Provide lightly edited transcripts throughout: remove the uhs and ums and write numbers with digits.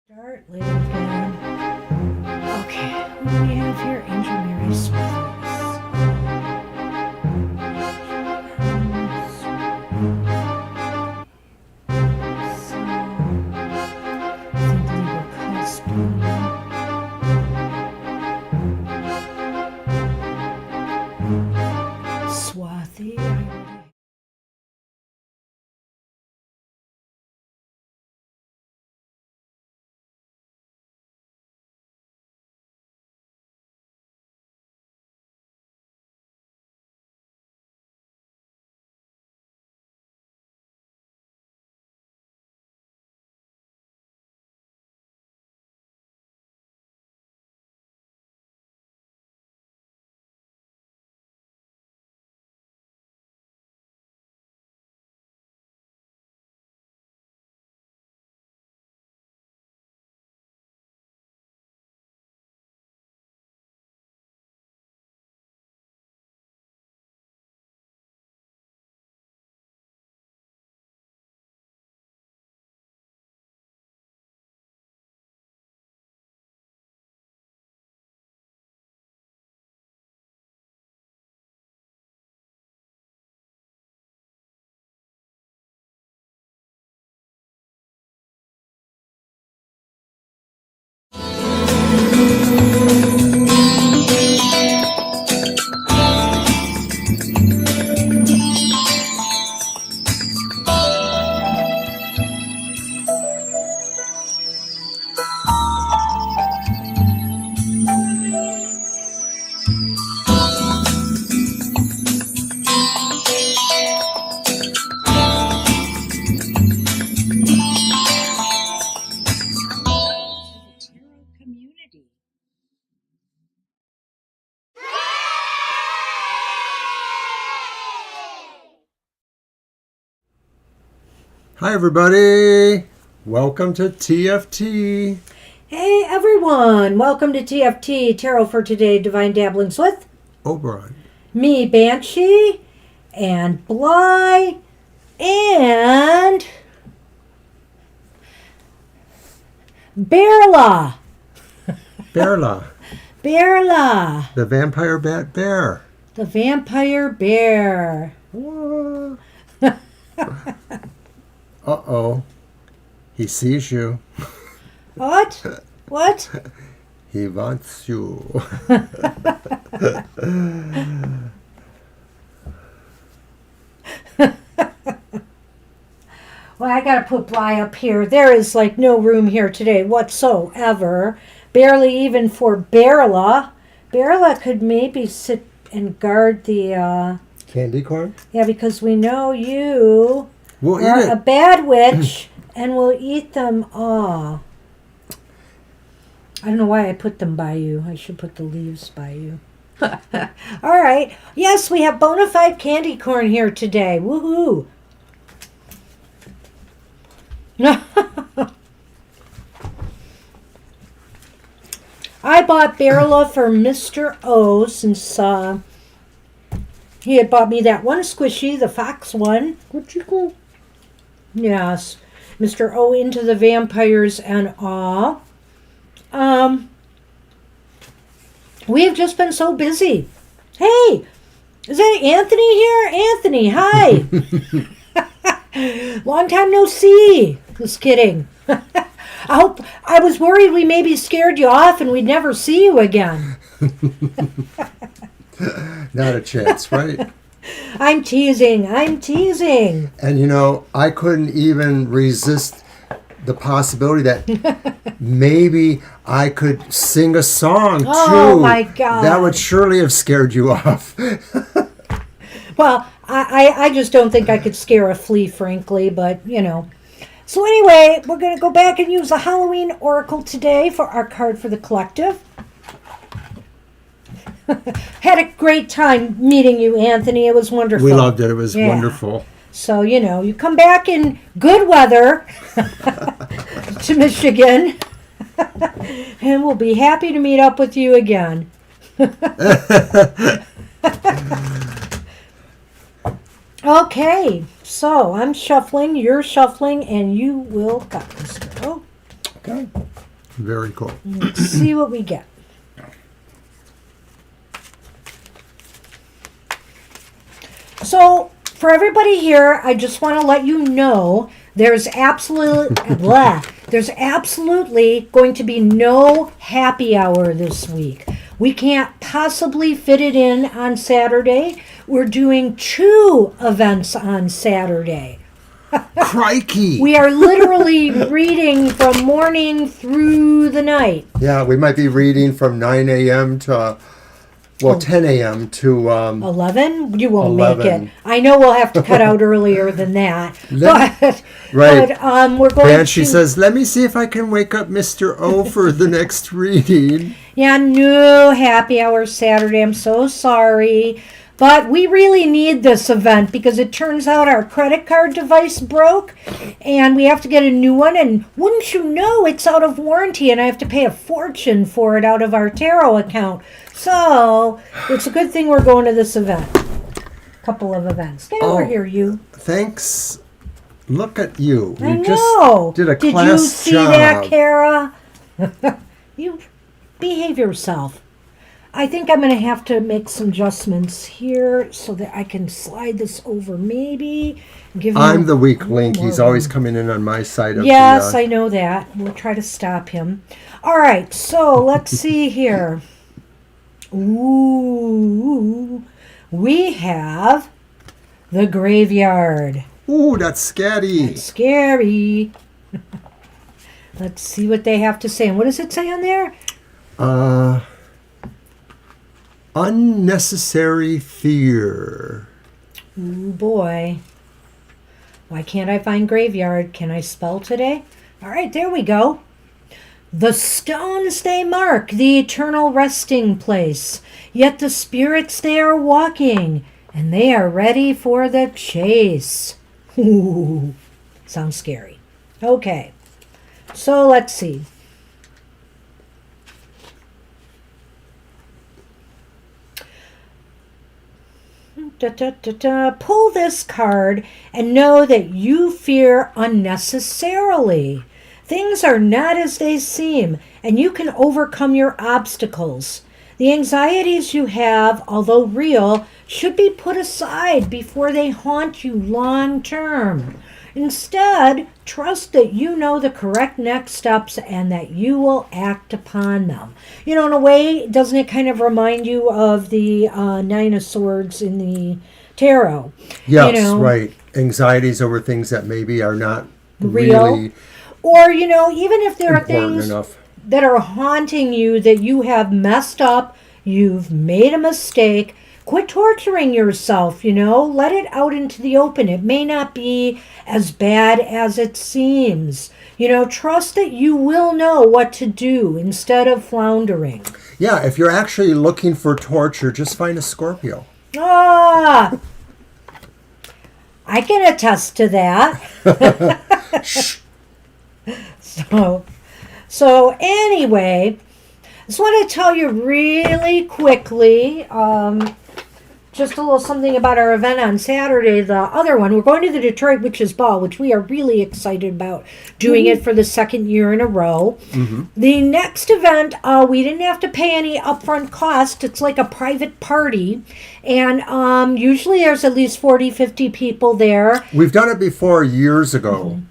Start, ladies and gentlemen. Okay, what do we have here? Angel Mary Smith. Swathy. Hi everybody, welcome to TFT. Hey everyone, welcome to TFT, Tarot for Today, Divine Dabblings with Oberon. me, Banshee, and Bly, and Bearla. Bearla, the vampire bat bear. The vampire bear. Uh-oh, he sees you. What? What? He wants you. Well, I gotta put Bly up here. There is like no room here today whatsoever. Barely even for Bearla. Bearla could maybe sit and guard the, Candy corn? yeah, because we know you We'll are eat a it. bad witch and will eat them all. I don't know why I put them by you. I should put the leaves by you. All right. Yes, we have bona fide candy corn here today. Woohoo. I bought Bearla for Mr. O since he had bought me that one squishy, the fox one. What'd you go? Yes. Mr. O into the vampires and all. We have just been so busy. Hey, is that Anthony here? Anthony, hi. Long time no see. Just kidding. I was worried we maybe scared you off and we'd never see you again. Not a chance, right? I'm teasing. And you know, I couldn't even resist the possibility that maybe I could sing a song too. Oh my God. That would surely have scared you off. Well, I just don't think I could scare a flea, frankly, but, you know. So anyway, we're going to go back and use the Halloween Oracle today for our card for the collective. Had a great time meeting you, Anthony. It was wonderful. We loved it. It was wonderful. So, you know, you come back in good weather to Michigan, and we'll be happy to meet up with you again. Okay, so I'm shuffling, you're shuffling, and you will cut, Mr. O. Okay. Very cool. Let's see what we get. So, for everybody here, I just want to let you know there's absolutely going to be no happy hour this week. We can't possibly fit it in on Saturday. We're doing 2 events on Saturday. Crikey! We are literally reading from morning through the night. Yeah, we might be reading from 9 a.m. to, 10 a.m. to... 11? You won't 11. make it. I know we'll have to cut out earlier than that. Right. But we're going Banshee to... says, let me see if I can wake up Mr. O for the next reading. Yeah, no happy hour Saturday. I'm so sorry. But we really need this event because it turns out our credit card device broke and we have to get a new one. And wouldn't you know, it's out of warranty and I have to pay a fortune for it out of our tarot account. So it's a good thing we're going to this event. Couple of events. Get over here, you. Thanks. Look at you. I You know. just did a Did class you see job. that, Kara? You behave yourself. I think I'm going to have to make some adjustments here so that I can slide this over maybe. I'm the weak link. He's more always room. coming in on my side of Yes, the... I know that. We'll try to stop him. All right, so let's see here. Ooh, we have the graveyard. Ooh, that's scary. That's scary. Let's see what they have to say. And what does it say on there? Unnecessary fear. Ooh, boy. Why can't I find graveyard? Can I spell today? All right, there we go. The stones they mark, the eternal resting place. Yet the spirits they are walking, and they are ready for the chase. Ooh, sounds scary. Okay, so let's see. Pull this card and know that you fear unnecessarily. Things are not as they seem, and you can overcome your obstacles. The anxieties you have, although real, should be put aside before they haunt you long term. Instead, trust that you know the correct next steps and that you will act upon them. You know, in a way, doesn't it kind of remind you of the Nine of Swords in the tarot? Yes, you know, right. Anxieties over things that maybe are not real. really Or, you know, even if there are important things enough. that are haunting you that you have messed up, you've made a mistake, quit torturing yourself, you know, let it out into the open. It may not be as bad as it seems. You know, trust that you will know what to do instead of floundering. Yeah, if you're actually looking for torture, just find a Scorpio. Ah, I can attest to that. Shh. So anyway, I just want to tell you really quickly, just a little something about our event on Saturday. The other one, we're going to the Detroit Witches Ball, which we are really excited about doing it for the second year in a row. Mm-hmm. The next event, we didn't have to pay any upfront cost. It's like a private party. And usually there's at least 40, 50 people there. We've done it before years ago. Mm-hmm.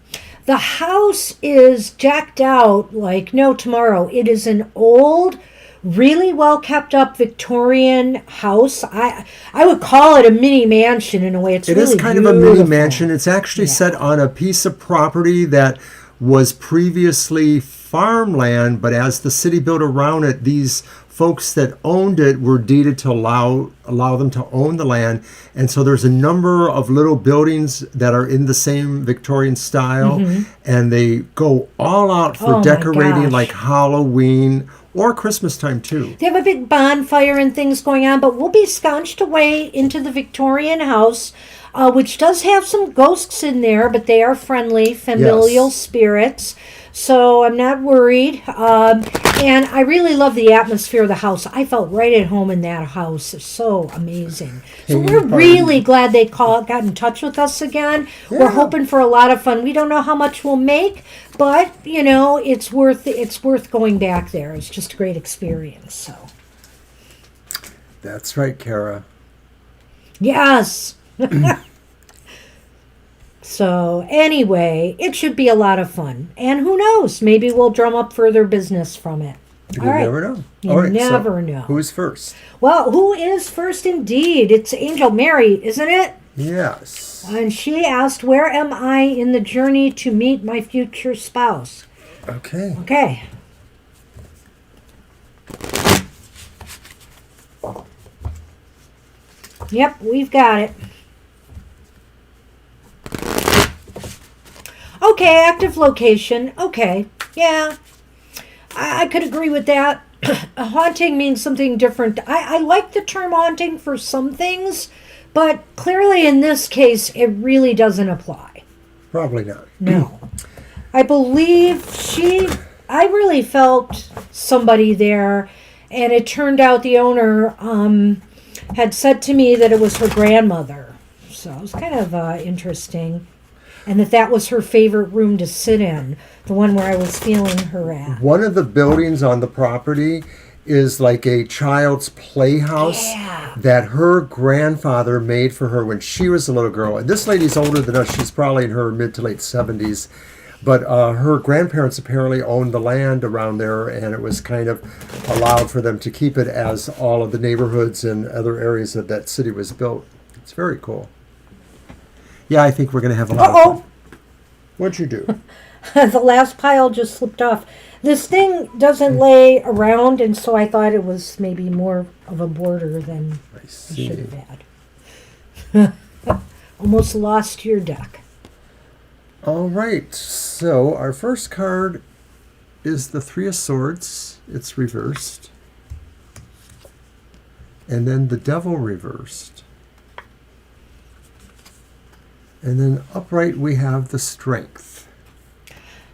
The house is jacked out like no tomorrow. It is an old, really well kept up Victorian house. I would call it a mini mansion in a way. It really is kind beautiful. of a mini mansion. It's actually set on a piece of property that was previously farmland, but as the city built around it, these folks that owned it were deeded to allow them to own the land. And so there's a number of little buildings that are in the same Victorian style, and they go all out for decorating like Halloween or Christmas time too. They have a big bonfire and things going on, but we'll be scounched away into the Victorian house, which does have some ghosts in there, but they are friendly, familial spirits. So I'm not worried. And I really love the atmosphere of the house. I felt right at home in that house. It's so amazing. So we're really glad they got in touch with us again. Yeah. We're hoping for a lot of fun. We don't know how much we'll make, but it's worth going back there. It's just a great experience. So That's right, Kara. yes. So anyway, it should be a lot of fun. And who knows? Maybe we'll drum up further business from it. You never know. You All right, never know. Who's first? Well, who is first indeed? It's Angel Mary, isn't it? Yes. And she asked, where am I in the journey to meet my future spouse? Okay. Okay. Yep, we've got it. Okay, active location. Okay, yeah. I could agree with that. A haunting means something different. I like the term haunting for some things, but clearly in this case, it really doesn't apply. Probably not. No. I believe I really felt somebody there, and it turned out the owner had said to me that it was her grandmother. So it was kind of interesting. And that was her favorite room to sit in, the one where I was feeling her at. One of the buildings on the property is like a child's playhouse that her grandfather made for her when she was a little girl. And this lady's older than us. She's probably in her mid to late 70s. But her grandparents apparently owned the land around there, and it was kind of allowed for them to keep it as all of the neighborhoods and other areas of that city was built. It's very cool. Yeah, I think we're going to have a lot of fun. What'd you do? The last pile just slipped off. This thing doesn't lay around, and so I thought it was maybe more of a border than I should have had. Almost lost your deck. All right, so our first card is the Three of Swords. It's reversed. And then the Devil reversed. And then upright we have the Strength.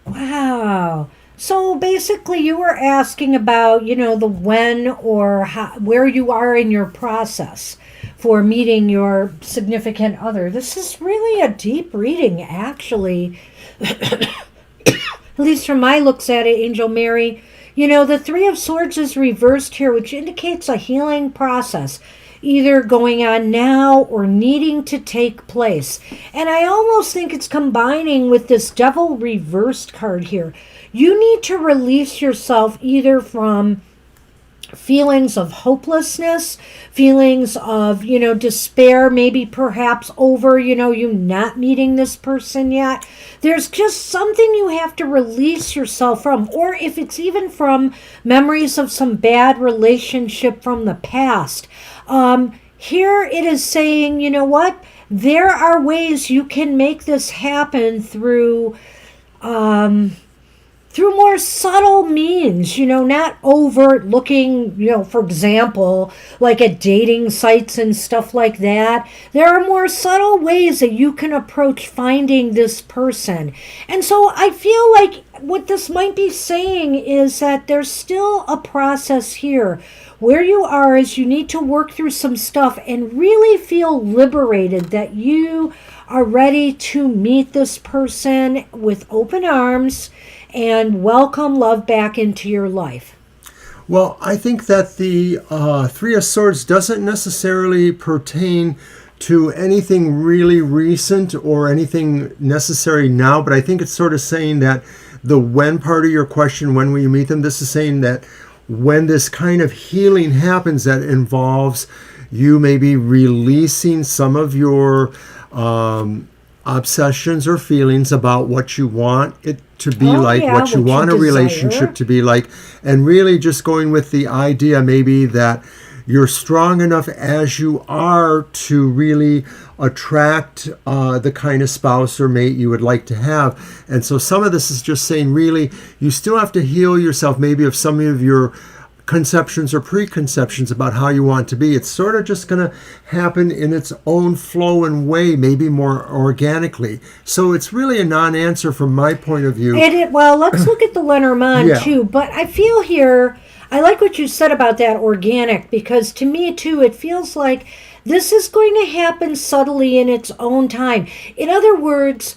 Wow. So basically you were asking about, the when or how, where you are in your process for meeting your significant other. This is really a deep reading, actually. At least from my looks at it, Angel Mary. The Three of Swords is reversed here, which indicates a healing process, either going on now or needing to take place. And I almost think it's combining with this Devil reversed card here. You need to release yourself either from feelings of hopelessness, feelings of, despair, maybe perhaps over, you not meeting this person yet. There's just something you have to release yourself from, or if it's even from memories of some bad relationship from the past. Here it is saying, you know what? There are ways you can make this happen through more subtle means, not overt looking, for example, like at dating sites and stuff like that. There are more subtle ways that you can approach finding this person. And so I feel like what this might be saying is that there's still a process here. Where you are is you need to work through some stuff and really feel liberated that you are ready to meet this person with open arms and welcome love back into your life. Well, I think that the Three of Swords doesn't necessarily pertain to anything really recent or anything necessary now, but I think it's sort of saying that the when part of your question, when will you meet them, this is saying that when this kind of healing happens that involves you maybe releasing some of your obsessions or feelings about what you want it to be what you want a relationship to be like, and really just going with the idea maybe that you're strong enough as you are to really attract the kind of spouse or mate you would like to have. And so some of this is just saying really you still have to heal yourself maybe of some of your conceptions or preconceptions about how you want to be. It's sort of just going to happen in its own flow and way, maybe more organically. So it's really a non-answer from my point of view. Well, let's look at the Lenormand too. But I feel here, I like what you said about that organic, because to me too, it feels like this is going to happen subtly in its own time. In other words,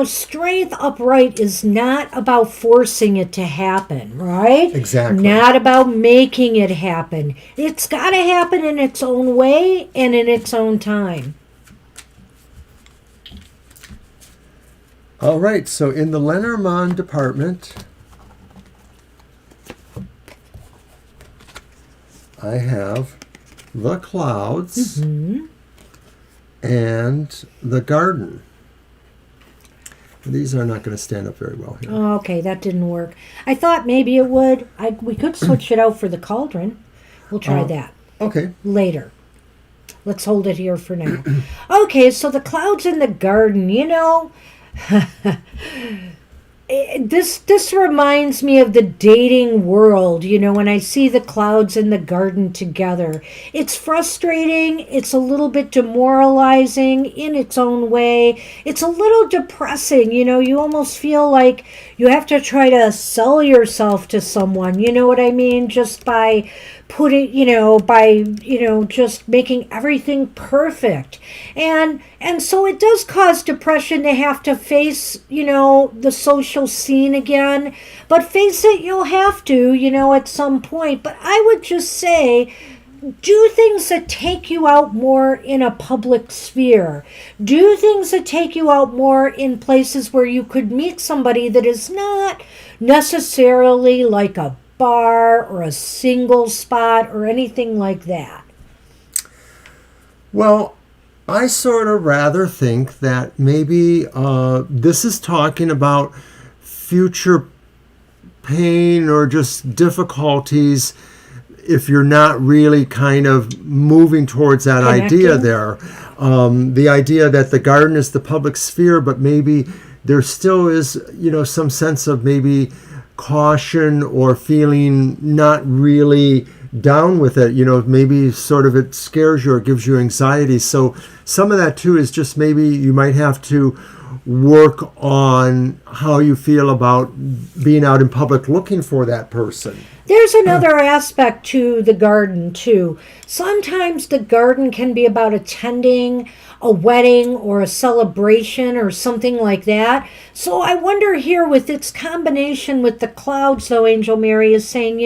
strength upright is not about forcing it to happen, right? Exactly. Not about making it happen. It's got to happen in its own way and in its own time. All right, so in the Lenormand department, I have the clouds and the garden. These are not going to stand up very well here. Oh, okay, that didn't work. I thought maybe it would. We could switch it out for the cauldron. We'll try that. Okay. Later. Let's hold it here for now. Okay, so the clouds in the garden, this reminds me of the dating world, when I see the clouds in the garden together. It's frustrating. It's a little bit demoralizing in its own way. It's a little depressing. You almost feel like you have to try to sell yourself to someone. You know what I mean? Just by just making everything perfect. And so it does cause depression to have to face, the social scene again. But face it, you'll have to, at some point. But I would just say, do things that take you out more in a public sphere. Do things that take you out more in places where you could meet somebody that is not necessarily like a bar or a single spot or anything like that. Well, I sort of rather think that maybe this is talking about future pain or just difficulties if you're not really kind of moving towards that idea there. The idea that the garden is the public sphere, but maybe there still is, some sense of maybe caution or feeling not really down with it. Maybe sort of it scares you or gives you anxiety. So some of that too is just maybe you might have to work on how you feel about being out in public looking for that person. There's another aspect to the garden too. Sometimes the garden can be about attending a wedding or a celebration or something like that. So I wonder here with its combination with the clouds, though, Angel Mary is saying,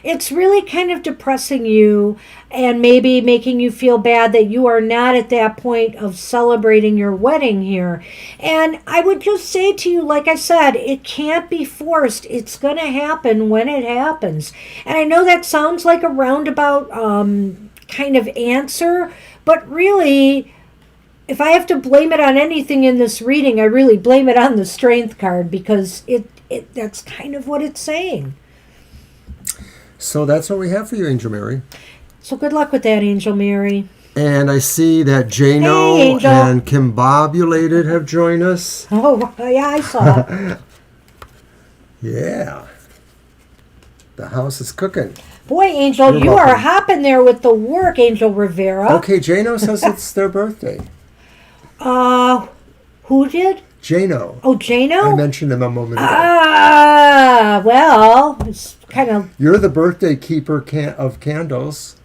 it's really kind of depressing you and maybe making you feel bad that you are not at that point of celebrating your wedding here. And I would just say to you, like I said, it can't be forced. It's going to happen when it happens. And I know that sounds like a roundabout kind of answer, but really, if I have to blame it on anything in this reading, I really blame it on the strength card, because that's kind of what it's saying. So that's what we have for you, Angel Mary. So good luck with that, Angel Mary. And I see that Jano and Kimbobulated have joined us. Oh, yeah, I saw. Yeah. The house is cooking. Boy, Angel, you are hopping there with the work, Angel Rivera. Okay, Jano says it's their birthday. Who did? Jano. Oh, Jano? I mentioned him a moment ago. Well, it's kind of... You're the birthday keeper of candles.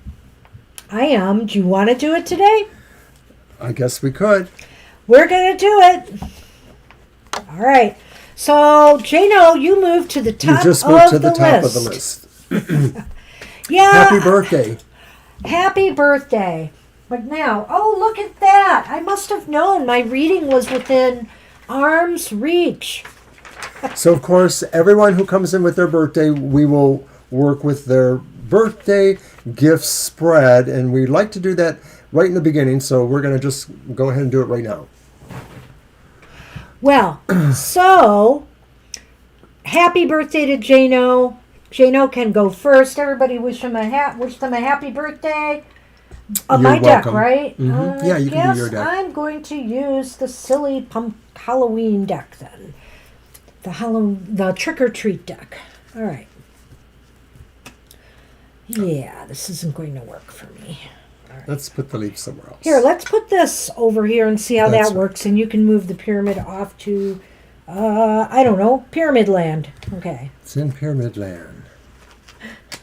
I am. Do you want to do it today? I guess we could. We're going to do it. All right. So, Jano, you moved to the top of the list. You just moved to the top of the list. Yeah. Happy birthday. Happy birthday. But now, oh, look at that. I must have known my reading was within arm's reach. So, of course, everyone who comes in with their birthday, we will work with their birthday gift spread. And we like to do that right in the beginning. So we're going to just go ahead and do it right now. Well, so, happy birthday to Jano. Jano can go first. Everybody wish them a happy birthday. On my deck, right? Mm-hmm. Yeah, you can do your deck. I'm going to use the silly Halloween deck then. The trick or treat deck. All right. Yeah, this isn't going to work for me. Let's put the leaf somewhere else. Here, let's put this over here and see how That's that works. And you can move the pyramid off to, I don't know, Pyramid Land. Okay. It's in Pyramid Land.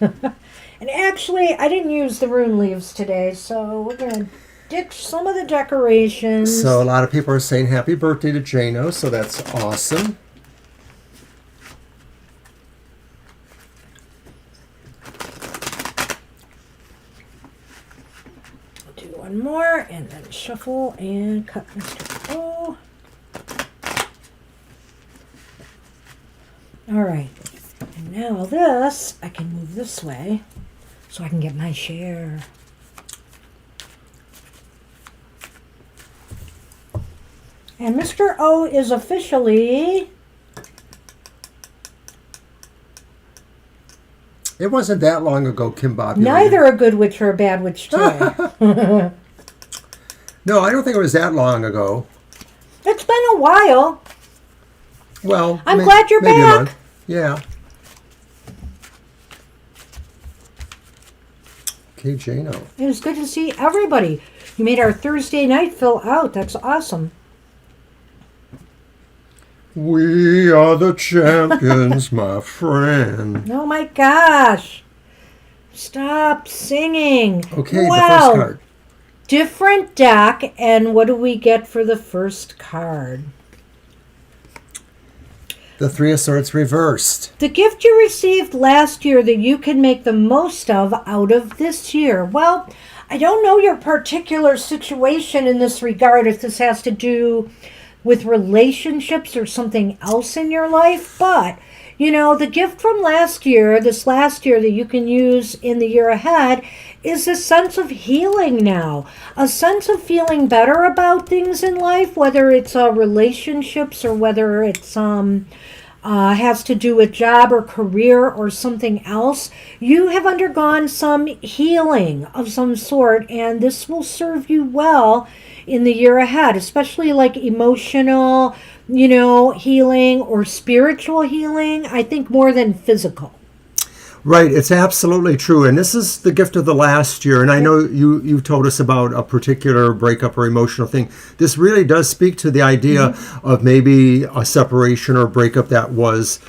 And actually, I didn't use the rune leaves today, so we're going to ditch some of the decorations. So a lot of people are saying happy birthday to Jano, so that's awesome. I'll do one more, and then shuffle and cut Mr. O. All right. And now this, I can move this way so I can get my share. And Mr. O is officially... It wasn't that long ago, Kim Bob. neither a good witch or a bad witch today. No, I don't think it was that long ago. It's been a while. Well, I'm glad you're maybe a back. month. Yeah. Okay, Jano. It was good to see everybody. You made our Thursday night fill out. That's awesome. We are the champions, my friend. Oh my gosh. Stop singing. Okay, wow. the first card. Different deck, and what do we get for the first card? The Three of Swords reversed. The gift you received last year that you can make the most of out of this year. Well, I don't know your particular situation in this regard, if this has to do with relationships or something else in your life, but you know, the gift from last year, this last year that you can use in the year ahead, is a sense of healing now, a sense of feeling better about things in life, whether it's relationships or whether it's has to do with job or career or something else. You have undergone some healing of some sort, and this will serve you well in the year ahead, especially like emotional, healing or spiritual healing, I think more than physical. Right, it's absolutely true. And this is the gift of the last year. And I know you told us about a particular breakup or emotional thing. This really does speak to the idea of maybe a separation or breakup that was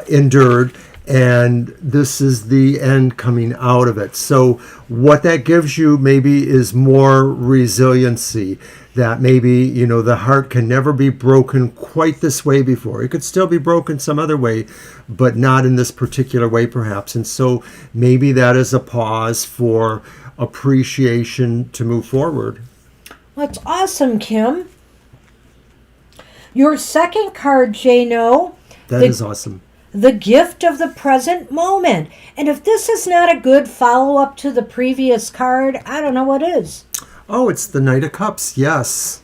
endured. And this is the end coming out of it. So what that gives you maybe is more resiliency, that maybe, the heart can never be broken quite this way before. It could still be broken some other way, but not in this particular way perhaps. And so maybe that is a pause for appreciation to move forward. That's awesome, Kim. Your second card, Jano. That is awesome. The gift of the present moment. And if this is not a good follow-up to the previous card, I don't know what is. Oh, it's the Knight of Cups. Yes.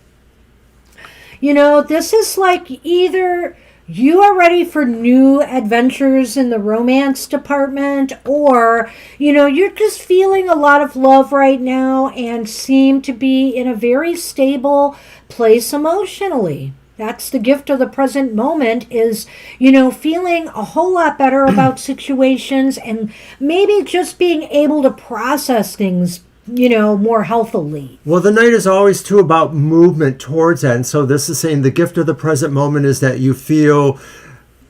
This is like either you are ready for new adventures in the romance department, or, you're just feeling a lot of love right now and seem to be in a very stable place emotionally. That's the gift of the present moment is, feeling a whole lot better about situations and maybe just being able to process things, more healthily. Well, the Knight is always, too, about movement towards that. And so this is saying the gift of the present moment is that you feel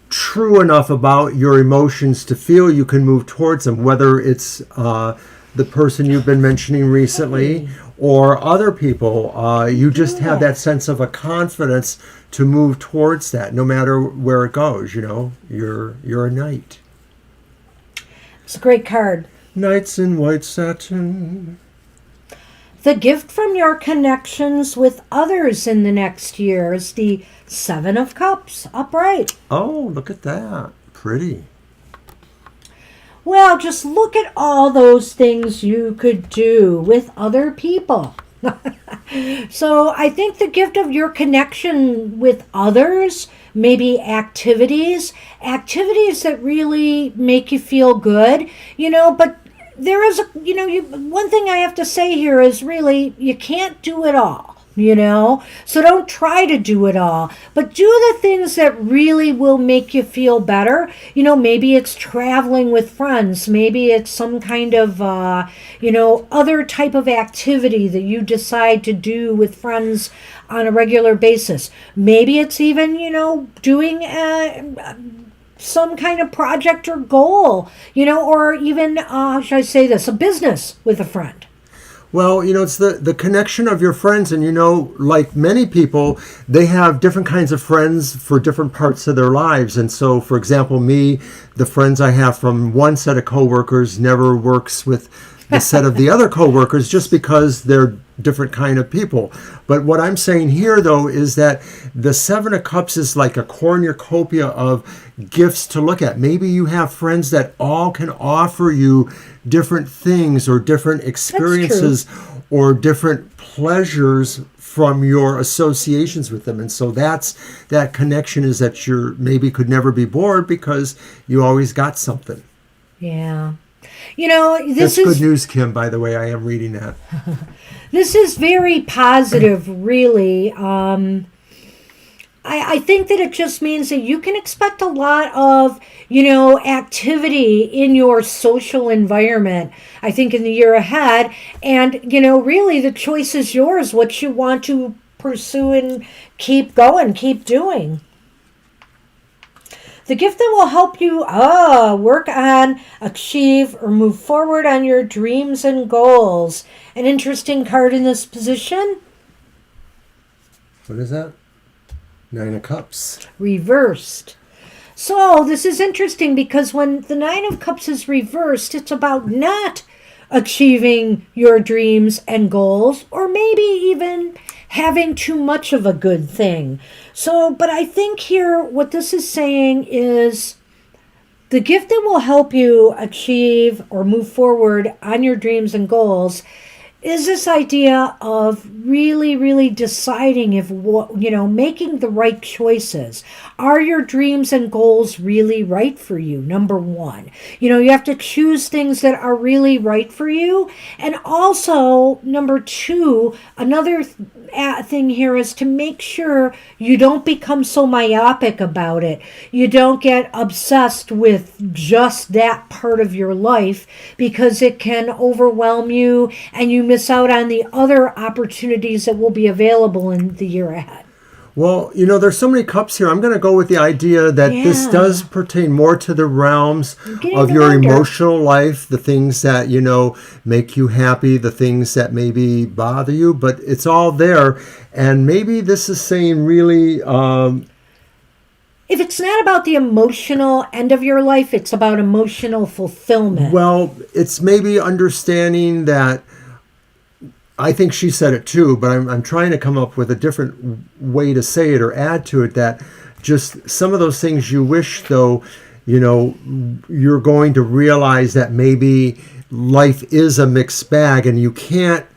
true enough about your emotions to feel you can move towards them, whether it's the person you've been mentioning recently or other people. You just have that sense of a confidence to move towards that, no matter where it goes. You're a knight. It's a great card. Knights in white satin. The gift from your connections with others in the next year is the Seven of Cups, upright. Oh, look at that. Pretty. Well, just look at all those things you could do with other people. So I think the gift of your connection with others, maybe activities that really make you feel good, but there is one thing I have to say here is really you can't do it all. So don't try to do it all, but do the things that really will make you feel better. Maybe it's traveling with friends, maybe it's some kind of other type of activity that you decide to do with friends on a regular basis. Maybe it's even doing some kind of project or goal, or even how should I say this, a business with a friend. Well, it's the connection of your friends. And, like many people, they have different kinds of friends for different parts of their lives. And so, for example, me, the friends I have from one set of coworkers never works with the set of the other coworkers just because they're different kind of people. But what I'm saying here, though, is that the Seven of Cups is like a cornucopia of gifts to look at. Maybe you have friends that all can offer you different things or different experiences or different pleasures from your associations with them. And so that connection is that you're maybe could never be bored because you always got something. Yeah. That's good news, Kim, by the way. I am reading that. This is very positive, really. I think that it just means that you can expect a lot of, activity in your social environment, I think, in the year ahead. And, really the choice is yours, what you want to pursue and keep going, keep doing. The gift that will help you work on, achieve, or move forward on your dreams and goals. An interesting card in this position. What is that? Nine of Cups. Reversed. So this is interesting because when the Nine of Cups is reversed, it's about not achieving your dreams and goals, or maybe even having too much of a good thing. So, but I think here what this is saying is the gift that will help you achieve or move forward on your dreams and goals is this idea of really, really deciding if, making the right choices. Are your dreams and goals really right for you? Number one, you have to choose things that are really right for you. And also, number two, another thing here is to make sure you don't become so myopic about it. You don't get obsessed with just that part of your life because it can overwhelm you and you miss out on the other opportunities that will be available in the year ahead. Well, there's so many cups here. I'm going to go with the idea that this does pertain more to the realms of your emotional life, the things that, make you happy, the things that maybe bother you, but it's all there. And maybe this is saying really... if it's not about the emotional end of your life, it's about emotional fulfillment. Well, it's maybe understanding that I think she said it too, but I'm trying to come up with a different way to say it or add to it, that just some of those things you wish, though, you're going to realize that maybe life is a mixed bag and you can't,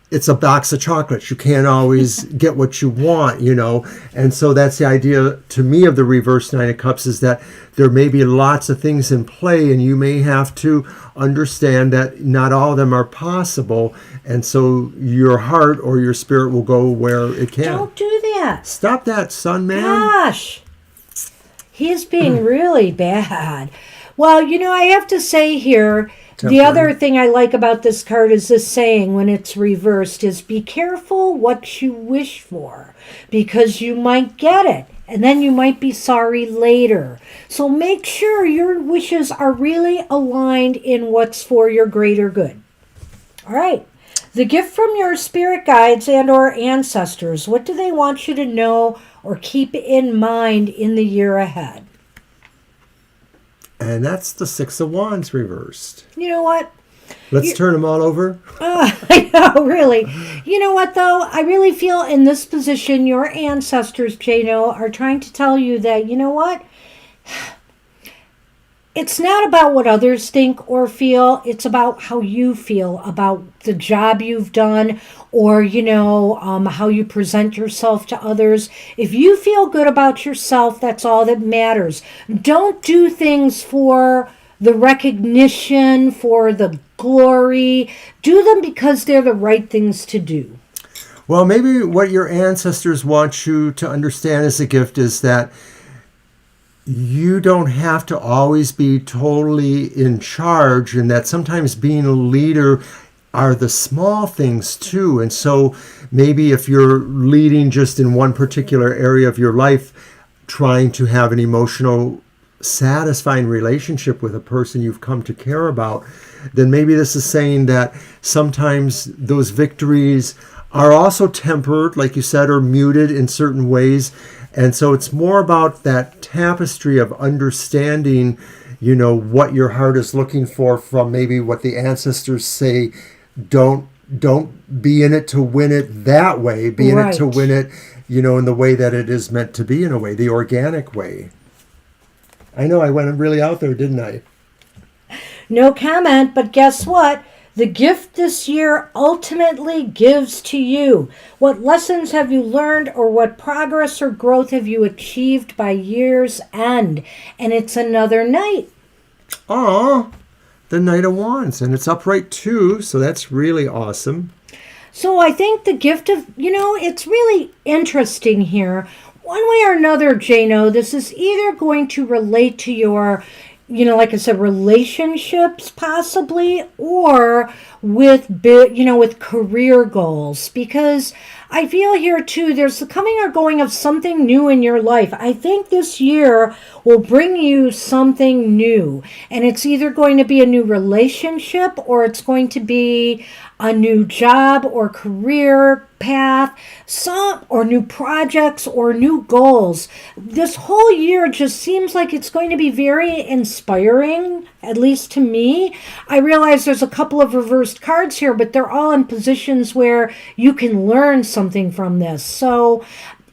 it's a box of chocolates. You can't always get what you want, And so that's the idea to me of the reverse Nine of Cups, is that there may be lots of things in play and you may have to understand that not all of them are possible. And so your heart or your spirit will go where it can. Don't do that. Stop that, son, man. Gosh. He's being really bad. Well, I have to say here, the other thing I like about this card is this saying when it's reversed is be careful what you wish for because you might get it and then you might be sorry later. So make sure your wishes are really aligned in what's for your greater good. All right. The gift from your spirit guides and or ancestors. What do they want you to know or keep in mind in the year ahead? And that's the Six of Wands reversed. You know what? Let's turn them all over. I know, really. You know what, though? I really feel in this position, your ancestors, Jano, are trying to tell you that, you know what? It's not about what others think or feel. It's about how you feel about the job you've done or, how you present yourself to others. If you feel good about yourself, that's all that matters. Don't do things for the recognition, for the glory. Do them because they're the right things to do. Well, maybe what your ancestors want you to understand as a gift is that you don't have to always be totally in charge, and that sometimes being a leader are the small things too. And so maybe if you're leading just in one particular area of your life, trying to have an emotional, satisfying relationship with a person you've come to care about, then maybe this is saying that sometimes those victories are also tempered, like you said, or muted in certain ways. And so it's more about that tapestry of understanding, what your heart is looking for from maybe what the ancestors say. Don't be in it to win it that way. Be in it to win it, in the way that it is meant to be, in a way, the organic way. I know I went really out there, didn't I? No comment, but guess what? The gift this year ultimately gives to you. What lessons have you learned, or what progress or growth have you achieved by year's end? And it's another night. Aw, the Knight of Wands. And it's upright too, so that's really awesome. So I think the gift of, it's really interesting here. One way or another, Jano, this is either going to relate to your, like I said, relationships possibly, or with, with career goals. Because I feel here too, there's the coming or going of something new in your life. I think this year will bring you something new. And it's either going to be a new relationship, or it's going to be a new job or career path, or new projects or new goals. This whole year just seems like it's going to be very inspiring, at least to me. I realize there's a couple of reversed cards here, but they're all in positions where you can learn something from this. So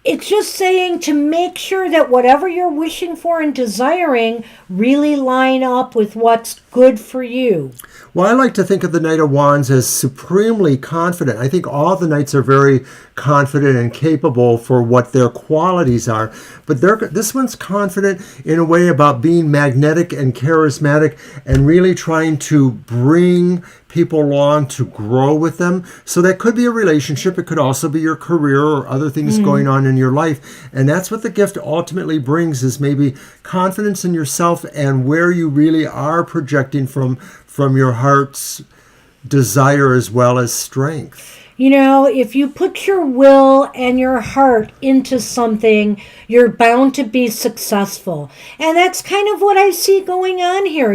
it's just saying to make sure that whatever you're wishing for and desiring really line up with what's good for you. Well, I like to think of the Knight of Wands as supremely confident. I think all the knights are very confident and capable for what their qualities are. But this one's confident in a way about being magnetic and charismatic and really trying to bring people along to grow with them. So that could be a relationship. It could also be your career or other things going on in your life. And that's what the gift ultimately brings, is maybe confidence in yourself and where you really are projecting from your heart's desire as well as strength. If you put your will and your heart into something, you're bound to be successful. And that's kind of what I see going on here,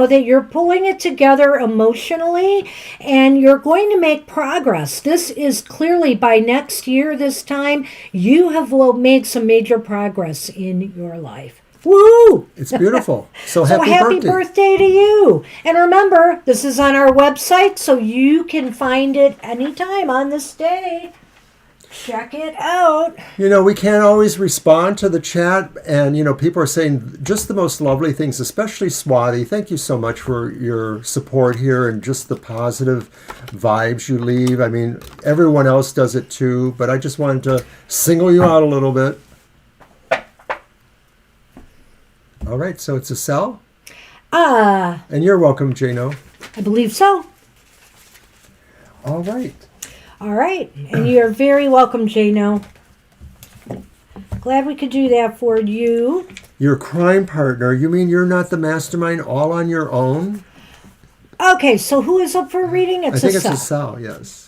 that you're pulling it together emotionally and you're going to make progress. This is clearly by next year, this time, you have made some major progress in your life. Woo! It's beautiful. So happy birthday to you. And remember, this is on our website, so you can find it anytime on this day. Check it out. We can't always respond to the chat, and people are saying just the most lovely things, especially Swati. Thank you so much for your support here and just the positive vibes you leave. I mean, everyone else does it too, but I just wanted to single you out a little bit. All right, so it's a cell? And you're welcome, Jano. I believe so. All right. All right, and you're very welcome, Jano. Glad we could do that for you. Your crime partner, you mean you're not the mastermind all on your own? Okay, so who is up for a reading? I think it's a cell, yes.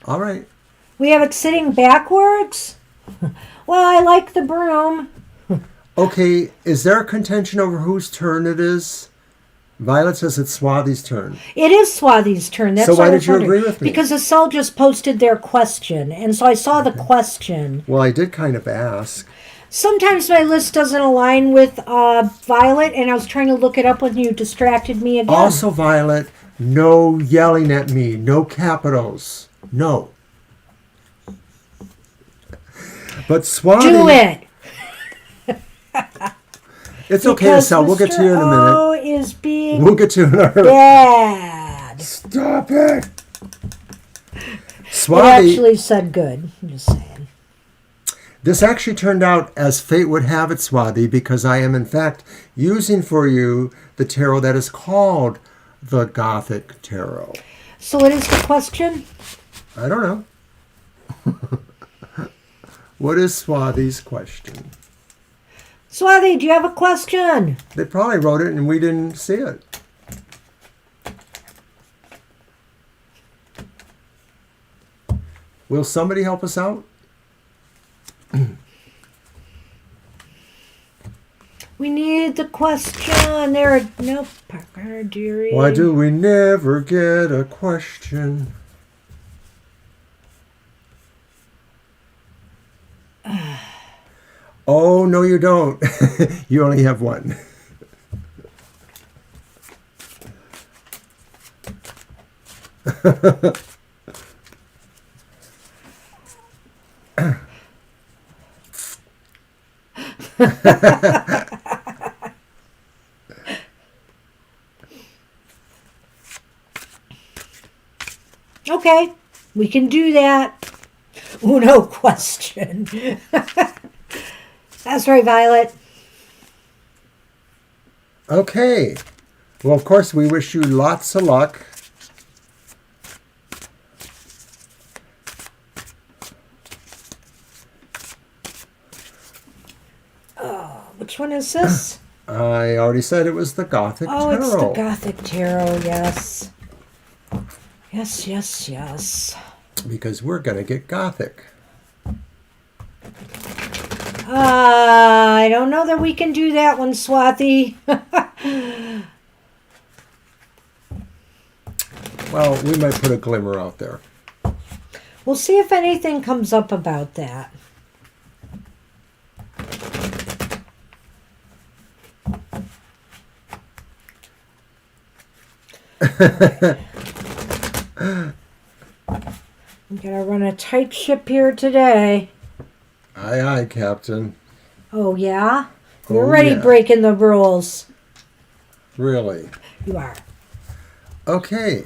All right. We have it sitting backwards? Well, I like the broom. Okay, is there a contention over whose turn it is? Violet says it's Swathi's turn. It is Swathi's turn. That's so why did you agree with me? Because the cell just posted their question, and so I saw the question. Well, I did kind of ask. Sometimes my list doesn't align with Violet, and I was trying to look it up when you distracted me again. Also, Violet, no yelling at me, no capitals. No. But Swathi... Do it! It's okay, Estelle. We'll get to you in a minute. O is being We'll get to you in a minute. bad. Stop it! It Swathi... actually said good. I'm just saying. This actually turned out as fate would have it, Swati, because I am in fact using for you the tarot that is called the Gothic Tarot. So what is the question? I don't know. What is Swati's question? Swati, do you have a question? They probably wrote it and we didn't see it. Will somebody help us out? We need the question. There are no Parker, dearie. Why do we never get a question? Oh, no, you don't. You only have one. Okay, we can do that. Uno question. That's right, Violet. Okay. Well, of course, we wish you lots of luck. Which one is this? I already said it was the Gothic Tarot. Oh, it's the Gothic Tarot, yes. Yes, yes, yes. Because we're going to get Gothic. I don't know that we can do that one, Swati. Well, we might put a glimmer out there. We'll see if anything comes up about that. I'm gonna run a tight ship here today. Aye, aye, Captain. Oh, yeah? You're Oh, already yeah. breaking the rules. Really? You are. Okay,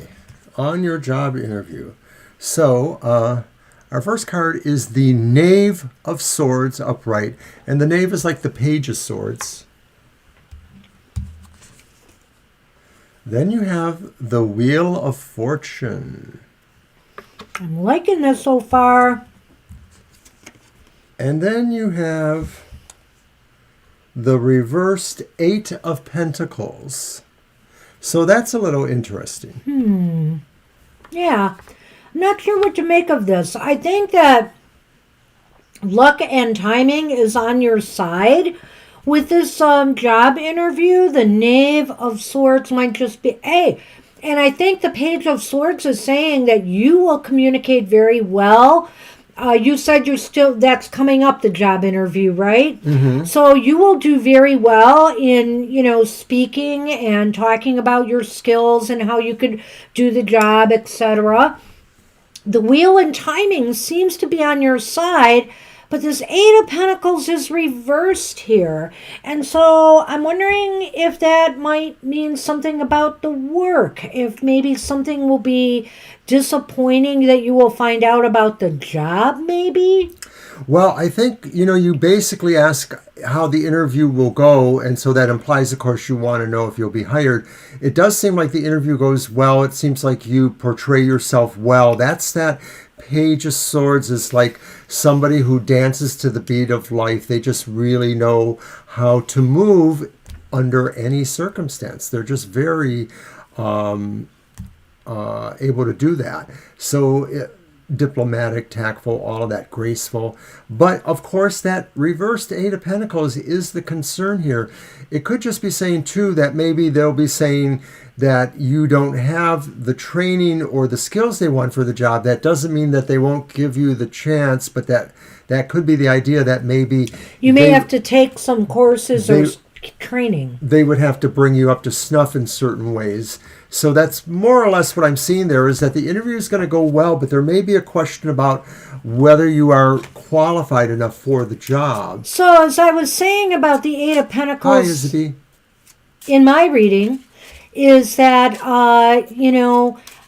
on your job interview. So, our first card is the Knave of Swords upright. And the Knave is like the Page of Swords. Then you have the Wheel of Fortune. I'm liking this so far. And then you have the reversed Eight of Pentacles. So that's a little interesting. Yeah. I'm not sure what to make of this. I think that luck and timing is on your side. With this job interview, the Knave of Swords might just be, hey, and I think the Page of Swords is saying that you will communicate very well. You said that's coming up, the job interview, right? Mm-hmm. So you will do very well in, speaking and talking about your skills and how you could do the job, etc. The wheel and timing seems to be on your side, but this Eight of Pentacles is reversed here. And so I'm wondering if that might mean something about the work. If maybe something will be disappointing that you will find out about the job, maybe? Well, I think, you basically ask how the interview will go, and so that implies, of course, you want to know if you'll be hired. It does seem like the interview goes well. It seems like you portray yourself well. That's that Page of Swords is like somebody who dances to the beat of life. They just really know how to move under any circumstance. They're just very able to do that. So diplomatic, tactful, all of that, graceful. But of course, that reversed Eight of Pentacles is the concern here. It could just be saying too that maybe they'll be saying that you don't have the training or the skills they want for the job. That doesn't mean that they won't give you the chance, but that could be the idea that maybe you may have to take some courses or training. They would have to bring you up to snuff in certain ways. So that's more or less what I'm seeing there, is that the interview is going to go well, but there may be a question about whether you are qualified enough for the job. So as I was saying about the Eight of Pentacles, Hi, Isabel. in my reading, is that,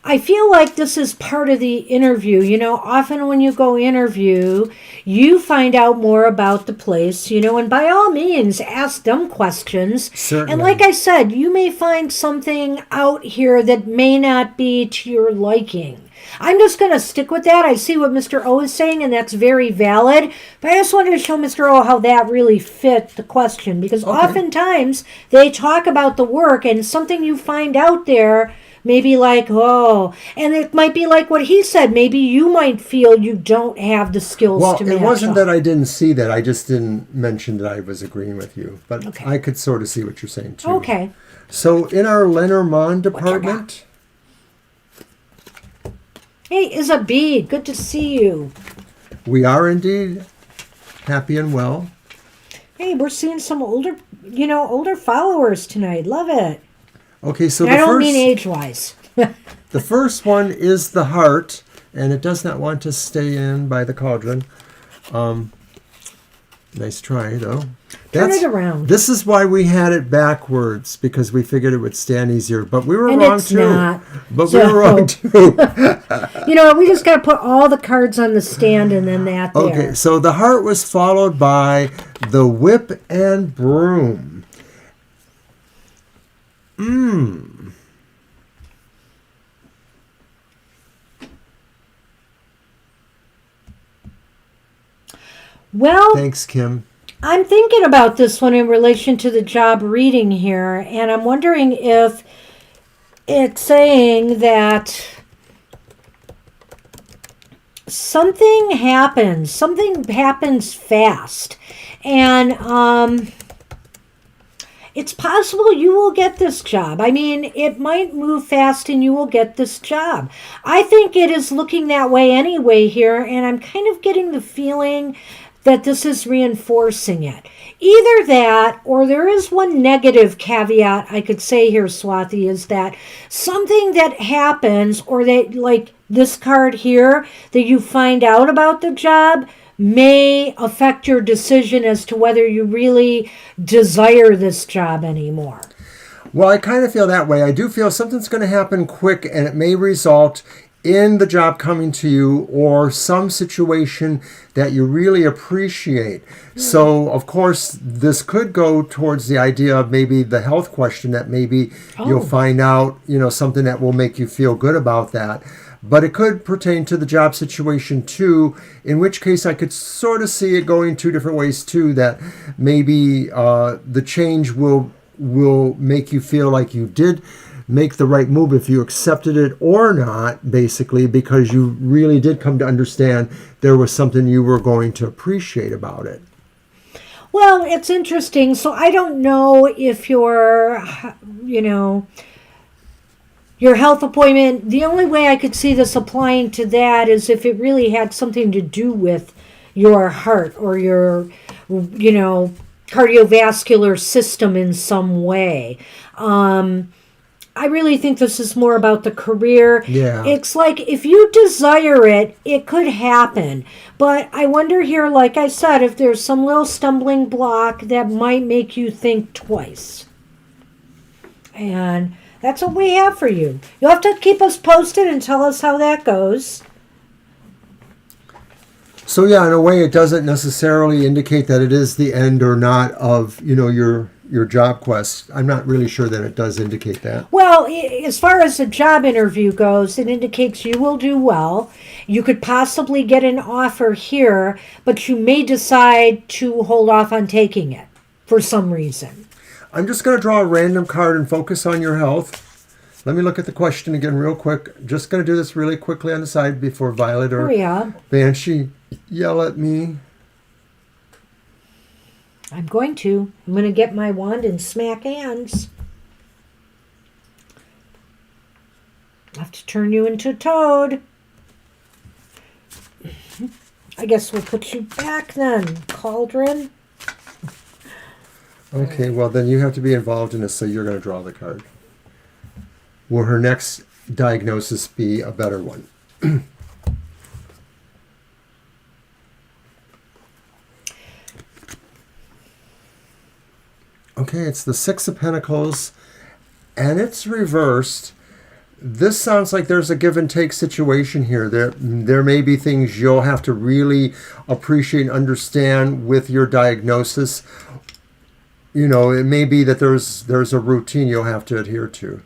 I feel like this is part of the interview. You know, often when you go interview, you find out more about the place, you know, and by all means, ask them questions. Certainly. And like I said, you may find something out here that may not be to your liking. I'm just going to stick with that. I see what Mr. O is saying, and that's very valid. But I just wanted to show Mr. O how that really fit the question, because oftentimes they talk about the work, and something you find out there maybe like, oh, and it might be like what he said. Maybe you might feel you don't have the skills to match it wasn't up. that I didn't see that. I just didn't mention that I was agreeing with you. But Okay. I could sort of see what you're saying, too. Okay. So in our Lenormand department... Hey, Isabel, good to see you. We are indeed happy and well. Hey, we're seeing some older followers tonight. Love it. Okay, so And I don't mean age-wise. the first one is the heart, and it does not want to stay in by the cauldron. Nice try, though. Turn it around. This is why we had it backwards, because we figured it would stand easier. But we were wrong, it's too. Not. But we were wrong, too. You know, we just got to put all the cards on the stand and then that there. Okay, so the heart was followed by the whip and broom. Well, Thanks, Kim. I'm thinking about this one in relation to the job reading here, and I'm wondering if it's saying that something happens fast, and it's possible you will get this job. I mean, it might move fast and you will get this job. I think it is looking that way anyway here, and I'm kind of getting the feeling that this is reinforcing it. Either that, or there is one negative caveat I could say here, Swathi, is that something that happens, or that, like this card here, that you find out about the job may affect your decision as to whether you really desire this job anymore. Well, I kind of feel that way. I do feel something's going to happen quick, and it may result in the job coming to you or some situation that you really appreciate. So, of course, this could go towards the idea of maybe the health question, that maybe you'll find out, something that will make you feel good about that. But it could pertain to the job situation too, in which case I could sort of see it going two different ways too, that maybe the change will make you feel like you did make the right move if you accepted it or not, basically, because you really did come to understand there was something you were going to appreciate about it. Well, it's interesting. So I don't know if your health appointment, the only way I could see this applying to that is if it really had something to do with your heart or your, cardiovascular system in some way. I really think this is more about the career. Yeah. It's like if you desire it, it could happen. But I wonder here, like I said, if there's some little stumbling block that might make you think twice. And that's what we have for you. You'll have to keep us posted and tell us how that goes. So yeah, in a way, it doesn't necessarily indicate that it is the end or not of, your job quest. I'm not really sure that it does indicate that. Well, as far as the job interview goes, it indicates you will do well. You could possibly get an offer here, but you may decide to hold off on taking it for some reason. I'm just going to draw a random card and focus on your health. Let me look at the question again real quick. Just going to do this really quickly on the side before Violet or Banshee yell at me. I'm going to get my wand and smack hands. I have to turn you into a toad. I guess we'll put you back then, Cauldron. Okay, well then you have to be involved in this, so you're going to draw the card. Will her next diagnosis be a better one? Okay, it's the Six of Pentacles, and it's reversed. this sounds like there's a give and take situation here. There may be things you'll have to really appreciate and understand with your diagnosis. It may be that there's a routine you'll have to adhere to.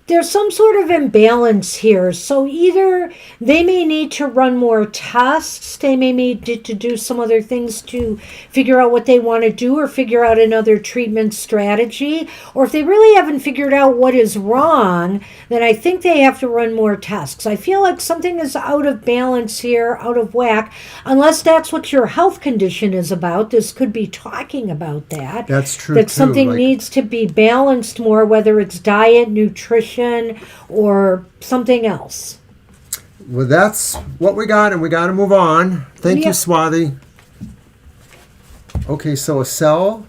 There's some sort of imbalance here. So either they may need to run more tests, they may need to do some other things to figure out what they want to do or figure out another treatment strategy. Or if they really haven't figured out what is wrong, then I think they have to run more tests. I feel like something is out of balance here, out of whack, unless that's what your health condition is about. This could be talking about that. That's true, that too. Something needs to be balanced more, whether it's diet, nutrition, or something else. Well, that's what we got, and we got to move on. Thank you, Swathi. Okay, so a cell.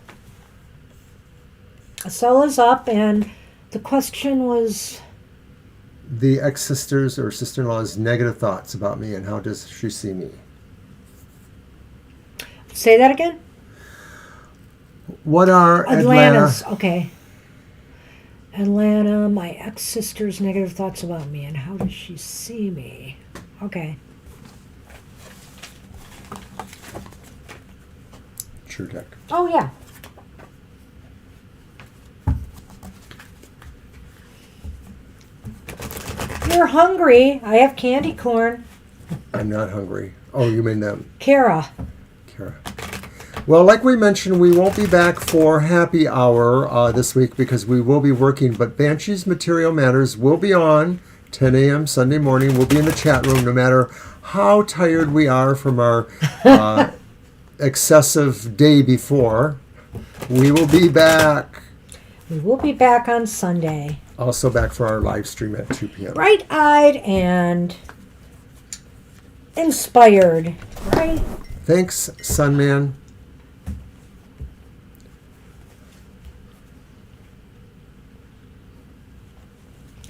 A cell is up, and the question was... The ex-sister's or sister-in-law's negative thoughts about me, and how does she see me? Say that again? What are Atlanta's, okay. Atlanta, my ex-sister's negative thoughts about me, and how does she see me? Okay. True deck. Oh, yeah. You're hungry. I have candy corn. I'm not hungry. Oh, you mean them. Kara. Well, like we mentioned, we won't be back for happy hour this week because we will be working, but Banshee's Material Matters will be on 10 a.m. Sunday morning. We'll be in the chat room no matter how tired we are from our excessive day before. We will be back. We will be back on Sunday. Also back for our live stream at 2 p.m. Bright-eyed and inspired, right? Thanks, Sunman.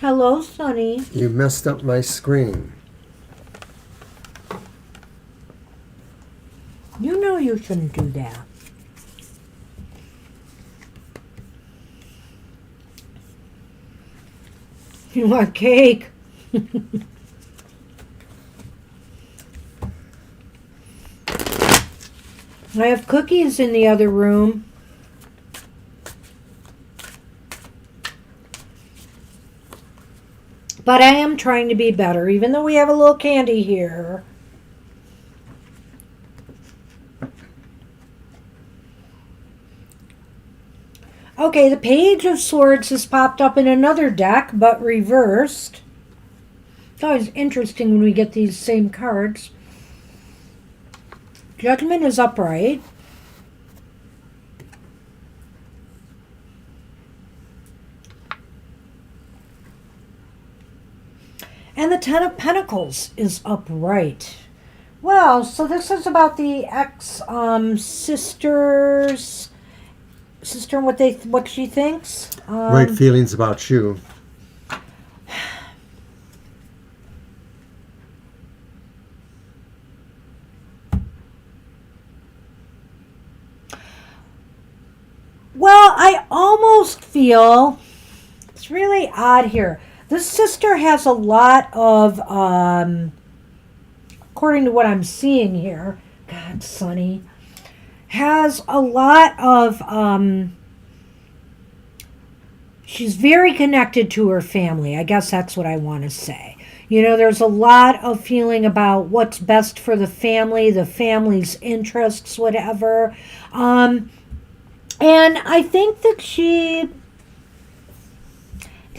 Hello, Sonny. You messed up my screen. You know you shouldn't do that. You want cake? I have cookies in the other room. But I am trying to be better, even though we have a little candy here. Okay, the Page of Swords has popped up in another deck, but reversed. It's always interesting when we get these same cards. Judgment is upright. And the Ten of Pentacles is upright. Well, so this is about the ex-sister's sister and what she thinks. Right feelings about you. Well, I almost feel it's really odd here. This sister has a lot of, according to what I'm seeing here, God, Sonny, has a lot of, she's very connected to her family. I guess that's what I want to say. You know, there's a lot of feeling about what's best for the family's interests, whatever. And I think that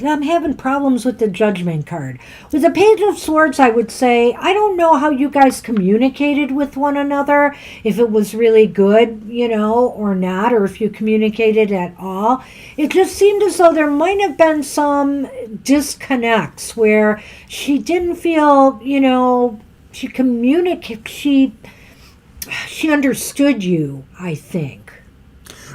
I'm having problems with the Judgment card. With the Page of Swords, I would say, I don't know how you guys communicated with one another, if it was really good, you know, or not, or if you communicated at all. It just seemed as though there might have been some disconnects where she didn't feel, you know, she understood you, I think.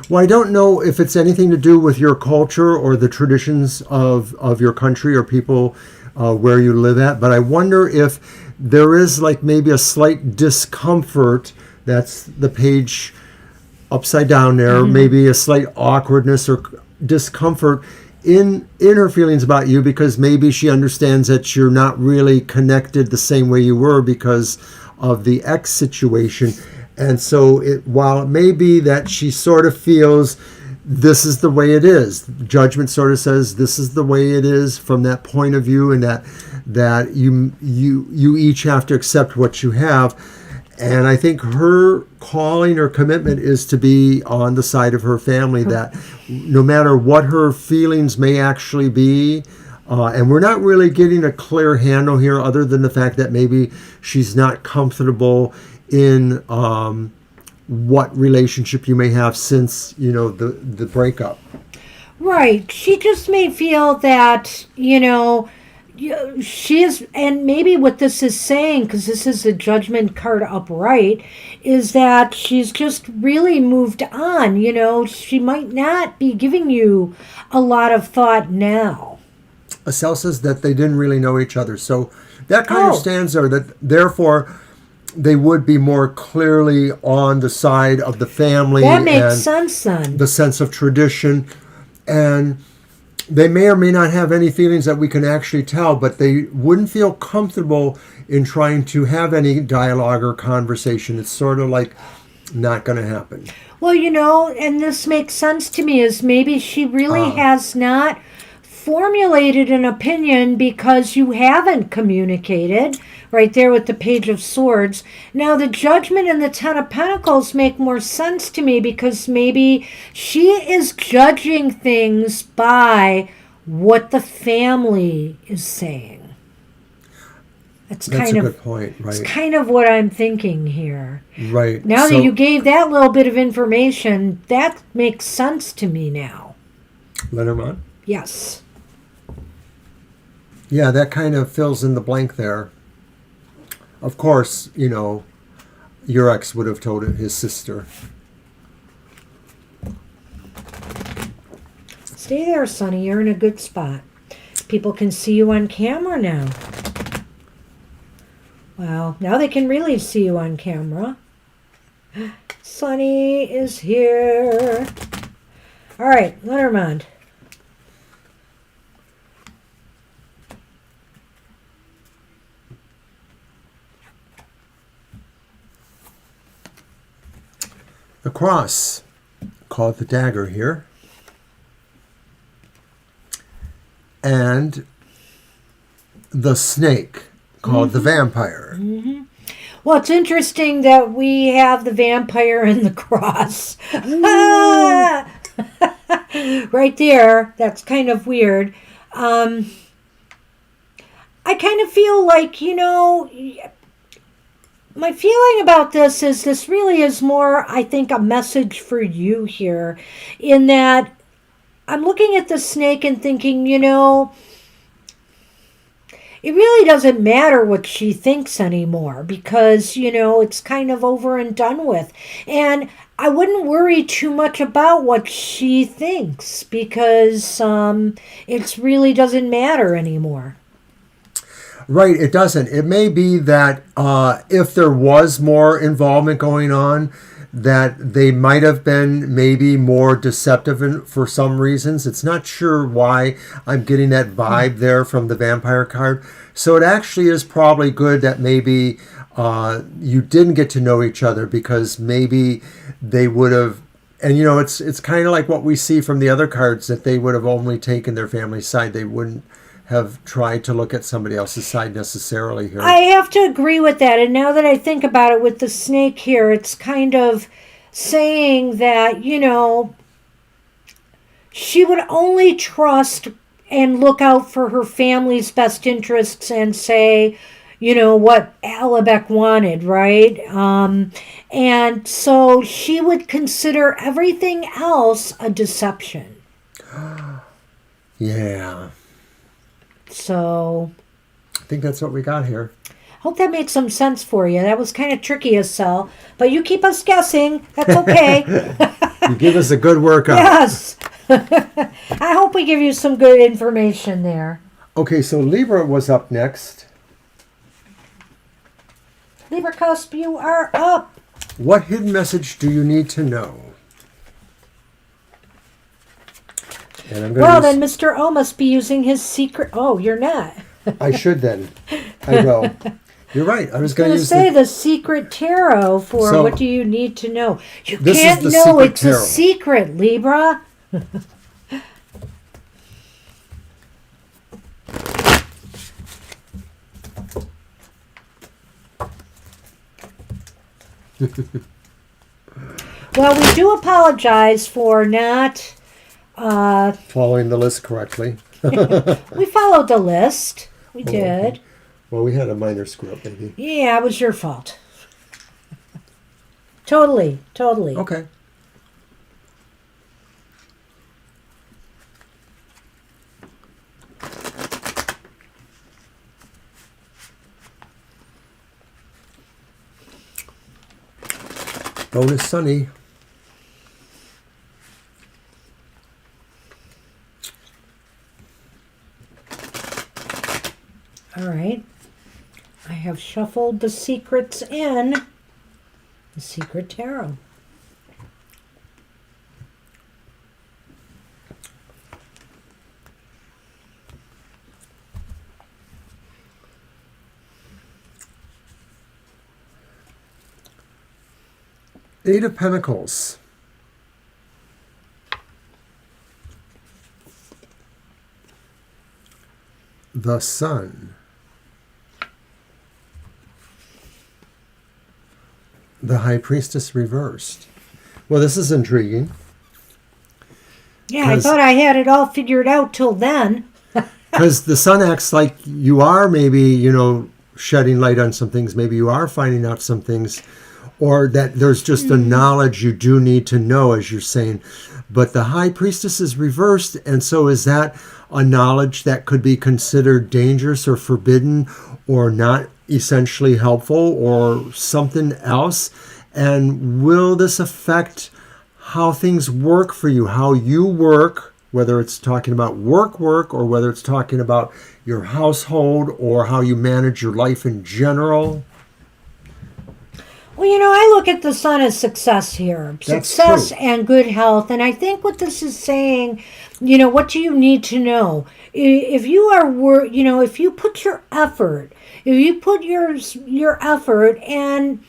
Well, I don't know if it's anything to do with your culture or the traditions of your country or people where you live at, but I wonder if there is like maybe a slight discomfort. That's the page upside down there, maybe a slight awkwardness or discomfort in her feelings about you, because maybe she understands that you're not really connected the same way you were because of the ex situation. And so while it may be that she sort of feels this is the way it is, judgment sort of says this is the way it is from that point of view, and that you each have to accept what you have. And I think her calling or commitment is to be on the side of her family, that no matter what her feelings may actually be, and we're not really getting a clear handle here other than the fact that maybe she's not comfortable in what relationship you may have since, the breakup. Right. She just may feel that, she's, and maybe what this is saying, because this is the Judgment card upright, is that she's just really moved on. She might not be giving you a lot of thought now. Estelle says that they didn't really know each other. So that kind of stands there, that therefore they would be more clearly on the side of the family. That makes sense then. The sense of tradition. And they may or may not have any feelings that we can actually tell, but they wouldn't feel comfortable in trying to have any dialogue or conversation. It's sort of like not going to happen. Well, and this makes sense to me, is maybe she really has not formulated an opinion because you haven't communicated, right there with the Page of Swords. Now, the Judgment and the Ten of Pentacles make more sense to me, because maybe she is judging things by what the family is saying. That's a good point, right? It's kind of what I'm thinking here. Right. Now that you gave that little bit of information, that makes sense to me now. Lenormand? Yes. Yeah, that kind of fills in the blank there. Of course, your ex would have told his sister. Stay there, Sonny. You're in a good spot. People can see you on camera now. Well, now they can really see you on camera. Sonny is here. All right, Lenormand. The cross, called the dagger here, and the snake, called the vampire. Mm-hmm. Well, it's interesting that we have the vampire and the cross. Right there. That's kind of weird. I kind of feel like, my feeling about this really is more, I think, a message for you here, in that I'm looking at the snake and thinking, it really doesn't matter what she thinks anymore, because, it's kind of over and done with. And I wouldn't worry too much about what she thinks, because it really doesn't matter anymore. Right, it doesn't. It may be that if there was more involvement going on, that they might have been maybe more deceptive for some reasons. It's not sure why I'm getting that vibe there from the vampire card. So it actually is probably good that maybe you didn't get to know each other, because maybe they would have, and it's kind of like what we see from the other cards, that they would have only taken their family's side. They wouldn't have tried to look at somebody else's side necessarily here. I have to agree with that. And now that I think about it with the snake here, it's kind of saying that, she would only trust and look out for her family's best interests and say, what Alibek wanted, right? And so she would consider everything else a deception. Yeah. So I think that's what we got here. Hope that made some sense for you. That was kind of tricky, Estelle, but you keep us guessing. That's okay. You give us a good workout. Yes. I hope we give you some good information there. Okay, so Libra was up next. Libra Cusp, you are up. What hidden message do you need to know? And I'm Well, going then Mr. O must be using his secret. Oh, you're not. I should then. I will. You're right. I was going to use Say the secret tarot for So, what do you need to know. You this is can't the know secret it's tarot. a secret, Libra. Well, we do apologize for not. following the list correctly. We followed the list. We did. Okay. Well, we had a minor screw up, maybe. Yeah, it was your fault. Totally. Okay. Bonus Sunny. All right. I have shuffled the secrets in the secret tarot. Eight of Pentacles. The Sun. The High Priestess reversed. Well, this is intriguing. Yeah, I thought I had it all figured out till then. Because the Sun acts like you are maybe, shedding light on some things. Maybe you are finding out some things. Or that there's just a knowledge you do need to know, as you're saying. But the High Priestess is reversed, and so is that a knowledge that could be considered dangerous or forbidden or not essentially helpful or something else? And will this affect how things work for you, how you work, whether it's talking about work, or whether it's talking about your household or how you manage your life in general? Well, I look at the Sun as success here. That's Success true. and good health. And I think what this is saying, what do you need to know? If you are, if you put your effort, your effort, and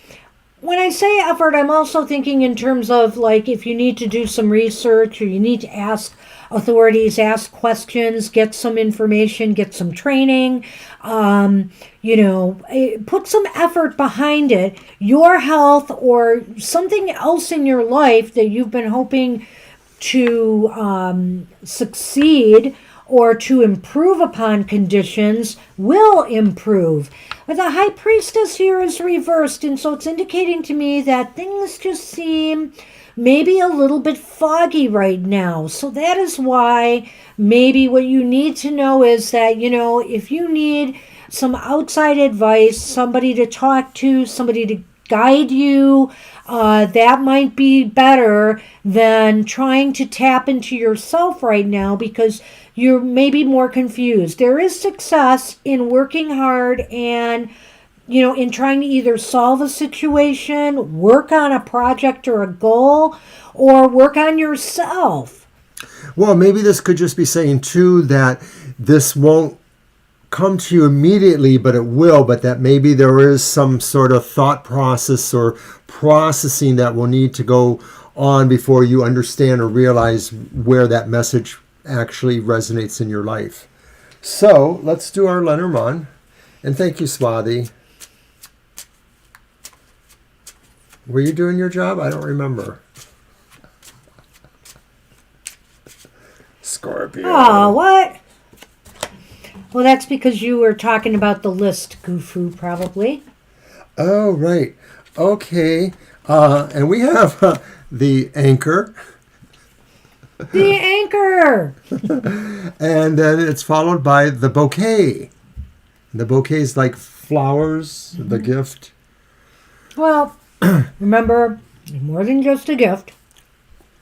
when I say effort, I'm also thinking in terms of like if you need to do some research or you need to ask authorities, ask questions, get some information, get some training, put some effort behind it, your health or something else in your life that you've been hoping to succeed or to improve upon conditions will improve. But the High Priestess here is reversed, and so it's indicating to me that things just seem maybe a little bit foggy right now. So that is why maybe what you need to know is that, if you need some outside advice, somebody to talk to, somebody to guide you, that might be better than trying to tap into yourself right now because you're maybe more confused. There is success in working hard and in trying to either solve a situation, work on a project or a goal, or work on yourself. Well, maybe this could just be saying, too, that this won't come to you immediately, but it will, but that maybe there is some sort of thought process or processing that will need to go on before you understand or realize where that message actually resonates in your life. So, let's do our Lenormand. And thank you, Swathi. Were you doing your job? I don't remember. Scorpio. Oh, what? Well, that's because you were talking about the list, Gufu, probably. Oh, right. Okay. And we have the anchor. The anchor! And then it's followed by the bouquet. The bouquet is like flowers, the gift. Well, remember, more than just a gift.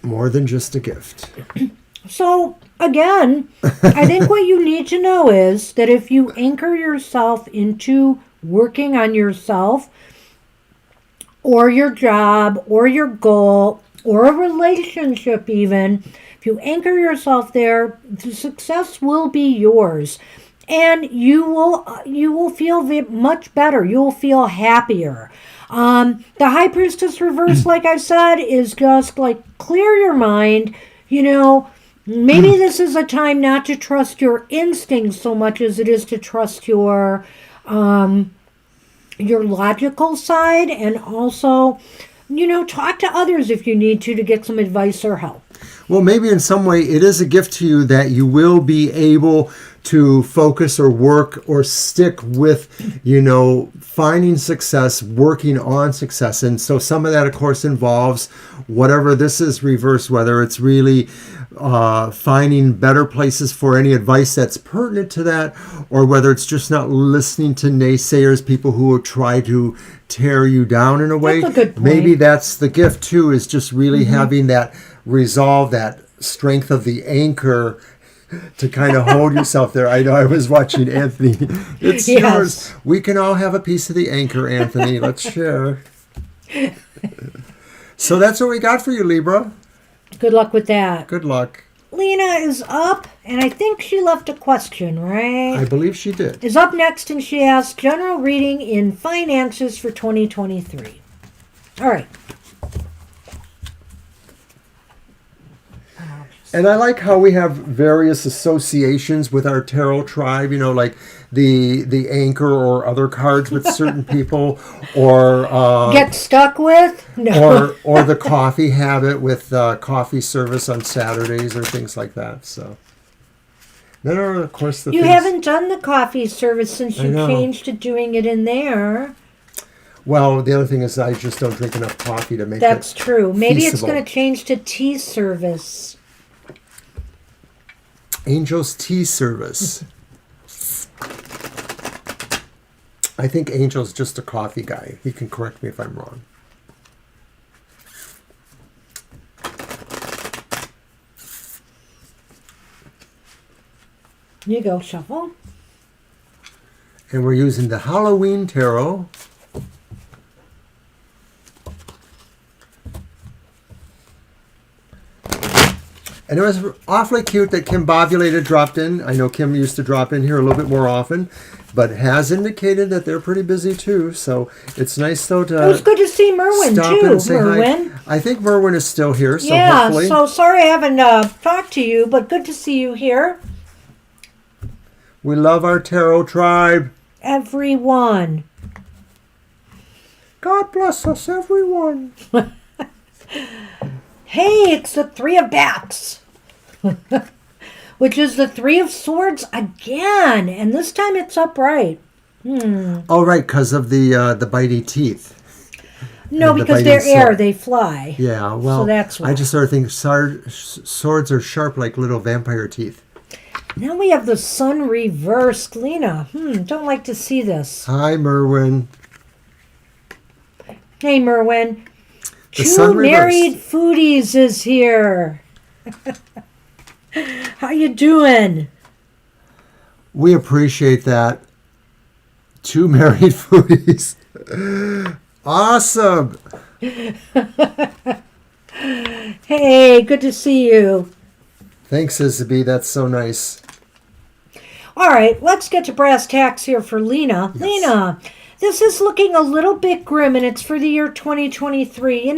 More than just a gift. So, again, I think what you need to know is that if you anchor yourself into working on yourself or your job or your goal or a relationship even, If you anchor yourself there, the success will be yours. And you will feel much better. You will feel happier. The High Priestess reverse, like I said, is just like clear your mind. Maybe this is a time not to trust your instincts so much as it is to trust your logical side, and also, talk to others if you need to get some advice or help. Well, maybe in some way it is a gift to you that you will be able to focus or work or stick with, finding success, working on success. And so some of that, of course, involves whatever this is reverse, whether it's really finding better places for any advice that's pertinent to that, or whether it's just not listening to naysayers, people who will try to tear you down in a way. That's a good point. Maybe that's the gift too, is just really having that resolve, that strength of the anchor to kind of hold yourself there. I know I was watching Anthony. It's yours. We can all have a piece of the anchor, Anthony. Let's share. So that's what we got for you, Libra. Good luck with that. Good luck. Lena is up, and I think she left a question, right? I believe she did. Is up next, and she asked general reading in finances for 2023. All right. And I like how we have various associations with our tarot tribe, like the anchor or other cards with certain people, or get stuck with? No. or the coffee habit with coffee service on Saturdays or things like that. So then, of course, you haven't done the coffee service since you changed to doing it in there. Well, the other thing is I just don't drink enough coffee to make That's true. Maybe feasible. It's going to change to tea service. Angel's tea service. I think Angel's just a coffee guy. He can correct me if I'm wrong. You go, shuffle. And we're using the Halloween tarot. And it was awfully cute that Kim Bovulated dropped in. I know Kim used to drop in here a little bit more often, but has indicated that they're pretty busy too. So it's nice though to. It was good to see Merwin stop too. in and say Merwin. Hi. I think Merwin is still here. So yeah. hopefully. So sorry I haven't talked to you, but good to see you here. We love our tarot tribe. Everyone. God bless us, everyone. Hey, it's the Three of Bats. Which is the Three of Swords again. And this time it's upright. Oh, right, because of the bitey teeth. No, because they're air. They fly. Yeah, well, so that's why. I just sort of think swords are sharp like little vampire teeth. Now we have the Sun reversed. Lena, don't like to see this. Hi, Merwin. Hey, Merwin. The Two Married Foodies is here. How you doing? We appreciate that. Two Married Foodies. Awesome. Hey, good to see you. Thanks, Isabel. That's so nice. All right, let's get to brass tacks here for Lena. Yes. Lena, this is looking a little bit grim, and it's for the year 2023.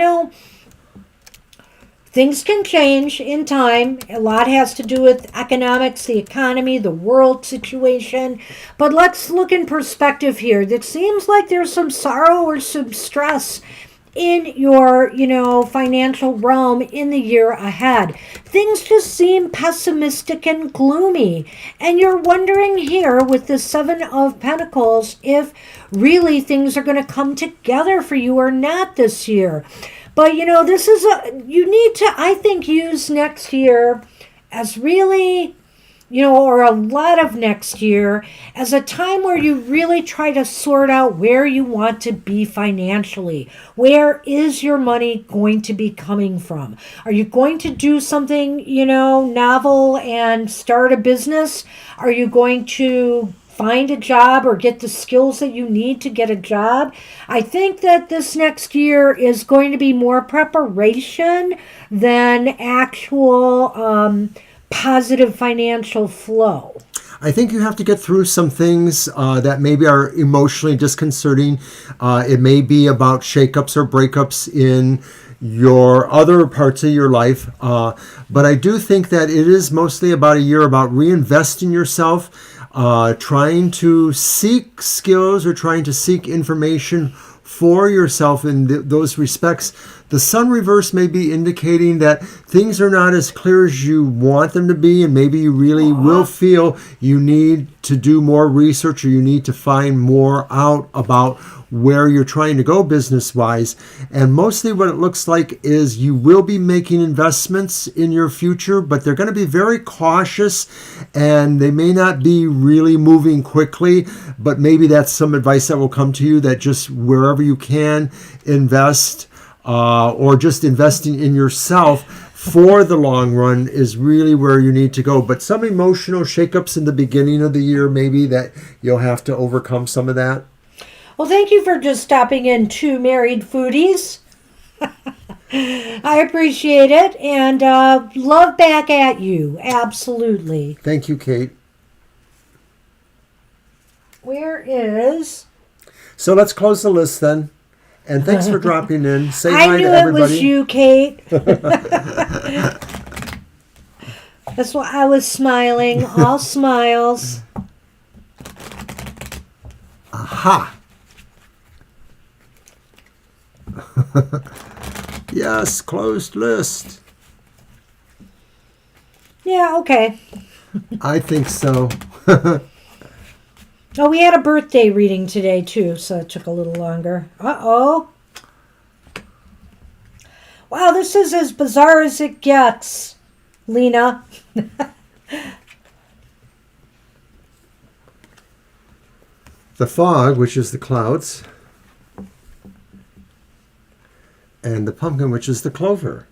Things can change in time. A lot has to do with economics, the economy, the world situation. But let's look in perspective here. It seems like there's some sorrow or some stress in your, financial realm in the year ahead. Things just seem pessimistic and gloomy. And you're wondering here with the Seven of Pentacles if really things are going to come together for you or not this year. But, this is you need to, I think, use next year as really, or a lot of next year as a time where you really try to sort out where you want to be financially. Where is your money going to be coming from? Are you going to do something, novel and start a business? Are you going to find a job or get the skills that you need to get a job. I think that this next year is going to be more preparation than actual positive financial flow. I think you have to get through some things that maybe are emotionally disconcerting. It may be about shakeups or breakups in your other parts of your life. But I do think that it is mostly about a year about reinvesting yourself, trying to seek skills or trying to seek information for yourself in those respects. The sun reverse may be indicating that things are not as clear as you want them to be, and maybe you really will feel you need to do more research or you need to find more out about where you're trying to go business-wise. And mostly what it looks like is you will be making investments in your future, but they're going to be very cautious and they may not be really moving quickly, but maybe that's some advice that will come to you, that just wherever you can invest, or just investing in yourself for the long run is really where you need to go. But some emotional shakeups in the beginning of the year, maybe that you'll have to overcome some of that. Well, thank you for just stopping in, Two Married Foodies. I appreciate it, and love back at you. Absolutely. Thank you, Kate. Where is... So let's close the list then. And thanks for dropping in. Say I hi knew to everybody. it was you, Kate. That's why I was smiling. All smiles. Aha! Yes, closed list. Yeah, okay. I think so. Oh, we had a birthday reading today, too, so it took a little longer. Uh-oh. Wow, this is as bizarre as it gets, Lena. The fog, which is the clouds, and the pumpkin, which is the clover.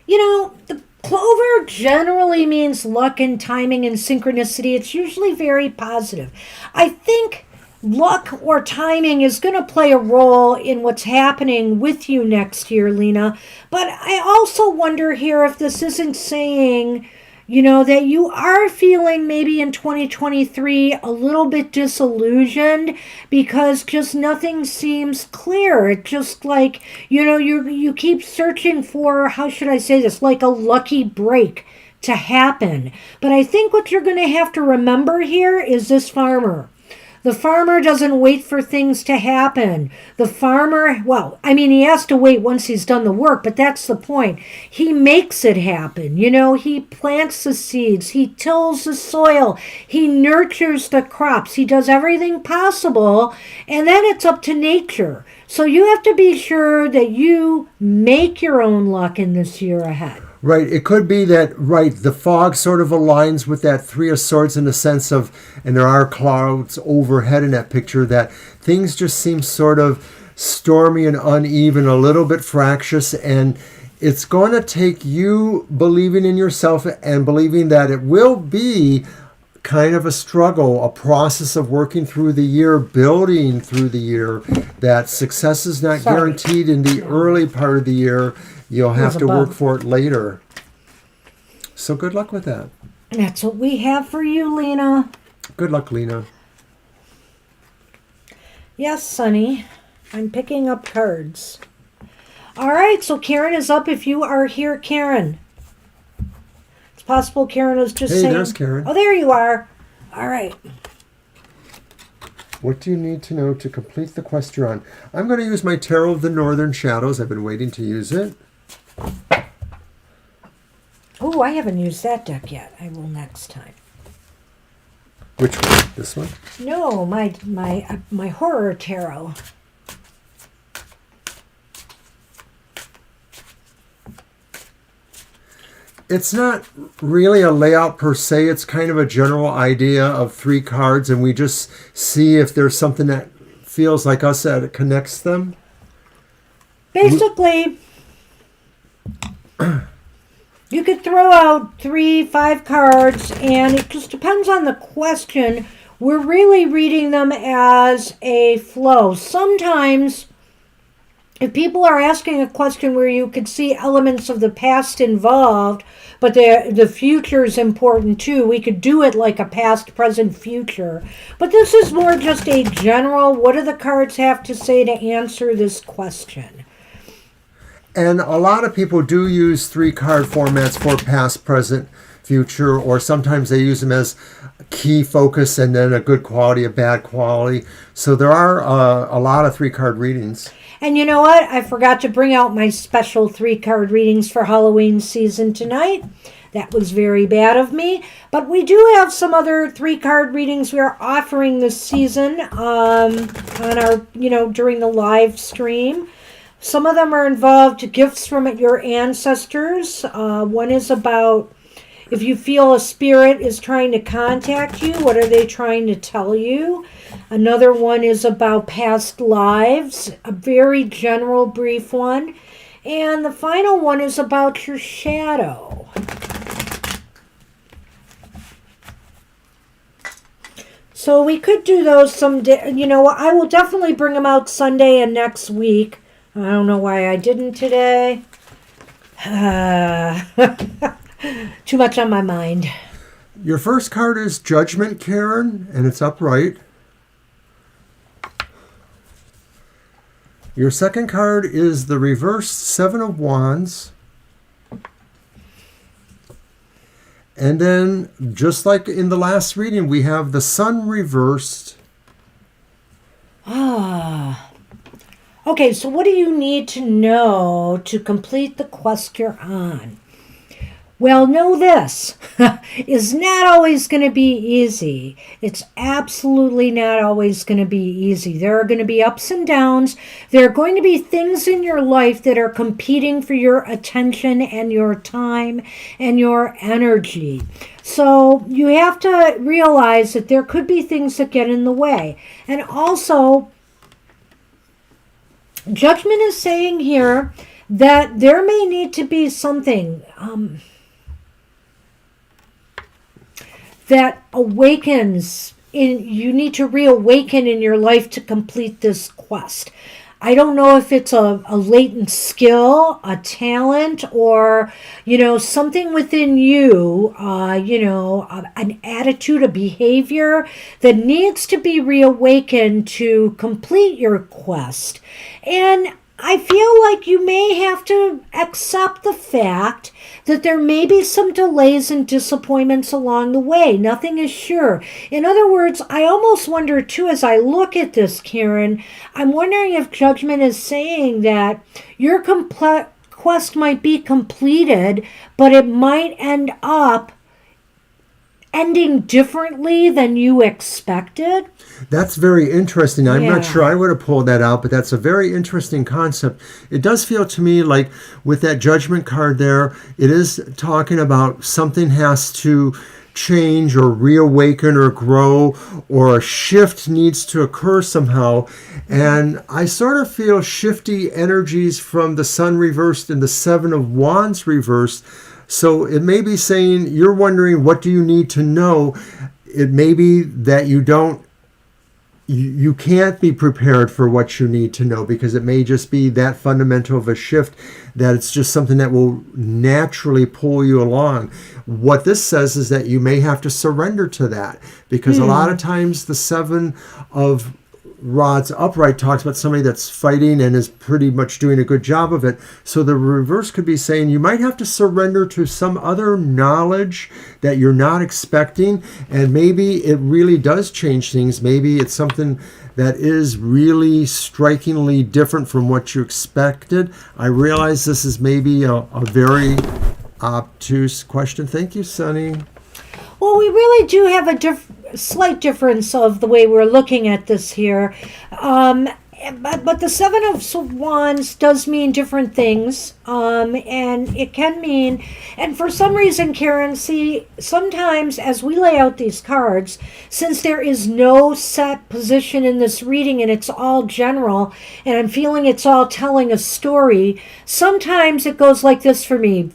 You know, the clover generally means luck and timing and synchronicity. It's usually very positive. I think luck or timing is going to play a role in what's happening with you next year, Lena. But I also wonder here if this isn't saying, you know, that you are feeling maybe in 2023 a little bit disillusioned because just nothing seems clear. It's just like, you know, you keep searching for, how should I say this, like a lucky break to happen. But I think what you're going to have to remember here is this farmer. The farmer doesn't wait for things to happen. The farmer, well, I mean, he has to wait once he's done the work, but that's the point. He makes it happen. You know, he plants the seeds. He tills the soil. He nurtures the crops. He does everything possible, and then it's up to nature. So you have to be sure that you make your own luck in this year ahead. Right. It could be that, right, the fog sort of aligns with that Three of Swords in the sense of, and there are clouds overhead in that picture, that things just seem sort of stormy and uneven, a little bit fractious, and it's going to take you believing in yourself and believing that it will be kind of a struggle, a process of working through the year, building through the year, that success is not guaranteed in the early part of the year. You'll have to work for it later. So good luck with that. That's what we have for you, Lena. Good luck, Lena. Yes, Sonny. I'm picking up cards. All right, so Karen is up if you are here, Karen. It's possible Karen is just saying... Hey, there's Karen. Oh, there you are. All right. What do you need to know to complete the quest you're on? I'm going to use my Tarot of the Northern Shadows. I've been waiting to use it. Oh, I haven't used that deck yet. I will next time. Which one? This one? No, my horror tarot. It's not really a layout per se. It's kind of a general idea of 3 cards, and we just see if there's something that feels like us that it connects them. Basically, you could throw out 3, 5 cards, and it just depends on the question we're really reading them as a flow. Sometimes, if people are asking a question where you could see elements of the past involved, but the future is important too, we could do it like a past, present, future. But this is more just a general, what do the cards have to say to answer this question? And a lot of people do use 3-card formats for past, present, future, or sometimes they use them as key focus and then a good quality, a bad quality. So there are a lot of 3-card readings. And you know what? I forgot to bring out my special 3-card readings for Halloween season tonight. That was very bad of me. But we do have some other 3-card readings we are offering this season on our, during the live stream. Some of them are involved gifts from your ancestors. One is about if you feel a spirit is trying to contact you, what are they trying to tell you? Another one is about past lives, a very general, brief one. And the final one is about your shadow. So we could do those someday. I will definitely bring them out Sunday and next week. I don't know why I didn't today. Too much on my mind. Your first card is Judgment, Karen, and it's upright. Your second card is the reversed 7 of Wands. And then, just like in the last reading, we have the Sun reversed. Okay, so what do you need to know to complete the quest you're on? Well, know this is not always going to be easy. It's absolutely not always going to be easy. There are going to be ups and downs. There are going to be things in your life that are competing for your attention and your time and your energy. So you have to realize that there could be things that get in the way. And also, Judgment is saying here that there may need to be something that awakens. You need to reawaken in your life to complete this quest. I don't know if it's a latent skill, a talent, or, something within you, an attitude, a behavior that needs to be reawakened to complete your quest. And I feel like you may have to accept the fact that there may be some delays and disappointments along the way. Nothing is sure. In other words, I almost wonder too, as I look at this, Karen, I'm wondering if Judgment is saying that your quest might be completed, but it might end up ending differently than you expected. That's very interesting. I'm not sure I would have pulled that out, but that's a very interesting concept. It does feel to me like with that Judgment card there, it is talking about something has to change or reawaken or grow, or a shift needs to occur somehow. And I sort of feel shifty energies from the Sun reversed and the 7 of Wands reversed. So it may be saying you're wondering, what do you need to know? It may be that you can't be prepared for what you need to know, because it may just be that fundamental of a shift that it's just something that will naturally pull you along. What this says is that you may have to surrender to that, because a lot of times the 7 of Rods upright talks about somebody that's fighting and is pretty much doing a good job of it. So the reverse could be saying you might have to surrender to some other knowledge that you're not expecting, and maybe it really does change things. Maybe it's something that is really strikingly different from what you expected. I realize this is maybe a very obtuse question. Thank you, Sunny. Well, we really do have a slight difference of the way we're looking at this here. But the 7 of Wands does mean different things. And it can mean, and for some reason, Karen, see, sometimes as we lay out these cards, since there is no set position in this reading and it's all general, and I'm feeling it's all telling a story, sometimes it goes like this for me, ...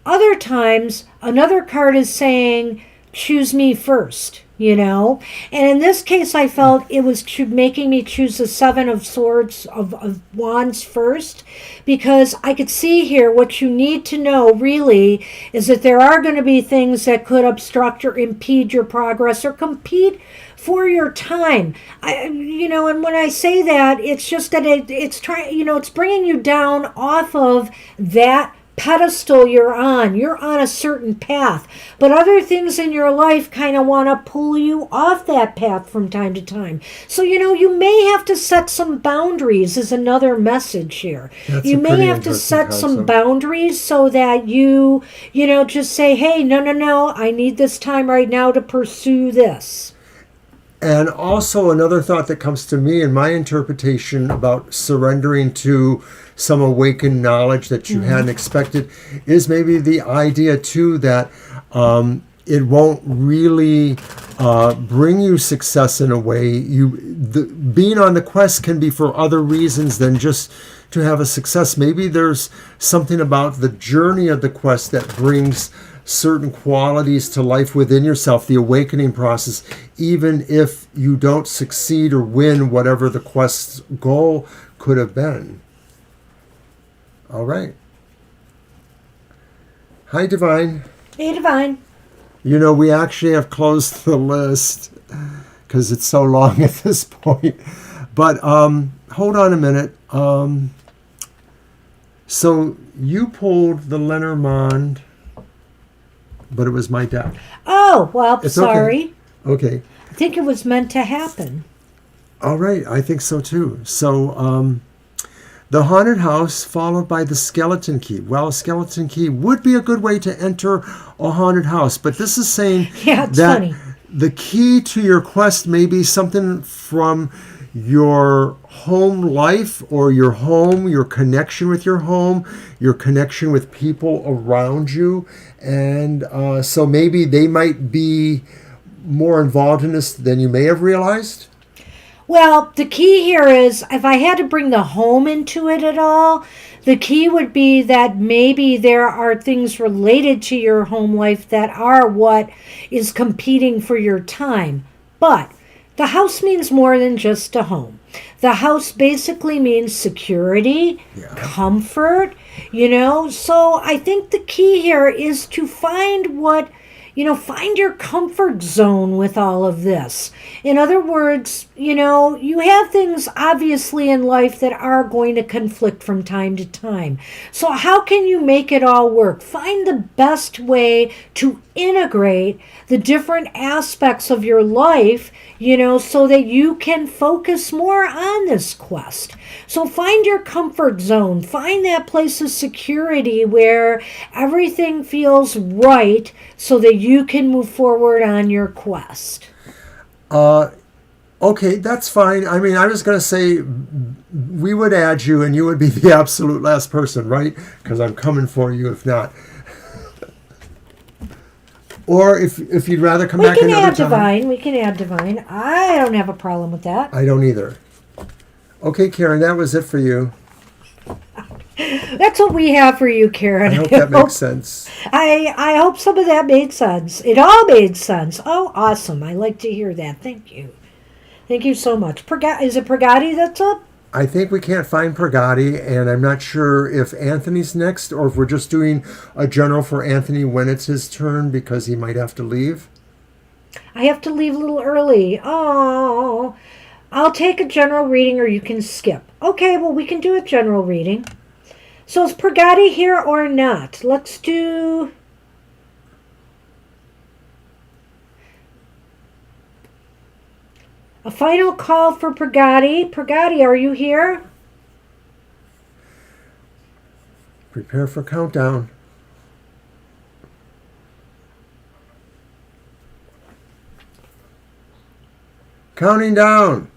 Other times, another card is saying, choose me first, you know? And in this case, I felt it was making me choose the Seven of Swords, of Wands first, because I could see here what you need to know really is that there are going to be things that could obstruct or impede your progress or compete for your time. And when I say that, it's just that it's trying, it's bringing you down off of that pedestal you're on. You're on a certain path, but other things in your life kind of want to pull you off that path from time to time. So you may have to set some boundaries is another message here. You may have to set some boundaries so that you just say, hey, no, I need this time right now to pursue this. And also another thought that comes to me in my interpretation about surrendering to some awakened knowledge that you hadn't expected is maybe the idea too that it won't really bring you success in a way. Being on the quest can be for other reasons than just to have a success. Maybe there's something about the journey of the quest that brings certain qualities to life within yourself, the awakening process, even if you don't succeed or win whatever the quest's goal could have been. All right. Hi, Divine. Hey, Divine. We actually have closed the list because it's so long at this point. But hold on a minute. So you pulled the Lenormand, but it was my deck. Oh, well, it's sorry. Okay. I think it was meant to happen. All right. I think so, too. So the haunted house followed by the skeleton key. Well, a skeleton key would be a good way to enter a haunted house. But this is saying it's that funny. The key to your quest may be something from your home life or your home, your connection with your home, your connection with people around you. And so maybe they might be more involved in this than you may have realized. Well, the key here is, if I had to bring the home into it at all, the key would be that maybe there are things related to your home life that are what is competing for your time. But the house means more than just a home. The house basically means security, comfort, So I think the key here is to find find your comfort zone with all of this. In other words, you have things obviously in life that are going to conflict from time to time. So how can you make it all work? Find the best way to integrate the different aspects of your life, so that you can focus more on this quest. So find your comfort zone. Find that place of security where everything feels right so that you can move forward on your quest. Okay, that's fine. I mean, I was going to say we would add you and you would be the absolute last person, right? Because I'm coming for you if not. Or if you'd rather come back another time. We can add Divine. I don't have a problem with that. I don't either. Okay, Karen, that was it for you. That's what we have for you, Karen. I hope that makes sense. I hope some of that made sense. It all made sense. Oh, awesome. I like to hear that. Thank you. Thank you so much. Is it Pragati that's up? I think we can't find Pragati, and I'm not sure if Anthony's next or if we're just doing a general for Anthony when it's his turn because he might have to leave. I have to leave a little early. Oh, I'll take a general reading or you can skip. Okay, well, we can do a general reading. So is Pragati here or not? Let's do... a final call for Pragati. Pragati, are you here? Prepare for countdown. Counting down.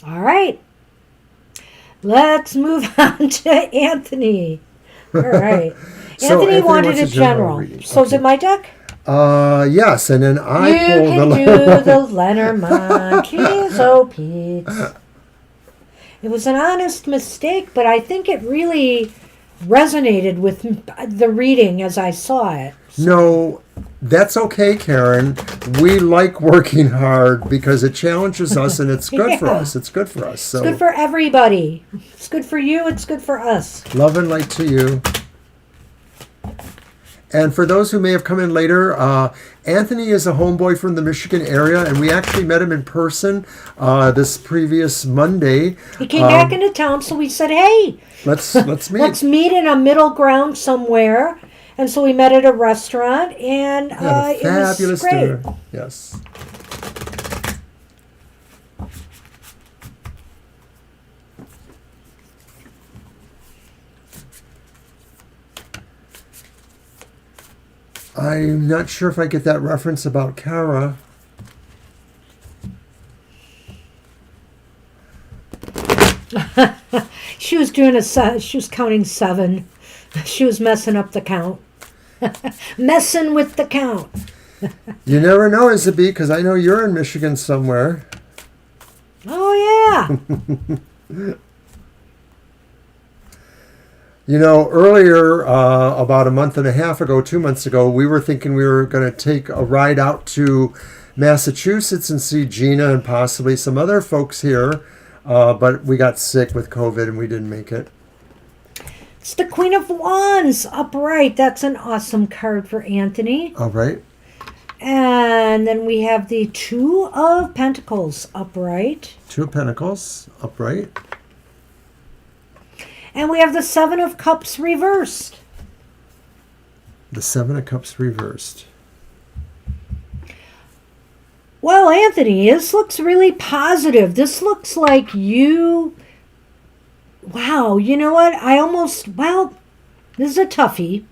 All right. Let's move on to Anthony. All right. So Anthony wanted wants a general. reading. So is it my deck? Yes, and then I You pull can do the Lenormand. Jeez, oh, Pete. It was an honest mistake, but I think it really resonated with the reading as I saw it. No, that's okay, Karen. We like working hard because it challenges us and it's good for Yeah. us. It's good for us. So It's good for everybody. It's good for you. It's good for us. love and light to you. And for those who may have come in later, Anthony is a homeboy from the Michigan area, and we actually met him in person this previous Monday. He came back into town, so we said, hey, Let's meet. let's meet in a middle ground somewhere. And so we met at a restaurant, and We had a it was fabulous great. dinner. Yes. I'm not sure if I get that reference about Kara. She was doing she was counting 7. She was messing up the count. Messing with the count. You never know, Isabel, because I know you're in Michigan somewhere. Oh, yeah. You know, earlier, about a month and a half ago, 2 months ago, we were thinking we were going to take a ride out to Massachusetts and see Gina and possibly some other folks here. But we got sick with COVID and we didn't make it. It's the Queen of Wands upright. That's an awesome card for Anthony. All right. And then we have the 2 of Pentacles upright. 2 of Pentacles, upright. And we have the 7 of Cups reversed. The 7 of Cups reversed. Well, Anthony, this looks really positive. This looks like you... Wow, you know what? This is a toughie.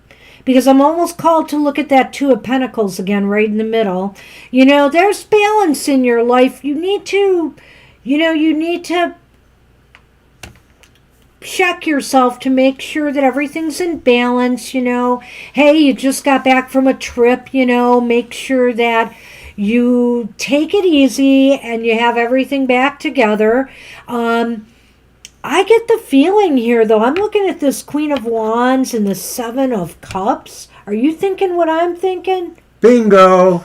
Because I'm almost called to look at that 2 of Pentacles again, right in the middle. You know, there's balance in your life. You need to check yourself to make sure that everything's in balance, you know. Hey, you just got back from a trip, you know. Make sure that you take it easy and you have everything back together. I get the feeling here, though. I'm looking at this Queen of Wands and the 7 of Cups. Are you thinking what I'm thinking? Bingo!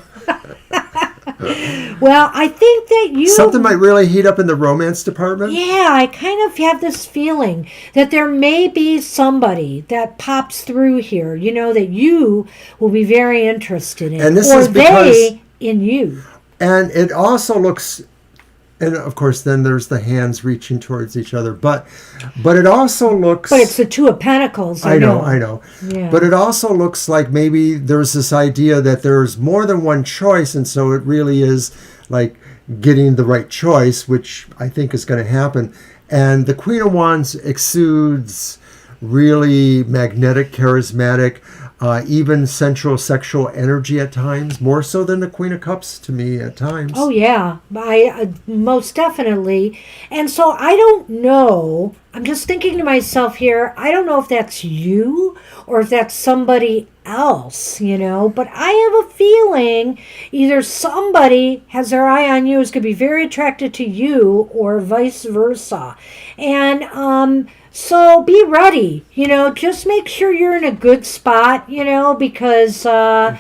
Well, I think that you... Something might really heat up in the romance department. Yeah, I kind of have this feeling that there may be somebody that pops through here, you know, that you will be very interested in. And this or is because... they in you. And it also looks... And of course, then there's the hands reaching towards each other. But it also looks... But it's the 2 of Pentacles. I know. Yeah. But it also looks like maybe there's this idea that there's more than one choice. And so it really is like getting the right choice, which I think is going to happen. And the Queen of Wands exudes really magnetic, charismatic, even sensual sexual energy at times, more so than the Queen of Cups to me at times. Oh, yeah. Most definitely. And so I don't know. I'm just thinking to myself here, I don't know if that's you or if that's somebody else, you know. But I have a feeling either somebody has their eye on you is going to be very attracted to you or vice versa. And, so be ready, you know, just make sure you're in a good spot, you know, because I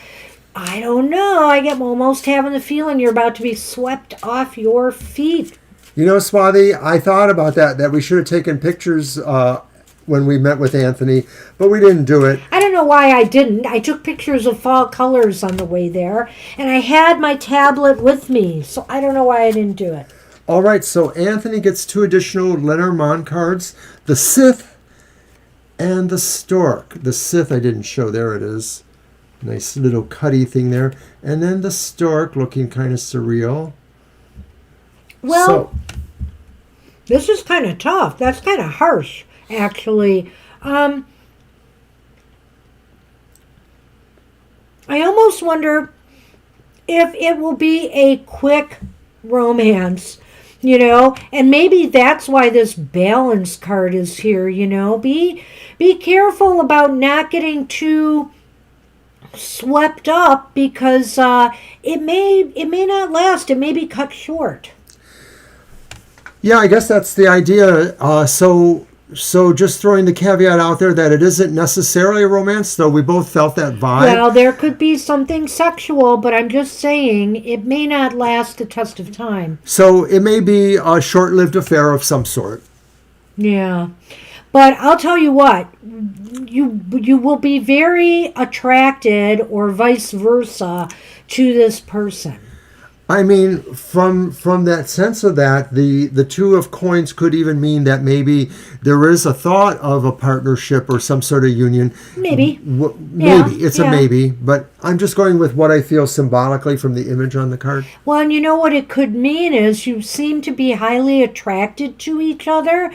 don't know, I'm almost having the feeling you're about to be swept off your feet. You know, Swati, I thought about that we should have taken pictures when we met with Anthony, but we didn't do it. I don't know why I didn't. I took pictures of fall colors on the way there, and I had my tablet with me, so I don't know why I didn't do it. All right, so Anthony gets 2 additional Lenormand cards, the Sith and the Stork. The Sith I didn't show, there it is. Nice little cutty thing there. And then the Stork looking kind of surreal. Well, this is kind of tough. That's kind of harsh, actually. I almost wonder if it will be a quick romance, you know, and maybe that's why this balance card is here, you know. Be careful about not getting too swept up because it may not last. It may be cut short. Yeah, I guess that's the idea. So just throwing the caveat out there that it isn't necessarily a romance, though we both felt that vibe. Well, there could be something sexual, but I'm just saying it may not last the test of time. So it may be a short-lived affair of some sort. Yeah. But I'll tell you what, you will be very attracted or vice versa to this person. I mean, from that sense of that, the two of coins could even mean that maybe there is a thought of a partnership or some sort of union. Maybe. Maybe. It's a maybe. But I'm just going with what I feel symbolically from the image on the card. Well, and you know what it could mean is you seem to be highly attracted to each other,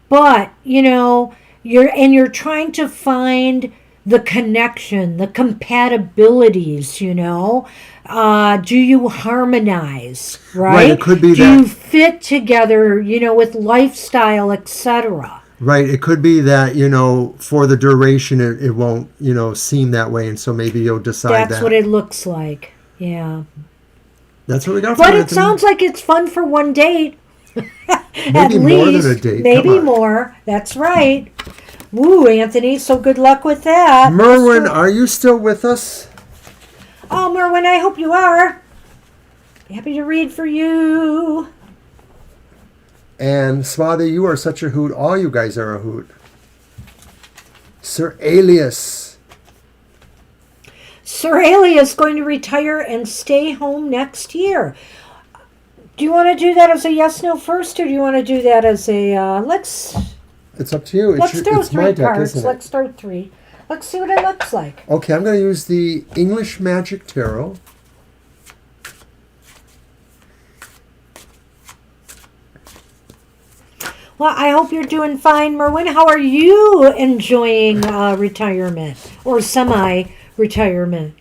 but, you're trying to find the connection, the compatibilities, do you harmonize, right? It could be do that. You fit together, with lifestyle, etc. Right. It could be that, for the duration, it won't, seem that way. And so maybe you'll decide that. That's what it looks like. Yeah. That's what we got. But it sounds like it's fun for one date. Maybe more than a date. Maybe more. That's right. Woo, Anthony. So good luck with that. Merwin, are you still with us? Oh, Merwin, I hope you are. Happy to read for you. And Swathi, you are such a hoot. All you guys are a hoot. Sir Alias. Sir Alias is going to retire and stay home next year. Do you want to do that as a yes/no first, or do you want to do that as a let's? It's up to you. Let's throw it's three my deck, cards. isn't it? Let's throw three. Let's see what it looks like. Okay, I'm going to use the English Magic Tarot. Well, I hope you're doing fine, Merwin. How are you enjoying retirement or semi-retirement?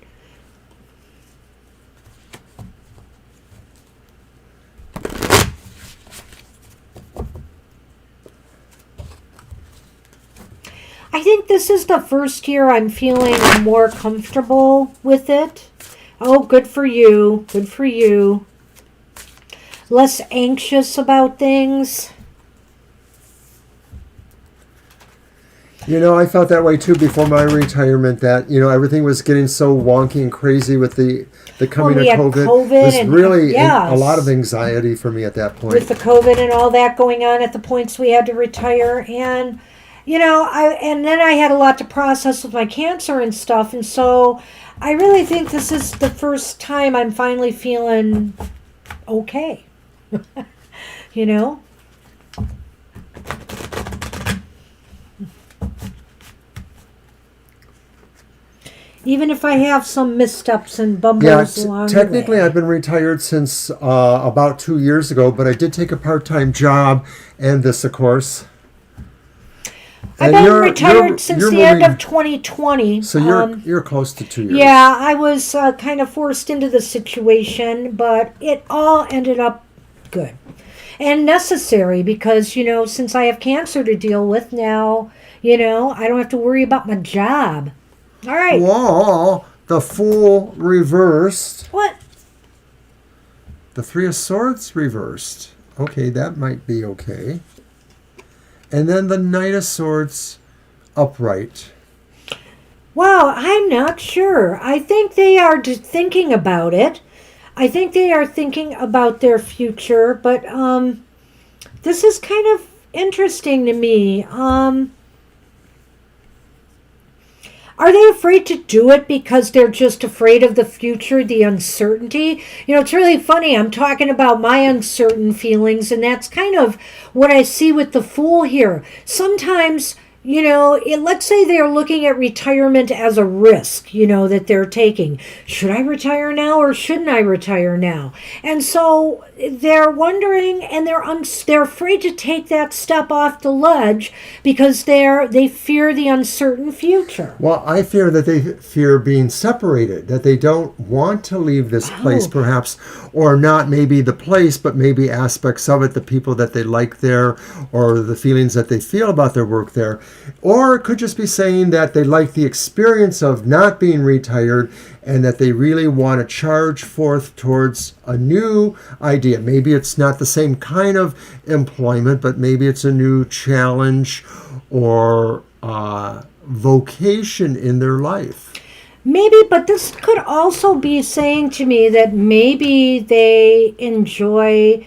I think this is the first year I'm feeling more comfortable with it. Oh, good for you. Good for you. Less anxious about things. I felt that way too before my retirement, that, everything was getting so wonky and crazy with the coming of COVID. It was really a lot of anxiety for me at that point. With the COVID and all that going on at the points we had to retire. And, and then I had a lot to process with my cancer and stuff. And so I really think this is the first time I'm finally feeling okay. Even if I have some missteps and bumbles along the way. Technically I've been retired since about 2 years ago, but I did take a part-time job and this, of course. I've been retired since the end of 2020. So you're close to 2 years. Yeah, I was kind of forced into the situation, but it all ended up good and necessary because, since I have cancer to deal with now, I don't have to worry about my job. All right. Whoa, the Fool reversed. What? The Three of Swords reversed. Okay, that might be okay. And then the Knight of Swords upright. Well, I'm not sure. I think they are thinking about it. I think they are thinking about their future, but this is kind of interesting to me. Are they afraid to do it because they're just afraid of the future, the uncertainty? It's really funny. I'm talking about my uncertain feelings, and that's kind of what I see with the Fool here. Sometimes, let's say they're looking at retirement as a risk, that they're taking. Should I retire now or shouldn't I retire now? And so they're wondering, and they're afraid to take that step off the ledge because they fear the uncertain future. Well, I fear that they fear being separated, that they don't want to leave this place perhaps, or not maybe the place, but maybe aspects of it, the people that they like there, or the feelings that they feel about their work there. Or it could just be saying that they like the experience of not being retired and that they really want to charge forth towards a new idea. Maybe it's not the same kind of employment, but maybe it's a new challenge or vocation in their life. Maybe, but this could also be saying to me that maybe they enjoy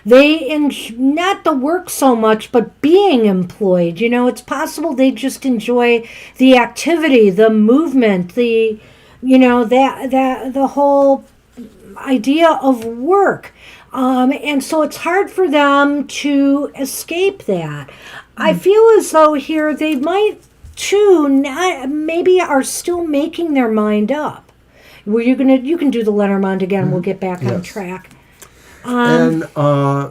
not the work so much, but being employed. It's possible they just enjoy the activity, the movement, the the whole idea of work. And so it's hard for them to escape that. I feel as though here they might too maybe are still making their mind up. Well, you can do the Lenormand again. We'll get back on track. And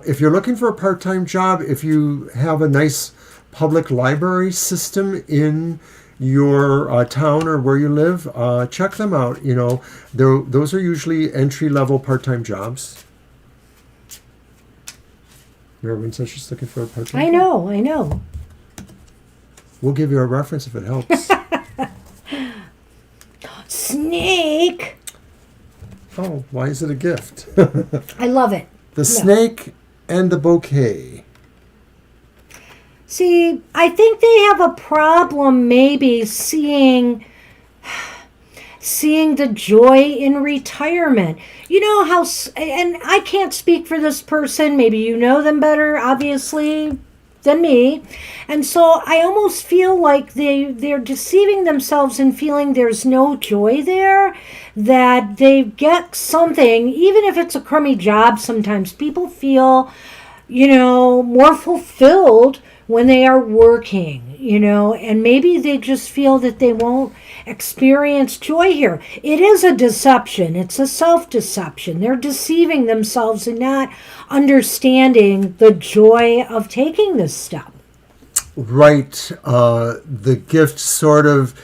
if you're looking for a part-time job, if you have a nice public library system in your town or where you live, check them out. Those are usually entry-level part-time jobs. Everyone says she's looking for a part-time I job. know. We'll give you a reference if it helps. Snake. Oh, why is it a gift? I love it. The snake and the bouquet. See, I think they have a problem maybe seeing the joy in retirement. You know how, and I can't speak for this person, maybe you know them better, obviously, than me. And so I almost feel like they're deceiving themselves and feeling there's no joy there, that they get something, even if it's a crummy job. Sometimes people feel, more fulfilled when they are working, and maybe they just feel that they won't experience joy here. It is a deception. It's a self-deception. They're deceiving themselves and not understanding the joy of taking this step. Right. The gift sort of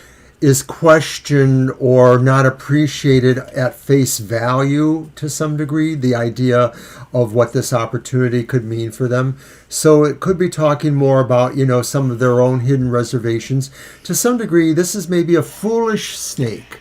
is questioned or not appreciated at face value to some degree, the idea of what this opportunity could mean for them. So it could be talking more about, some of their own hidden reservations. To some degree, this is maybe a foolish snake.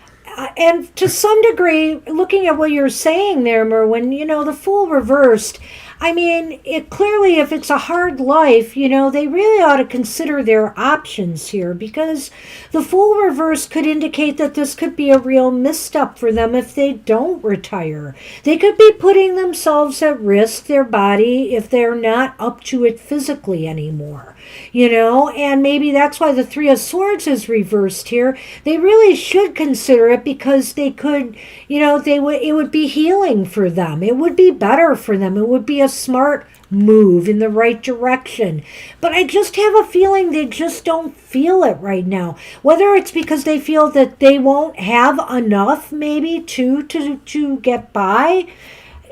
And to some degree, looking at what you're saying there, Merwin, the Fool reversed, I mean, clearly, if it's a hard life, they really ought to consider their options here, because the Fool reverse could indicate that this could be a real misstep for them if they don't retire. They could be putting themselves at risk, their body, if they're not up to it physically anymore. And maybe that's why the Three of Swords is reversed here. They really should consider it, because they could, it would be healing for them. It would be better for them. It would be a smart move in the right direction. But I just have a feeling they just don't feel it right now. Whether it's because they feel that they won't have enough maybe to get by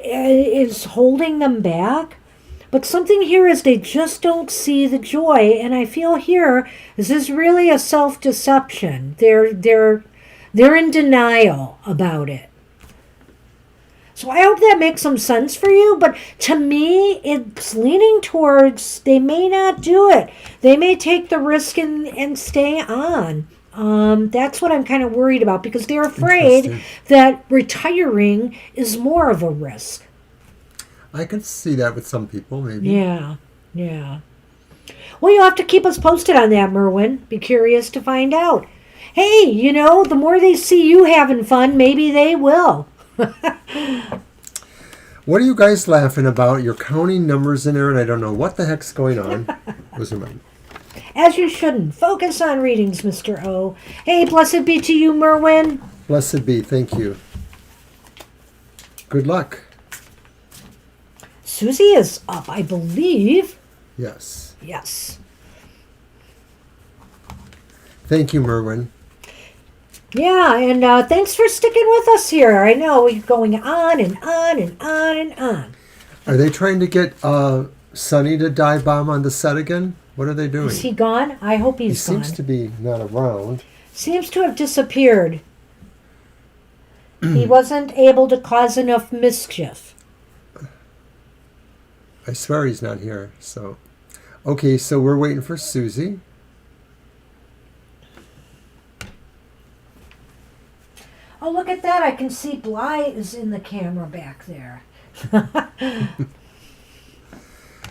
is holding them back. But something here is they just don't see the joy, and I feel here this is really a self-deception. They're in denial about it. So I hope that makes some sense for you, but to me, it's leaning towards they may not do it. They may take the risk and stay on. That's what I'm kind of worried about, because they're afraid that retiring is more of a risk. I can see that with some people, maybe. Yeah. Well, you'll have to keep us posted on that, Merwin. Be curious to find out. Hey, the more they see you having fun, maybe they will. What are you guys laughing about? You're counting numbers in there, and I don't know what the heck's going on. Those are mine. As you shouldn't. Focus on readings, Mr. O. Hey, blessed be to you, Merwin. Blessed be. Thank you. Good luck. Susie is up, I believe. Yes. Yes. Thank you, Merwin. Yeah, and thanks for sticking with us here. I know we're going on and on and on and on. Are they trying to get Sonny to dive bomb on the set again? What are they doing? Is he gone? I hope He he's gone. seems to be not around. Seems to have disappeared. He wasn't able to cause enough mischief. I swear he's not here. So Okay, so we're waiting for Susie. Oh, look at that. I can see Bly is in the camera back there.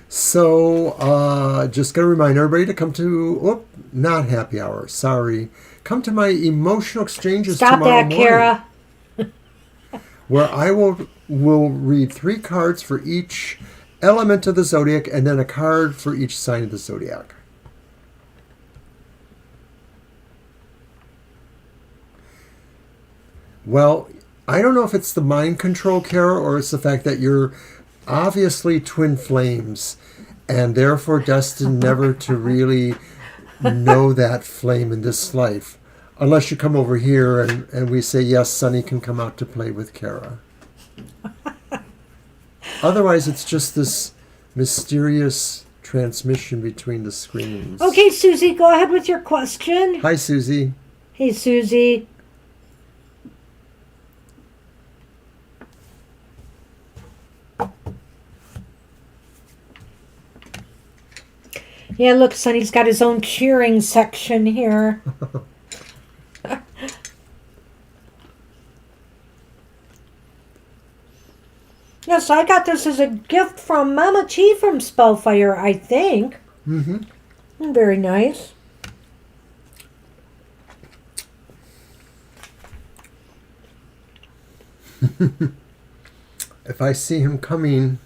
So, just going to remind everybody to come to, not happy hour, sorry. Come to my emotional exchanges Stop tomorrow that, morning. Kara. Where I will read 3 cards for each element of the zodiac and then a card for each sign of the zodiac. Well, I don't know if it's the mind control, Kara, or it's the fact that you're obviously twin flames and therefore destined never to really know that flame in this life. Unless you come over here and we say, yes, Sunny can come out to play with Kara. Otherwise, it's just this mysterious transmission between the screens. Okay, Susie, go ahead with your question. Hi, Susie. Hey, Susie. Yeah, look, Sonny's got his own cheering section here. Yes, I got this as a gift from Mama Chi from Spellfire, I think. Mm-hmm. Very nice. If I see him coming,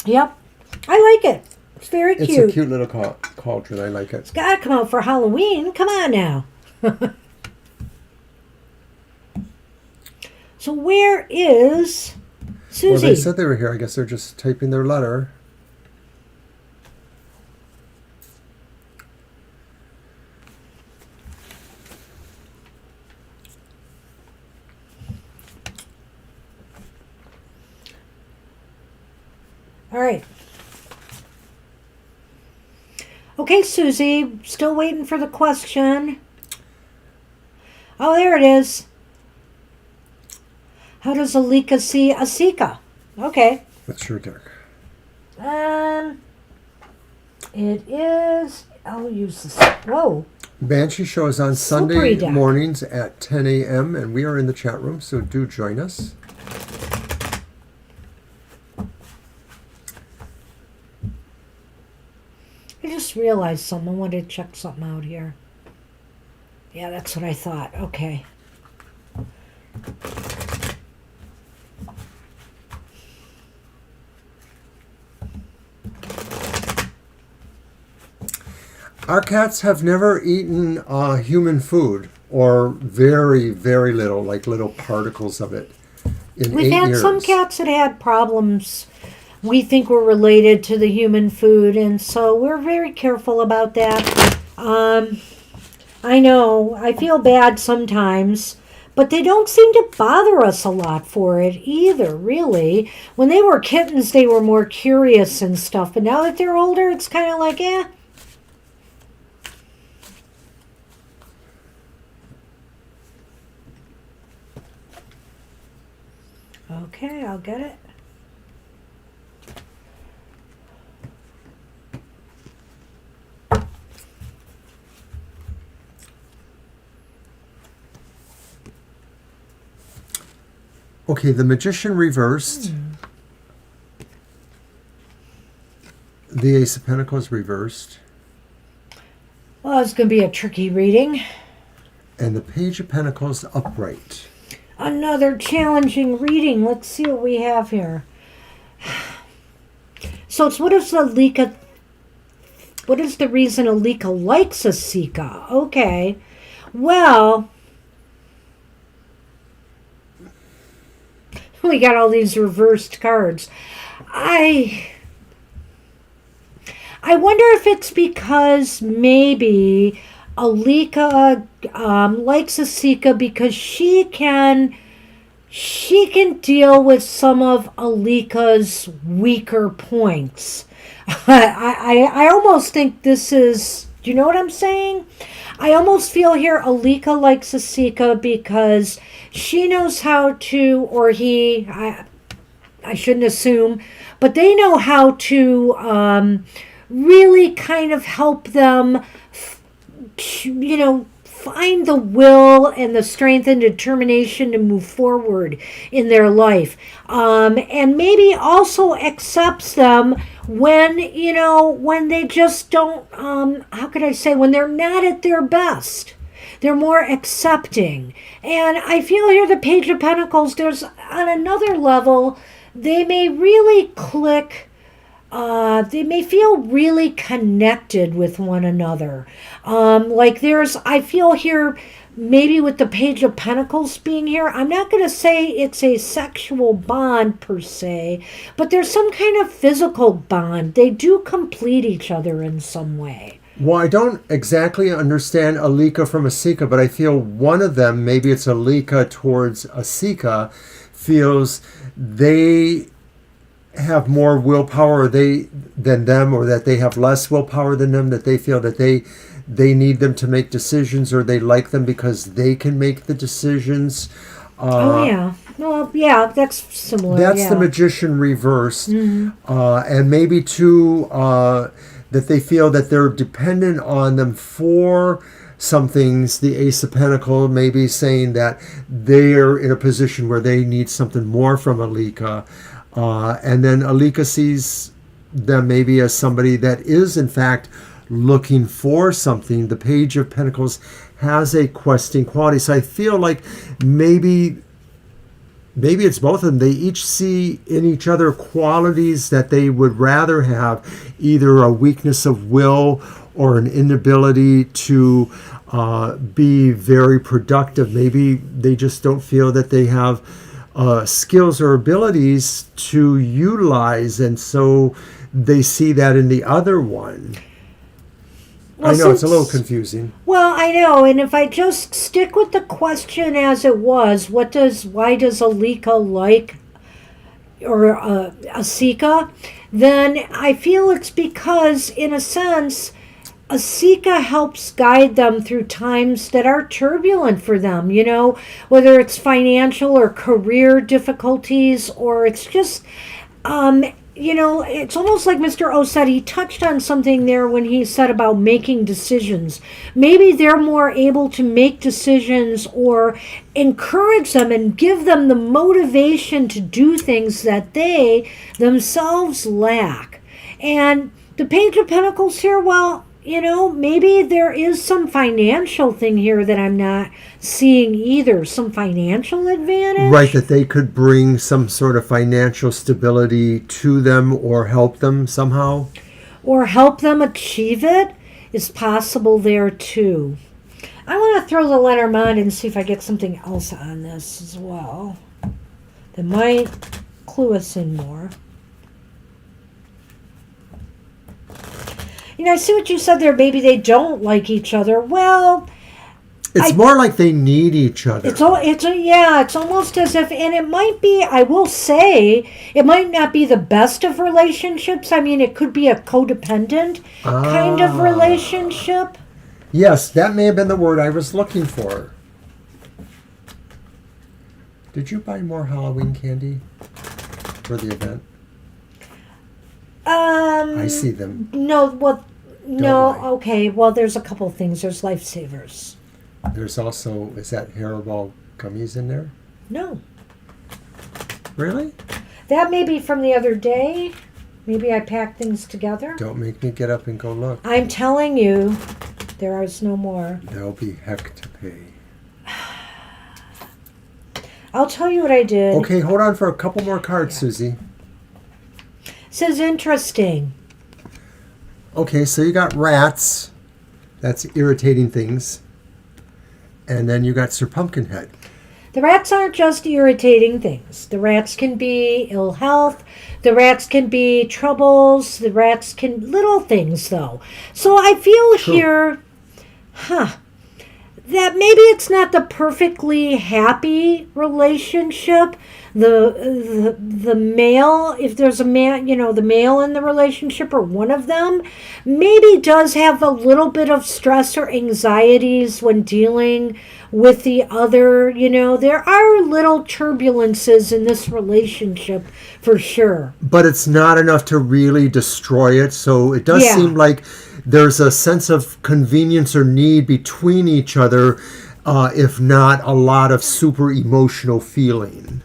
Yep, I like it. It's very cute. it's a cute little cauldron. I like it. It's got to come out for Halloween. Come on now. So where is Susie? Well, they said they were here. I guess they're just typing their letter. All right. Okay, Susie, still waiting for the question. Oh, there it is. How does Alika see Asika? Okay. That's your deck. It is. I'll use this. Whoa. Banshee show is on Sunday Slippery deck. mornings at 10 a.m. and we are in the chat room, so do join us. I just realized something. I wanted to check something out here. Yeah, that's what I thought. Okay. Our cats have never eaten human food, or very, very little, like little particles of it, in We've 8 had years. some cats that had problems we think were related to the human food, and so we're very careful about that. I know, I feel bad sometimes, but they don't seem to bother us a lot for it either, really. When they were kittens, they were more curious and stuff, but now that they're older, it's kind of like, eh. Okay, I'll get it. Okay, the Magician reversed. The Ace of Pentacles reversed. Well, it's going to be a tricky reading. And the Page of Pentacles upright. Another challenging reading. Let's see what we have here. So it's what is the reason Alika likes Asika? Okay. Well, we got all these reversed cards. I wonder if it's because maybe Alika likes Asika because she can she can deal with some of Alika's weaker points. I almost think this is, do you know what I'm saying? I almost feel here Alika likes Asika because she knows how to, or he, I shouldn't assume, but they know how to really kind of help them, find the will and the strength and determination to move forward in their life. And maybe also accepts them when, when they just don't, how could I say, when they're not at their best. They're more accepting. And I feel here the Page of Pentacles, there's on another level, they may really click. They may feel really connected with one another. I feel here, maybe with the Page of Pentacles being here, I'm not going to say it's a sexual bond per se, but there's some kind of physical bond. They do complete each other in some way. Well, I don't exactly understand Alika from Asika, but I feel one of them, maybe it's Alika towards Asika, feels they have more willpower than them, or that they have less willpower than them, that they feel that they need them to make decisions, or they like them because they can make the decisions. Oh yeah. Well, yeah, that's similar. That's yeah. the Magician reversed. Mm-hmm. And maybe too, that they feel that they're dependent on them for some things. The Ace of Pentacles maybe saying that they're in a position where they need something more from Alika. And then Alika sees them maybe as somebody that is, in fact, looking for something. The Page of Pentacles has a questing quality. So I feel like maybe it's both of them. They each see in each other qualities that they would rather have, either a weakness of will or an inability to be very productive. Maybe they just don't feel that they have skills or abilities to utilize, and so they see that in the other one. Well, I know it's a little confusing. Well, I know, and if I just stick with the question as it was, why does Alika like or Asika? Then I feel it's because, in a sense, Asika helps guide them through times that are turbulent for them, whether it's financial or career difficulties, or it's just, it's almost like Mr. O said, he touched on something there when he said about making decisions. Maybe they're more able to make decisions or encourage them and give them the motivation to do things that they themselves lack. And the Page of Pentacles here, well, maybe there is some financial thing here that I'm not seeing either. Some financial advantage. Right, that they could bring some sort of financial stability to them or help them somehow. Or help them achieve it is possible there too. I want to throw the Lenormand and see if I get something else on this as well that might clue us in more. I see what you said there. Maybe they don't like each other. Well, it's more like they need each other. It's almost as if, and it might be, I will say, it might not be the best of relationships. I mean, it could be a codependent kind of relationship. Yes, that may have been the word I was looking for. Did you buy more Halloween candy for the event? I see them. No, okay. Well, there's a couple things. There's Lifesavers. There's also, is that Haribo gummies in there? No. Really? That may be from the other day. Maybe I packed things together. Don't make me get up and go look. I'm telling you, there is no more. There'll be heck to pay. I'll tell you what I did. Okay, hold on for a couple more cards, Susie. Says interesting. Okay, so you got rats. That's irritating things. And then you got Sir Pumpkinhead. The rats aren't just irritating things. The rats can be ill health. The rats can be troubles. The rats can... little things, though. So I feel here... that maybe it's not the perfectly happy relationship. The male, if there's a man, the male in the relationship or one of them, maybe does have a little bit of stress or anxieties when dealing with the other. There are little turbulences in this relationship for sure. But it's not enough to really destroy it. So it does seem like there's a sense of convenience or need between each other, if not a lot of super emotional feeling.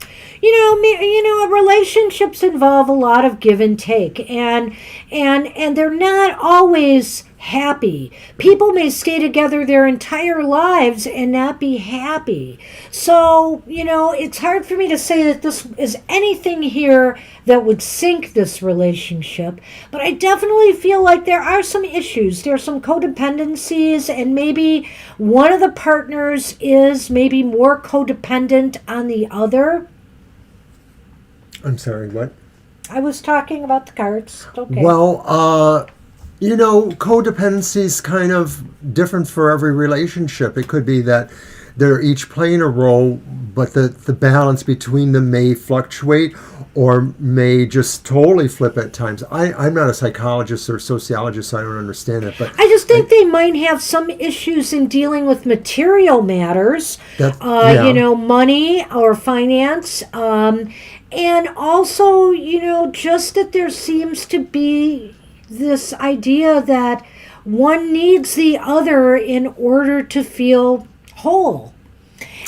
Relationships involve a lot of give and take, and they're not always happy. People may stay together their entire lives and not be happy. So, it's hard for me to say that this is anything here that would sink this relationship, but I definitely feel like there are some issues. There are some codependencies, and maybe one of the partners is maybe more codependent on the other. I'm sorry, what? I was talking about the cards. Okay. Well, codependency is kind of different for every relationship. It could be that they're each playing a role, but the balance between them may fluctuate or may just totally flip at times. I'm not a psychologist or sociologist, so I don't understand it. But I just think they might have some issues in dealing with material matters, money or finance. And also, just that there seems to be this idea that one needs the other in order to feel whole.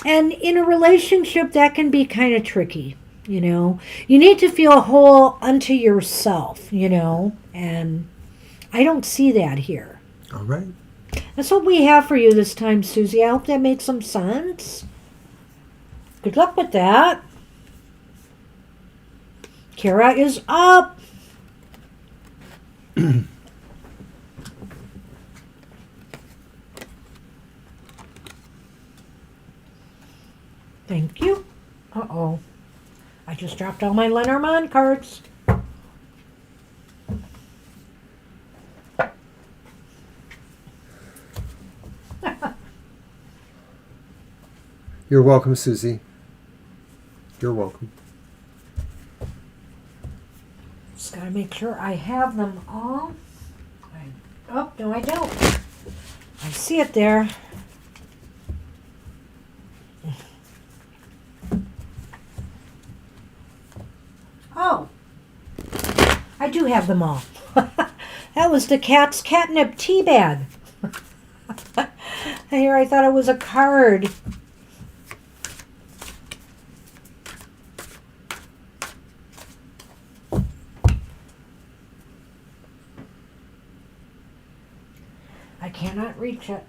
And in a relationship, that can be kind of tricky, You need to feel whole unto yourself, And I don't see that here. All right. That's what we have for you this time, Susie. I hope that made some sense. Good luck with that. Kara is up. Thank you. Uh-oh. I just dropped all my Lenormand cards. You're welcome, Susie. You're welcome. Just gotta make sure I have them all. Oh, no, I don't. I see it there. Oh, I do have them all. That was the cat's catnip tea bag. Here, I thought it was a card. I cannot reach it.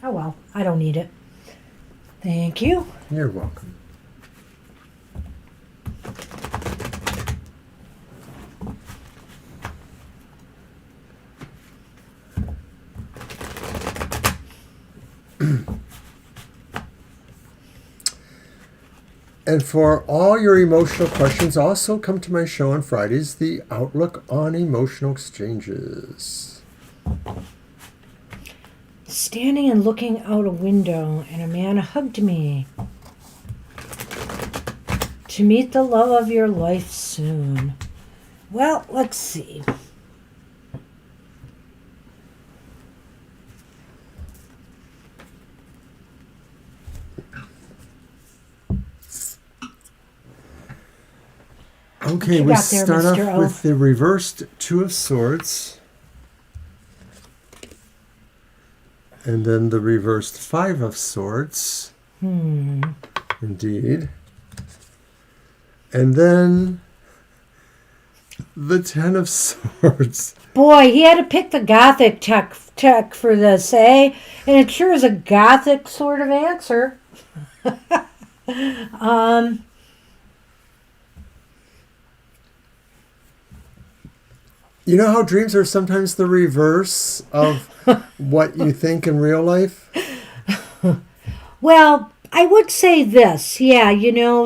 Oh well, I don't need it. Thank you. You're welcome. And for all your emotional questions, also come to my show on Fridays, The Outlook on Emotional Exchanges. Standing and looking out a window, and a man hugged me. To meet the love of your life soon. Well, let's see. Okay, we start off with the reversed Two of Swords. And then the reversed Five of Swords. Indeed. And then the Ten of Swords. Boy, he had to pick the Gothic tech for this, eh? And it sure is a Gothic sort of answer. You know how dreams are sometimes the reverse of what you think in real life? Well, I would say this, yeah,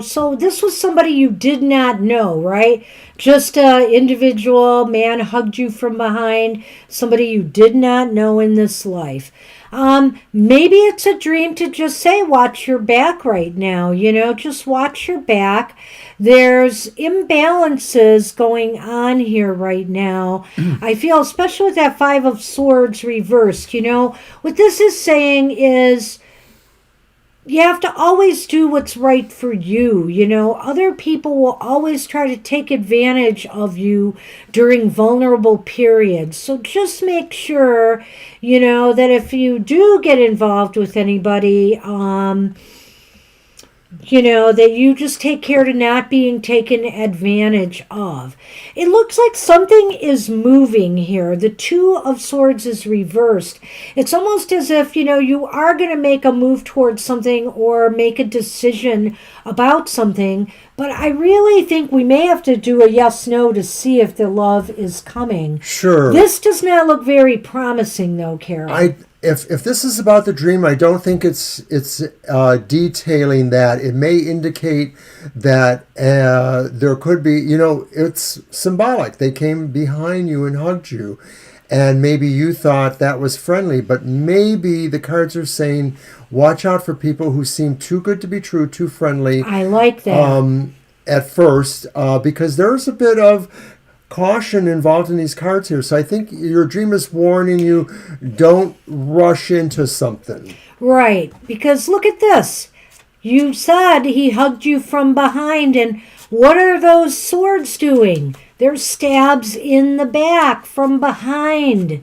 so this was somebody you did not know, right? Just a individual man hugged you from behind, somebody you did not know in this life. Maybe it's a dream to just say, watch your back right now, just watch your back. There's imbalances going on here right now. I feel, especially with that Five of Swords reversed, what this is saying is, you have to always do what's right for you. Other people will always try to take advantage of you during vulnerable periods. So just make sure, that if you do get involved with anybody, that you just take care to not being taken advantage of. It looks like something is moving here. The Two of Swords is reversed. It's almost as if, you are going to make a move towards something or make a decision about something, but I really think we may have to do a yes-no to see if the love is coming. Sure. This does not look very promising, though, Carol. If this is about the dream, I don't think it's detailing that. It may indicate that there could be, it's symbolic. They came behind you and hugged you, and maybe you thought that was friendly, but maybe the cards are saying, watch out for people who seem too good to be true, too friendly. I like that. At first, because there's a bit of caution involved in these cards here. So I think your dream is warning you, don't rush into something. Right, because look at this. You said he hugged you from behind, and what are those swords doing? They're stabs in the back from behind.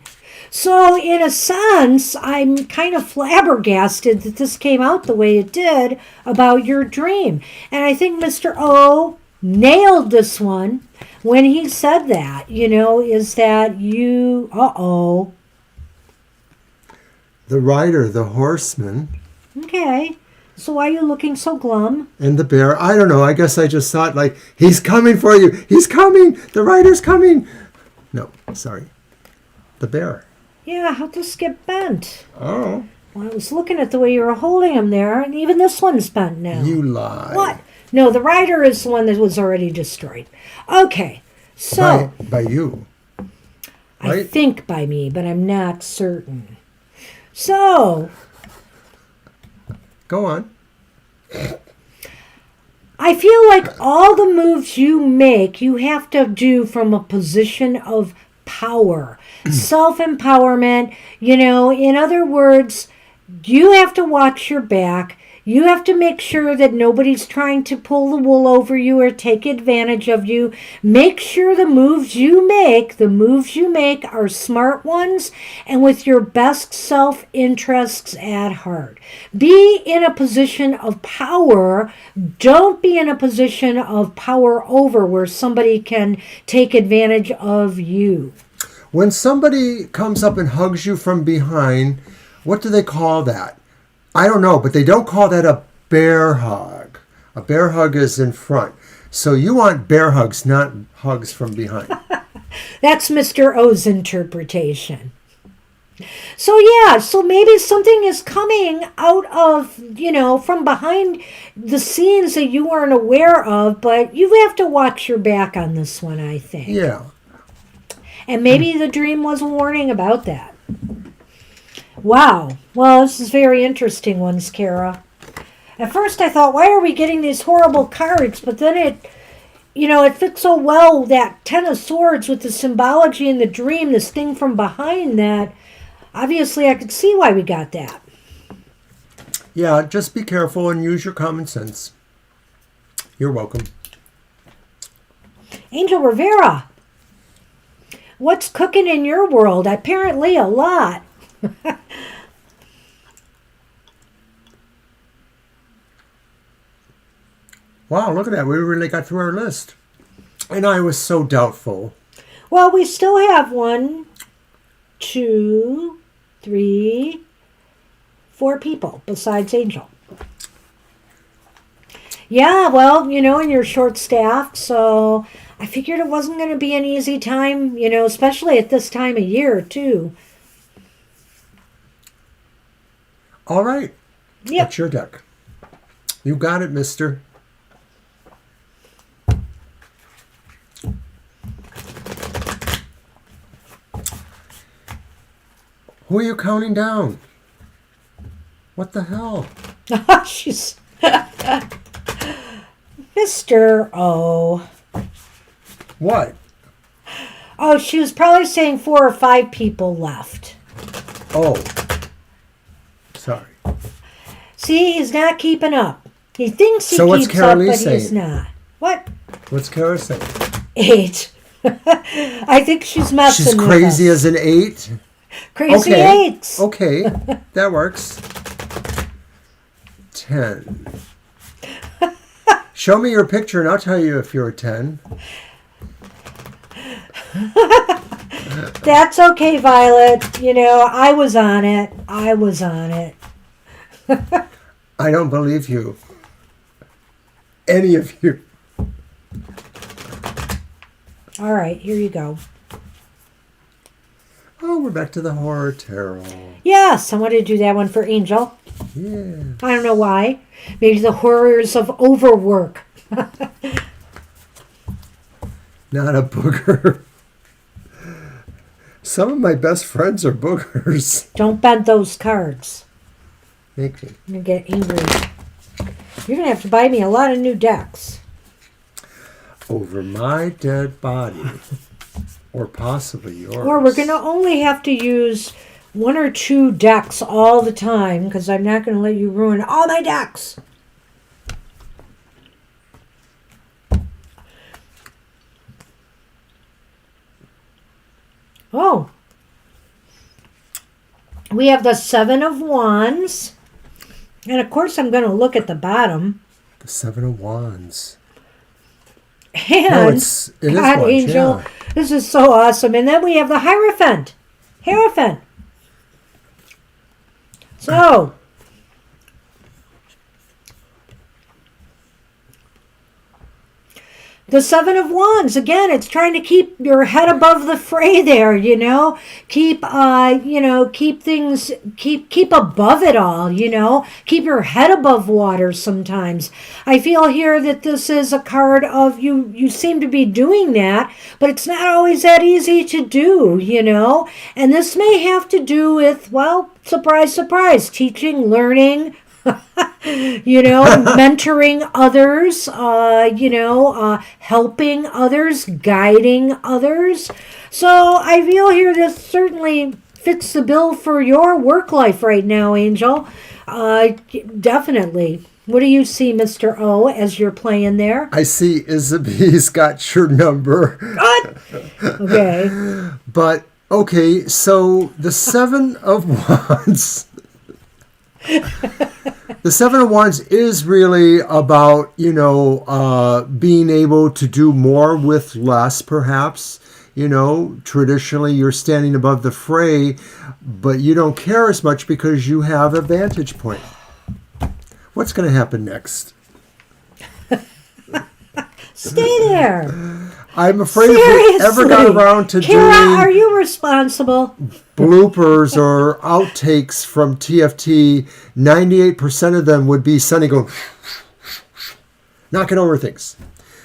So in a sense, I'm kind of flabbergasted that this came out the way it did about your dream. And I think Mr. O nailed this one when he said that, is that you, The rider, the horseman. Okay. So why are you looking so glum? And the bear. I don't know. I guess I just thought, like, he's coming for you. He's coming. The rider's coming. No, sorry. The bear. Yeah, how'd this get bent? Oh. Well, I was looking at the way you were holding him there, and even this one's bent now. You lie. What? No, the rider is the one that was already destroyed. Okay, so... By you. I Right? think by me, but I'm not certain. So... Go on. I feel like all the moves you make, you have to do from a position of power, self-empowerment. In other words, you have to watch your back. You have to make sure that nobody's trying to pull the wool over you or take advantage of you. Make sure the moves you make are smart ones and with your best self-interests at heart. Be in a position of power. Don't be in a position of power over where somebody can take advantage of you. When somebody comes up and hugs you from behind, what do they call that? I don't know, but they don't call that a bear hug. A bear hug is in front. So you want bear hugs, not hugs from behind. That's Mr. O's interpretation. So maybe something is coming out of, from behind the scenes that you weren't aware of, but you have to watch your back on this one, I think. Yeah. And maybe the dream was a warning about that. Wow. Well, this is very interesting ones, Kara. At first I thought, why are we getting these horrible cards? But then it fits so well, that Ten of Swords with the symbology in the dream, this thing from behind that, obviously I could see why we got that. Yeah, just be careful and use your common sense. You're welcome. Angel Rivera, what's cooking in your world? Apparently a lot. Wow, look at that. We really got through our list. And I was so doubtful. Well, we still have 1, 2, 3, 4 people besides Angel. Yeah, well, and you're short-staffed, so I figured it wasn't going to be an easy time, especially at this time of year, too. All right. Yep. That's your deck. You got it, mister. Who are you counting down? What the hell? She's Mr. O. What? Oh, she was probably saying 4 or 5 people left. Oh. Sorry. See, he's not keeping up. He thinks he So what's keeps up, Carolee but saying? he's not. What? What's Kara saying? 8. I think she's messing She's with crazy us. as an 8? Crazy Okay. 8s. Okay. That works. 10. Show me your picture and I'll tell you if you're a 10. That's okay, Violet. You know, I was on it. I was on it. I don't believe you. Any of you. All right, here you go. Oh, we're back to the horror tarot. Yes, I wanted to do that one for Angel. Yeah. I don't know why. Maybe the horrors of overwork. Not a booger. Some of my best friends are boogers. Don't bend those cards. Make me. I'm going to get angry. You're going to have to buy me a lot of new decks. Over my dead body. Or possibly yours. Or we're going to only have to use 1 or 2 decks all the time because I'm not going to let you ruin all my decks. Oh. We have the 7 of Wands. And of course I'm going to look at the bottom. The 7 of Wands. And No, it is God, Wands, Angel, yeah. this is so awesome. And then we have the Hierophant. Hierophant. So, the 7 of Wands, again, it's trying to keep your head above the fray there, you know. Keep things, keep above it all, you know. Keep your head above water sometimes. I feel here that this is a card of you seem to be doing that, but it's not always that easy to do, you know. And this may have to do with, well, surprise, surprise, teaching, learning, you know, mentoring others, helping others, guiding others. So I feel here this certainly fits the bill for your work life right now, Angel. Definitely. What do you see, Mr. O, as you're playing there? I see Isabee's got your number. What? Okay. But, okay, so the 7 of Wands... The 7 of Wands is really about, being able to do more with less, perhaps. You know, traditionally you're standing above the fray, but you don't care as much because you have a vantage point. What's going to happen next? Stay there. I'm afraid Seriously? if we ever got around to Kara, doing are you responsible? bloopers or outtakes from TFT, 98% of them would be Sunny going, knocking over things.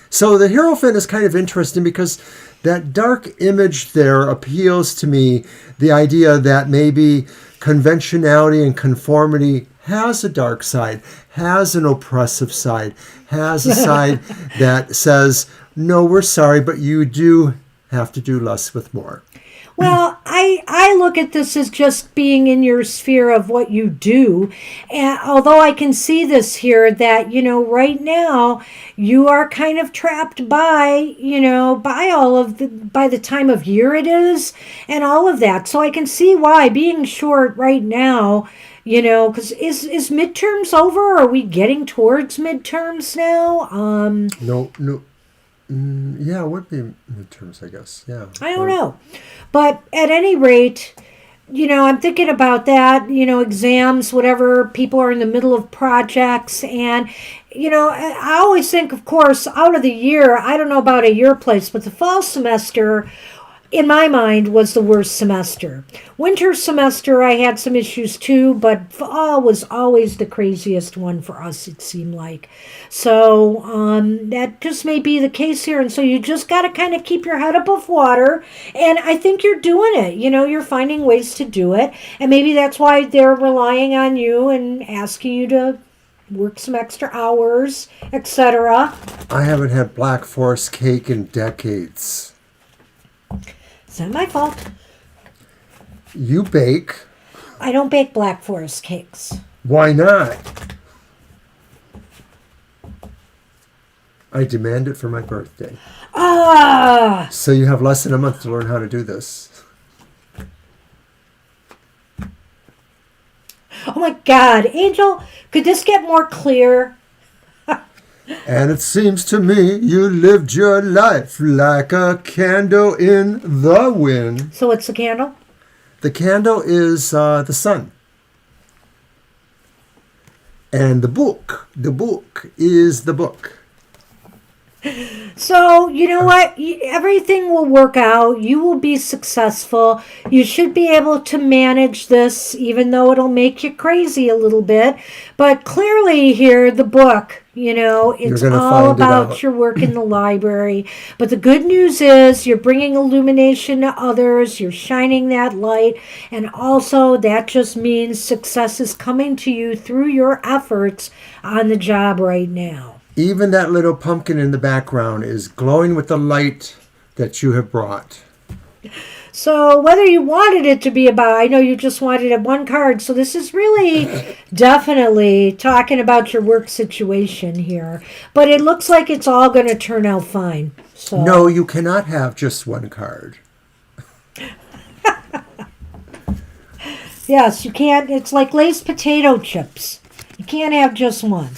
So the Hierophant is kind of interesting because that dark image there appeals to me, the idea that maybe conventionality and conformity has a dark side, has an oppressive side, has a side that says, no, we're sorry, but you do have to do less with more. Well, I look at this as just being in your sphere of what you do. And although I can see this here that, right now you are kind of trapped by, by the time of year it is and all of that. So I can see why being short right now, because is midterms over? Are we getting towards midterms now? No. Yeah, it would be midterms, I guess. Yeah. I don't know. But at any rate, I'm thinking about that, exams, whatever. People are in the middle of projects. And, I always think, of course, out of the year, I don't know about at your place, but the fall semester, in my mind, was the worst semester. Winter semester, I had some issues too, but fall was always the craziest one for us, it seemed like. So that just may be the case here. And so you just got to kind of keep your head above water. And I think you're doing it. You know, you're finding ways to do it. And maybe that's why they're relying on you and asking you to work some extra hours, etc. I haven't had Black Forest cake in decades. It's not my fault. You bake. I don't bake Black Forest cakes. Why not? I demand it for my birthday. Ah! So you have less than a month to learn how to do this. Oh my God, Angel, could this get more clear? And it seems to me you lived your life like a candle in the wind. So what's the candle? The candle is the sun. And the book is the book. So, you know what? Everything will work out. You will be successful. You should be able to manage this, even though it'll make you crazy a little bit. But clearly here, the book, you know, it's all about your work in the library. But the good news is you're bringing illumination to others. You're shining that light. And also that just means success is coming to you through your efforts on the job right now. Even that little pumpkin in the background is glowing with the light that you have brought. So whether you wanted it to be about, I know you just wanted it one card, so this is really definitely talking about your work situation here. But it looks like it's all going to turn out fine. So. No, you cannot have just one card. Yes, you can't. It's like Lay's potato chips. You can't have just one.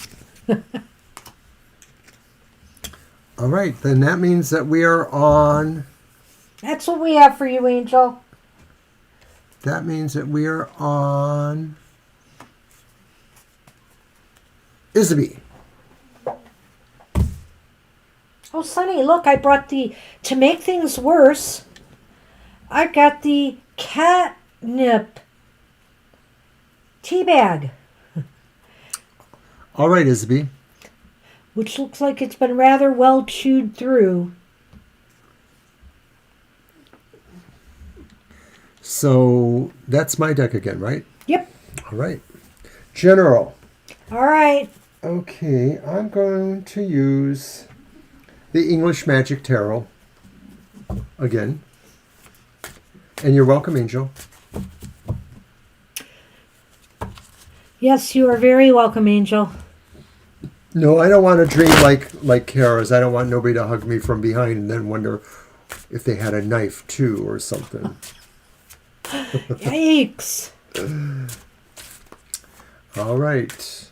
All right, then that means that we are on... That's what we have for you, Angel. That means that we are on... Isabie. Oh, Sonny, look, I brought to make things worse, I got the catnip tea bag. All right, Isabie. Which looks like it's been rather well chewed through. So that's my deck again, right? Yep. All right. General. All right. Okay, I'm going to use the English Magic Tarot again. And you're welcome, Angel. Yes, you are very welcome, Angel. No, I don't want to dream like Kara's. I don't want nobody to hug me from behind and then wonder if they had a knife too or something. Yikes. All right.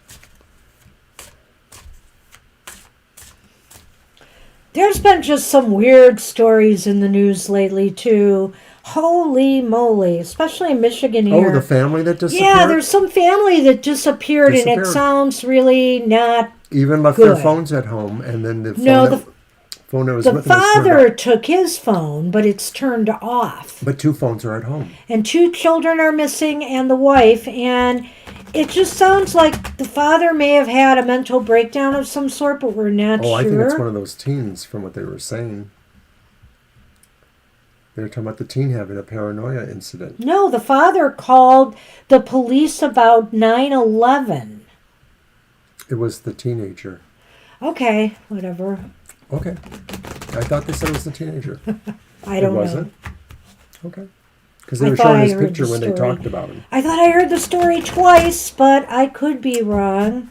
There's been just some weird stories in the news lately, too. Holy moly, especially in Michigan here. Oh, the family that disappeared? Yeah, there's some family that disappeared. And it sounds really not even left good. Their phones at home, and then the phone, phone that was the with them father took his phone, but it's turned off. But 2 phones are at home. And 2 children are missing, and the wife, and it just sounds like the father may have had a mental breakdown of some sort, but we're not sure. Oh, I think it's one of those teens from what they were saying. They were talking about the teen having a paranoia incident. No, the father called the police about 9/11. It was the teenager. Okay, whatever. Okay. I thought they said it was the teenager. I don't know. It wasn't? Okay. Because they were showing his picture when they talked about him. I thought I heard the story twice, but I could be wrong.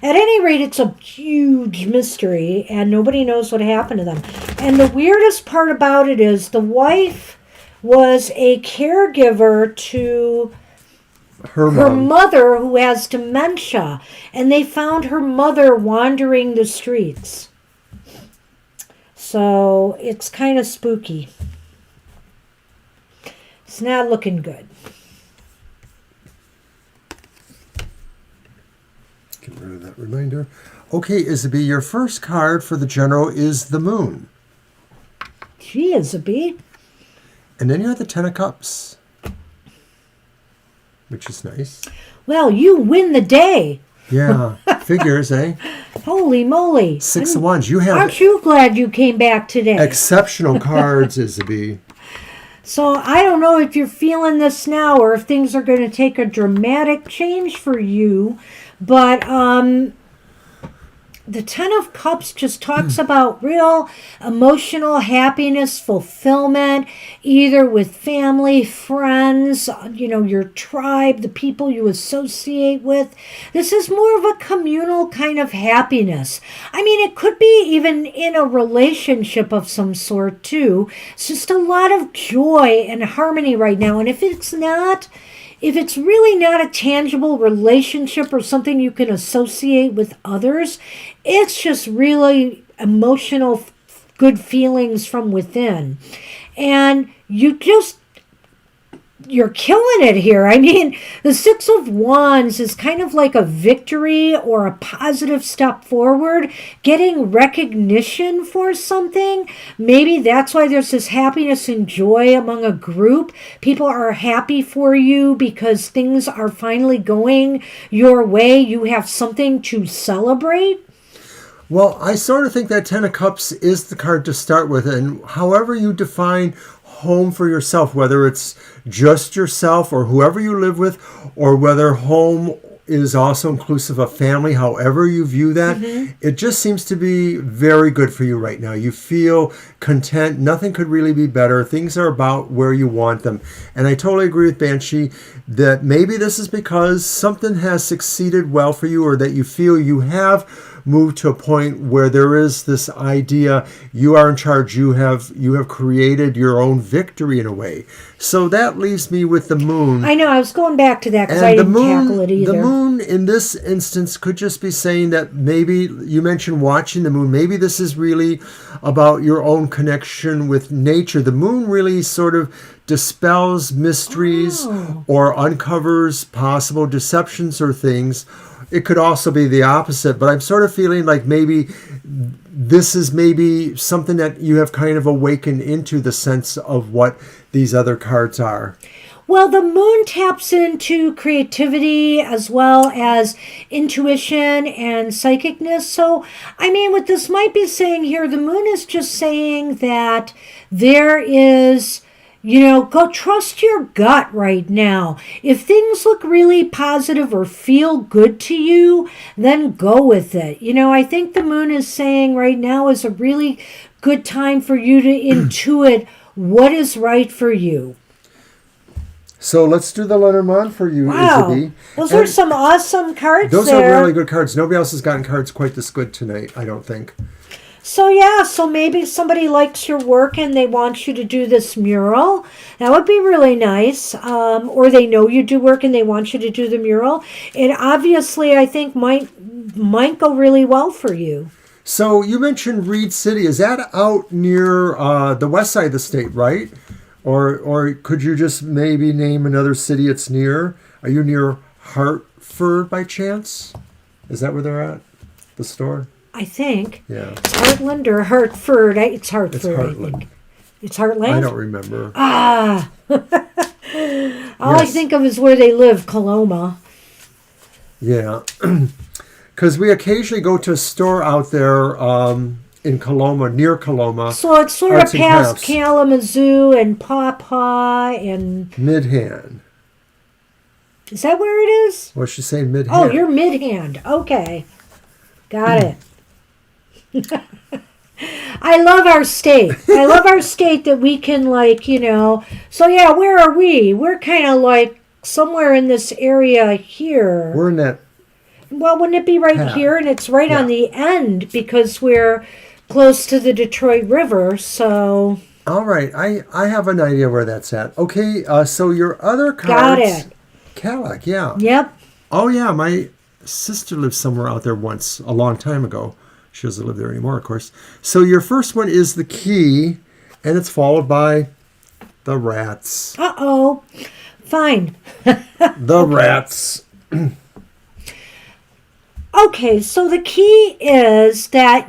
At any rate, it's a huge mystery, and nobody knows what happened to them. And the weirdest part about it is the wife was a caregiver to her mother who has dementia, and they found her mother wandering the streets. So it's kind of spooky. It's not looking good. Get rid of that reminder. Okay, Isabie, your first card for the general is the moon. Gee, Isabie. And then you have the Ten of Cups, which is nice. Well, you win the day. Yeah, figures, eh? Holy moly. Six of Wands. You have Aren't you glad you came back today? exceptional cards, Isabel. So I don't know if you're feeling this now or if things are going to take a dramatic change for you, but the Ten of Cups just talks about real emotional happiness, fulfillment, either with family, friends, your tribe, the people you associate with. This is more of a communal kind of happiness. I mean, it could be even in a relationship of some sort, too. It's just a lot of joy and harmony right now. And if it's really not a tangible relationship or something you can associate with others, it's just really emotional, good feelings from within. And you're killing it here. I mean, the Six of Wands is kind of like a victory or a positive step forward, getting recognition for something. Maybe that's why there's this happiness and joy among a group. People are happy for you because things are finally going your way. You have something to celebrate. Well, I sort of think that Ten of Cups is the card to start with. And however you define home for yourself, whether it's just yourself or whoever you live with, or whether home is also inclusive of family, however you view that, it just seems to be very good for you right now. You feel content. Nothing could really be better. Things are about where you want them. And I totally agree with Banshee that maybe this is because something has succeeded well for you, or that you feel you have moved to a point where there is this idea you are in charge. You have created your own victory in a way. So that leaves me with the Moon. I know, I was going back to that because I didn't tackle it either. The Moon in this instance could just be saying that maybe you mentioned watching the Moon. Maybe this is really about your own connection with nature. The Moon really sort of dispels mysteries or uncovers possible deceptions or things. It could also be the opposite, but I'm sort of feeling like maybe this is maybe something that you have kind of awakened into the sense of what these other cards are. Well, the Moon taps into creativity as well as intuition and psychicness. So, I mean, what this might be saying here, the Moon is just saying that there is, go trust your gut right now. If things look really positive or feel good to you, then go with it. I think the Moon is saying right now is a really good time for you to intuit what is right for you. So let's do the Lenormand for you, wow. Izzy. Those are some awesome cards. Those there. are really good cards. Nobody else has gotten cards quite this good tonight, I don't think. So maybe somebody likes your work and they want you to do this mural. That would be really nice. Or they know you do work and they want you to do the mural. It obviously, I think, might go really well for you. So you mentioned Reed City. Is that out near the west side of the state, right? Or could you just maybe name another city it's near? Are you near Hartford by chance? Is that where they're at? The store? I think. Yeah. It's Heartland or Hartford. It's Hartford, It's Heartland. I think. It's Heartland? I don't remember. All I think of is where they live, Coloma. Yeah. Because we occasionally go to a store out there in Coloma, near Coloma. So it's sort of past Kalamazoo and Pawpaw and... Midhand. Is that where it is? What's she saying, Midhand? Oh, you're Midhand. Okay. Got it. I love our state. I love our state that we can So yeah, where are we? We're kind of like somewhere in this area here. We're in that... Well, wouldn't it be right here? And it's right on the end because we're close to the Detroit River, so... All right, I have an idea where that's at. Okay, so your other cards... Got it. Cadillac, yeah. Yep. Oh, yeah, my sister lived somewhere out there once, a long time ago. She doesn't live there anymore, of course. So your first one is the Key, and it's followed by the Rats. Uh-oh. Fine. The Rats. Okay, so the key is that,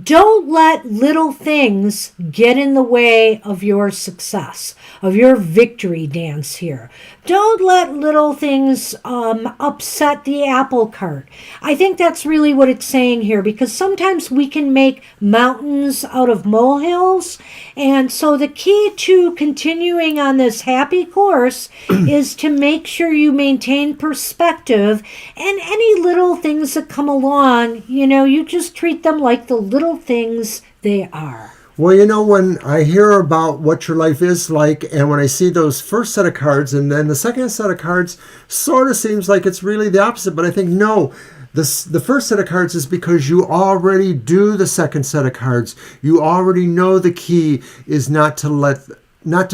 Don't let little things get in the way of your success, of your victory dance here. Don't let little things upset the apple cart. I think that's really what it's saying here, because sometimes we can make mountains out of molehills. And so the key to continuing on this happy course is to make sure you maintain perspective, and any little things that come along, you just treat them like the little things they are. Well, when I hear about what your life is like, and when I see those first set of cards, and then the second set of cards sort of seems like it's really the opposite, but I think no. The first set of cards is because you already do the second set of cards. You already know the key is not to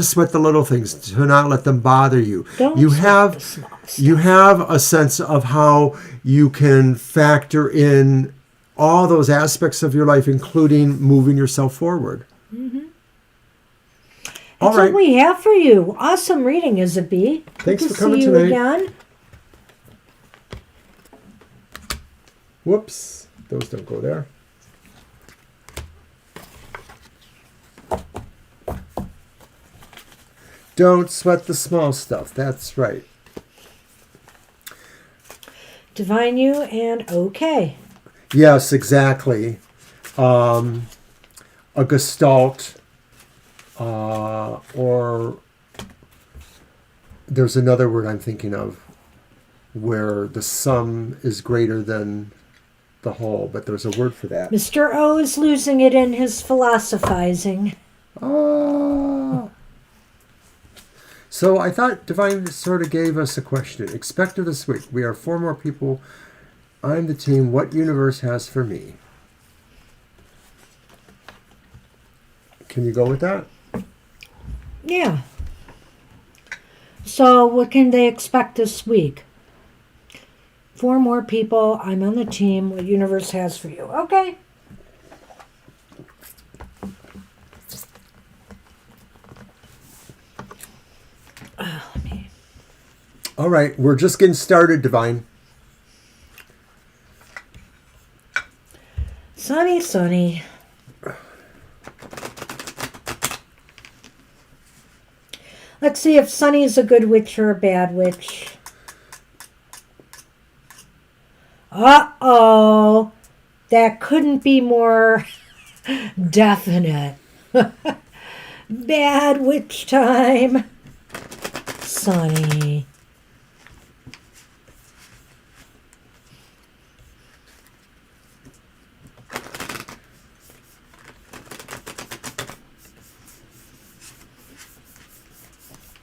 sweat the little things, to not let them bother you. You have a sense of how you can factor in all those aspects of your life, including moving yourself forward. Mm-hmm. That's what we have for you. Awesome reading, Isabel. Thanks for coming tonight. Again. Whoops, those don't go there. Don't sweat the small stuff. That's right. Divine you and okay. Yes, exactly. A gestalt, or there's another word I'm thinking of where the sum is greater than the whole, but there's a word for that. Mr. O is losing it in his philosophizing. Oh. So I thought Divine sort of gave us a question. Expected this week. We are 4 more people. I'm the team. What universe has for me? Can you go with that? Yeah. So what can they expect this week? 4 more people. I'm on the team. What universe has for you? Okay. All right. We're just getting started, Divine. Sunny. Let's see if Sunny's a good witch or a bad witch. Uh-oh. That couldn't be more definite. Bad witch time. Sunny.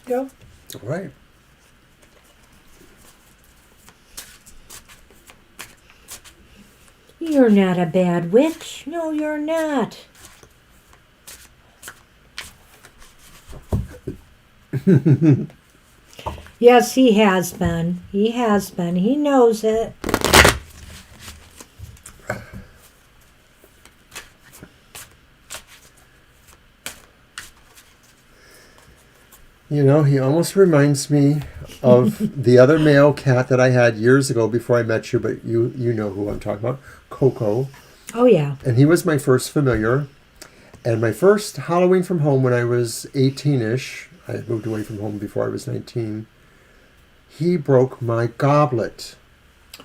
Go. All right. You're not a bad witch. No, you're not. Yes, he has been. He has been. He knows it. He almost reminds me of the other male cat that I had years ago before I met you, but you know who I'm talking about, Coco. Oh, yeah. And he was my first familiar. And my first Halloween from home when I was 18-ish, I had moved away from home before I was 19, he broke my goblet.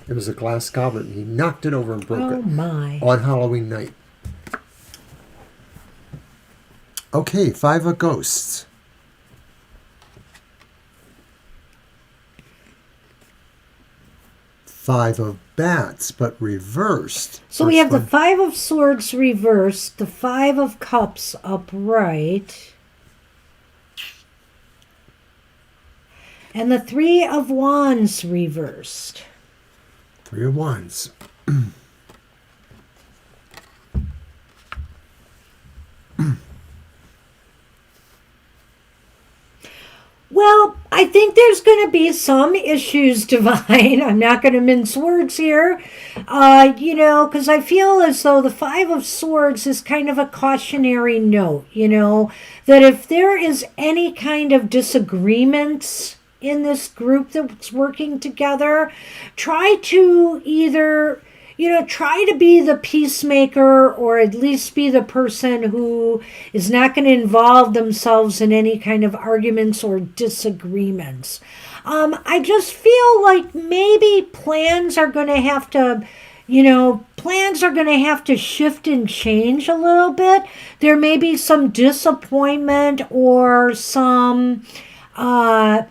It was a glass goblet, and he knocked it over and broke it. Oh, my. On Halloween night. Okay, 5 of ghosts. 5 of bats, but reversed. So we have the 5 of swords reversed, the 5 of cups upright, and the 3 of wands reversed. 3 of wands. Well, I think there's going to be some issues, Divine. I'm not going to mince words here, because I feel as though the 5 of swords is kind of a cautionary note, that if there is any kind of disagreements in this group that's working together, try to either, try to be the peacemaker, or at least be the person who is not going to involve themselves in any kind of arguments or disagreements. I just feel like maybe plans are going to have to shift and change a little bit. There may be some disappointment or something that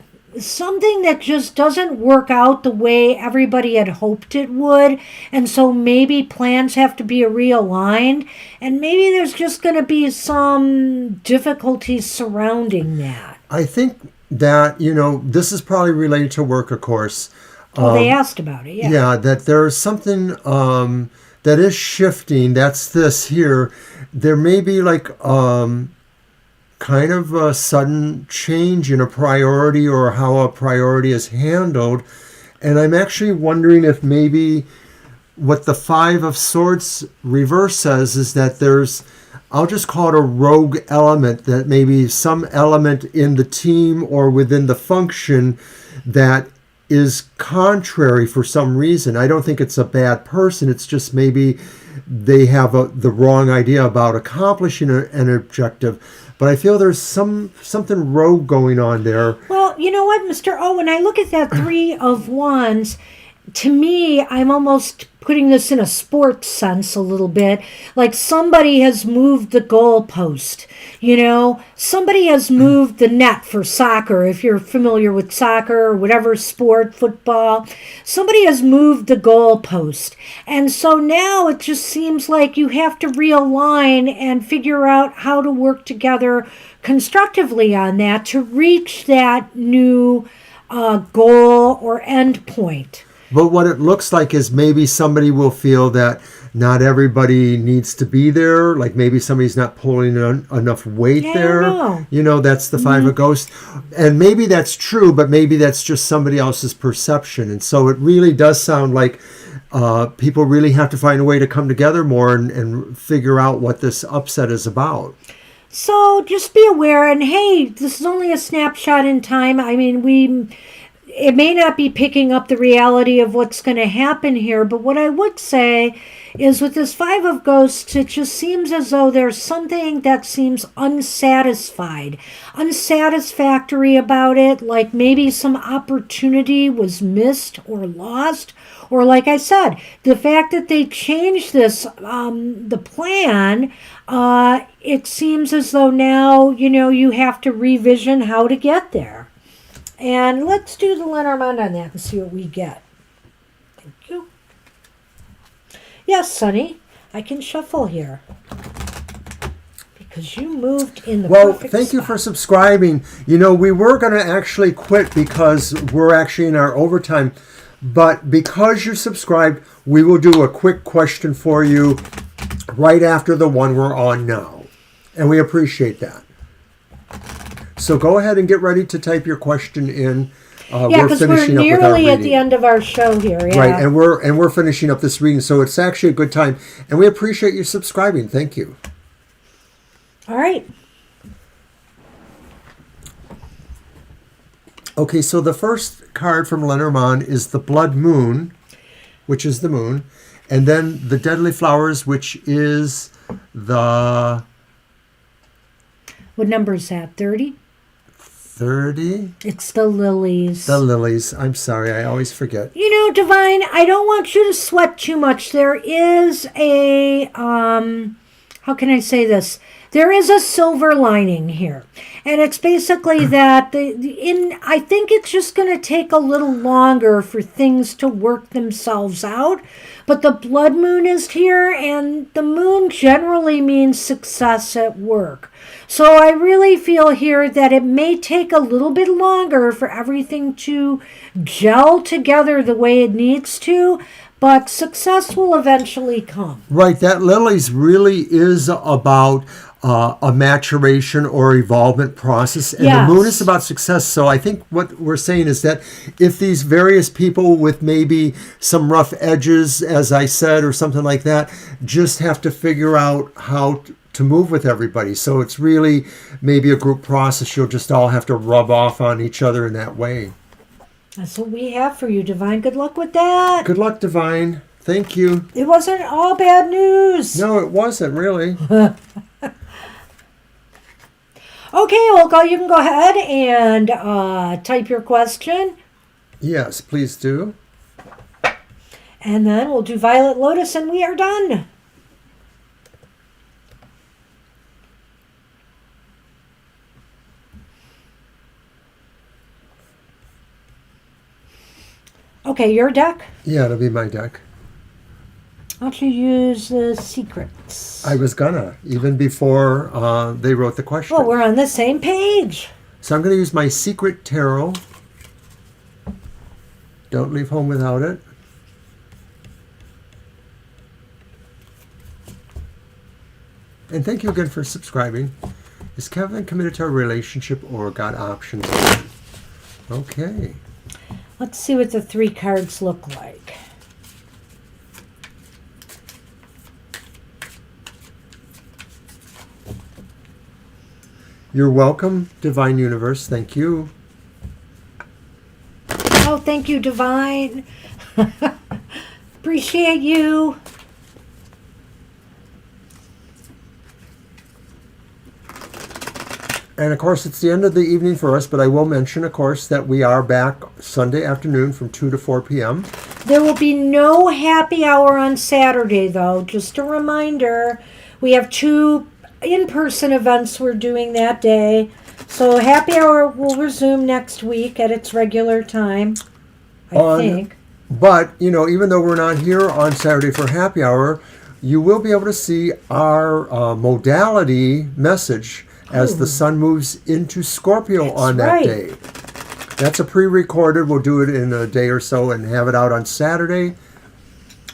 just doesn't work out the way everybody had hoped it would. And so maybe plans have to be realigned. And maybe there's just going to be some difficulties surrounding that. I think that, this is probably related to work, of course. Well, they asked about it, yeah. Yeah, that there's something that is shifting. That's this here. There may be kind of a sudden change in a priority or how a priority is handled. And I'm actually wondering if maybe what the Five of Swords reverse says is that there's, I'll just call it a rogue element, that maybe some element in the team or within the function that is contrary for some reason. I don't think it's a bad person. It's just maybe they have the wrong idea about accomplishing an objective. But I feel there's something rogue going on there. Well, you know what, Mr. O, when I look at that Three of Wands, to me, I'm almost putting this in a sports sense a little bit. Like somebody has moved the goalpost. Somebody has moved the net for soccer, if you're familiar with soccer or whatever sport, football. Somebody has moved the goalpost. And so now it just seems like you have to realign and figure out how to work together constructively on that to reach that new goal or end point. But what it looks like is maybe somebody will feel that not everybody needs to be there. Like maybe somebody's not pulling enough weight there. That's the Five of Ghosts. And maybe that's true, but maybe that's just somebody else's perception. And so it really does sound like people really have to find a way to come together more and figure out what this upset is about. So just be aware. And hey, this is only a snapshot in time. I mean, it may not be picking up the reality of what's going to happen here, but what I would say is with this Five of Ghosts, it just seems as though there's something that seems unsatisfactory about it, like maybe some opportunity was missed or lost, or like I said, the fact that they changed this, the plan, it seems as though now, you have to revision how to get there. And let's do the Lenormand on that and see what we get. Thank you. Yes, Sonny, I can shuffle here. Because you moved in the perfect thank you spot. for subscribing. We were going to actually quit because we're actually in our overtime. But because you subscribed, we will do a quick question for you right after the one we're on now. And we appreciate that. So go ahead and get ready to type your question in. Because we're nearly at the end of our show here. Yeah. Right, and we're finishing up this reading, so it's actually a good time. And we appreciate you subscribing. Thank you. All right. Okay, so the first card from Lenormand is the Blood Moon, which is the moon, and then the Deadly Flowers, which is the... What number is that? 30? 30? It's the lilies. The lilies. I'm sorry, I always forget. Divine, I don't want you to sweat too much. There is a, how can I say this? There is a silver lining here. And it's basically that I think it's just going to take a little longer for things to work themselves out. But the blood moon is here, and the moon generally means success at work. So I really feel here that it may take a little bit longer for everything to gel together the way it needs to, but success will eventually come. Right, that lilies really is about a maturation or evolvement process, and Yes. the moon is about success. So I think what we're saying is that if these various people with maybe some rough edges, as I said, or something like that, just have to figure out how to move with everybody. So it's really maybe a group process. You'll just all have to rub off on each other in that way. That's what we have for you, Divine. Good luck with that. Good luck, Divine. Thank you. It wasn't all bad news. No, it wasn't really. Okay, Olga, you can go ahead and type your question. Yes, please do. And then we'll do Violet Lotus and we are done. Okay, your deck? Yeah, it'll be my deck. Why don't you use the secrets? I was gonna, even before they wrote the question. Well, we're on the same page. So I'm going to use my secret tarot. Don't leave home without it. And thank you again for subscribing. Is Kevin committed to a relationship or got options? Okay. Let's see what the 3 cards look like. You're welcome, Divine Universe. Thank you. Oh, thank you, Divine. Appreciate you. And of course, it's the end of the evening for us, but I will mention, of course, that we are back Sunday afternoon from 2 to 4 p.m. There will be no happy hour on Saturday, though. Just a reminder, we have 2 in-person events we're doing that day. So happy hour will resume next week at its regular time, I think. But, you know, even though we're not here on Saturday for happy hour, you will be able to see our modality message as the sun moves into Scorpio on that day. That's a pre-recorded. We'll do it in a day or so and have it out on Saturday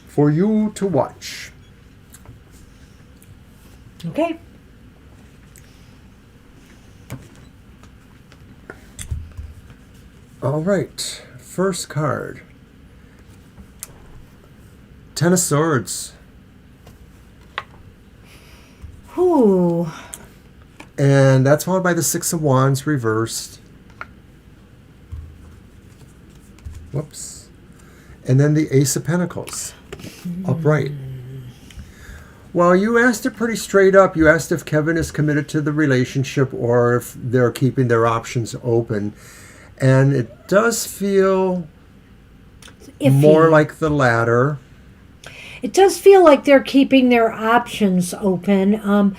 for you to watch. Okay. All right. First card. 10 of Swords. Ooh. And that's followed by the 6 of Wands reversed. Whoops. And then the Ace of Pentacles upright. Well, you asked it pretty straight up. You asked if Kevin is committed to the relationship or if they're keeping their options open. And it does feel Iffy. more like the latter. It does feel like they're keeping their options open.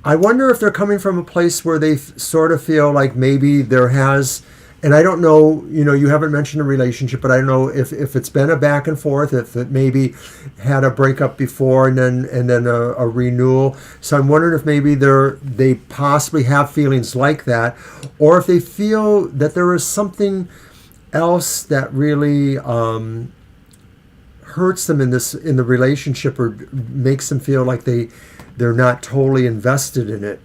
I wonder if they're coming from a place where they sort of feel like maybe there has, and I don't know, you know, you haven't mentioned a relationship, but I don't know if it's been a back and forth, if it maybe had a breakup before and then a renewal. So I'm wondering if maybe they possibly have feelings like that, or if they feel that there is something else that really hurts them in the relationship or makes them feel like they're not totally invested in it.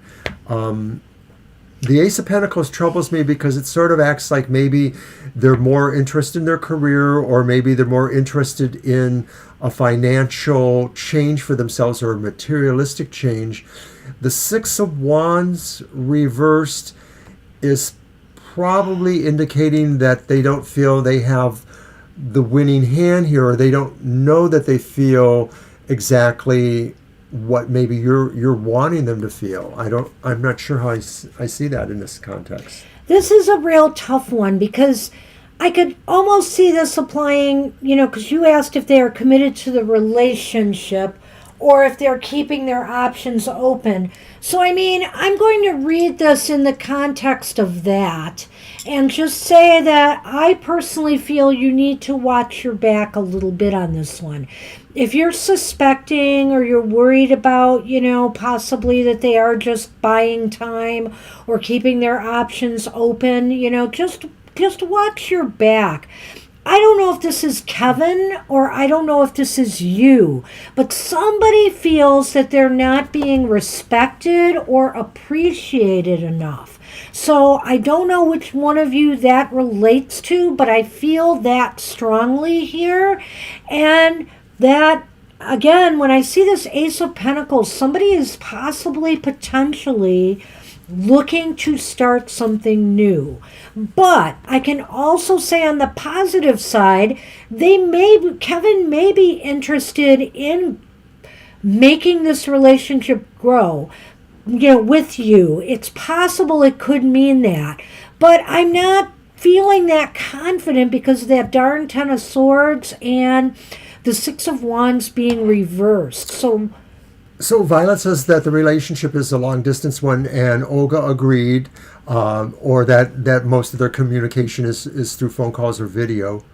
The Ace of Pentacles troubles me because it sort of acts like maybe they're more interested in their career, or maybe they're more interested in a financial change for themselves or a materialistic change. The 6 of Wands reversed is probably indicating that they don't feel they have the winning hand here, or they don't know that they feel exactly what maybe you're wanting them to feel. I'm not sure how I see that in this context. This is a real tough one because I could almost see this applying, you know, because you asked if they are committed to the relationship or if they're keeping their options open. So, I mean, I'm going to read this in the context of that and just say that I personally feel you need to watch your back a little bit on this one. If you're suspecting or you're worried about, you know, possibly that they are just buying time or keeping their options open, you know, just watch your back. I don't know if this is Kevin or I don't know if this is you, but somebody feels that they're not being respected or appreciated enough. So I don't know which one of you that relates to, but I feel that strongly here. And that, again, when I see this Ace of Pentacles, somebody is possibly, potentially looking to start something new. But I can also say on the positive side, Kevin may be interested in making this relationship grow, with you. It's possible it could mean that. But I'm not feeling that confident because of that darn Ten of Swords and the Six of Wands being reversed. So Violet says that the relationship is a long distance one, and Olga agreed, or that most of their communication is through phone calls or video.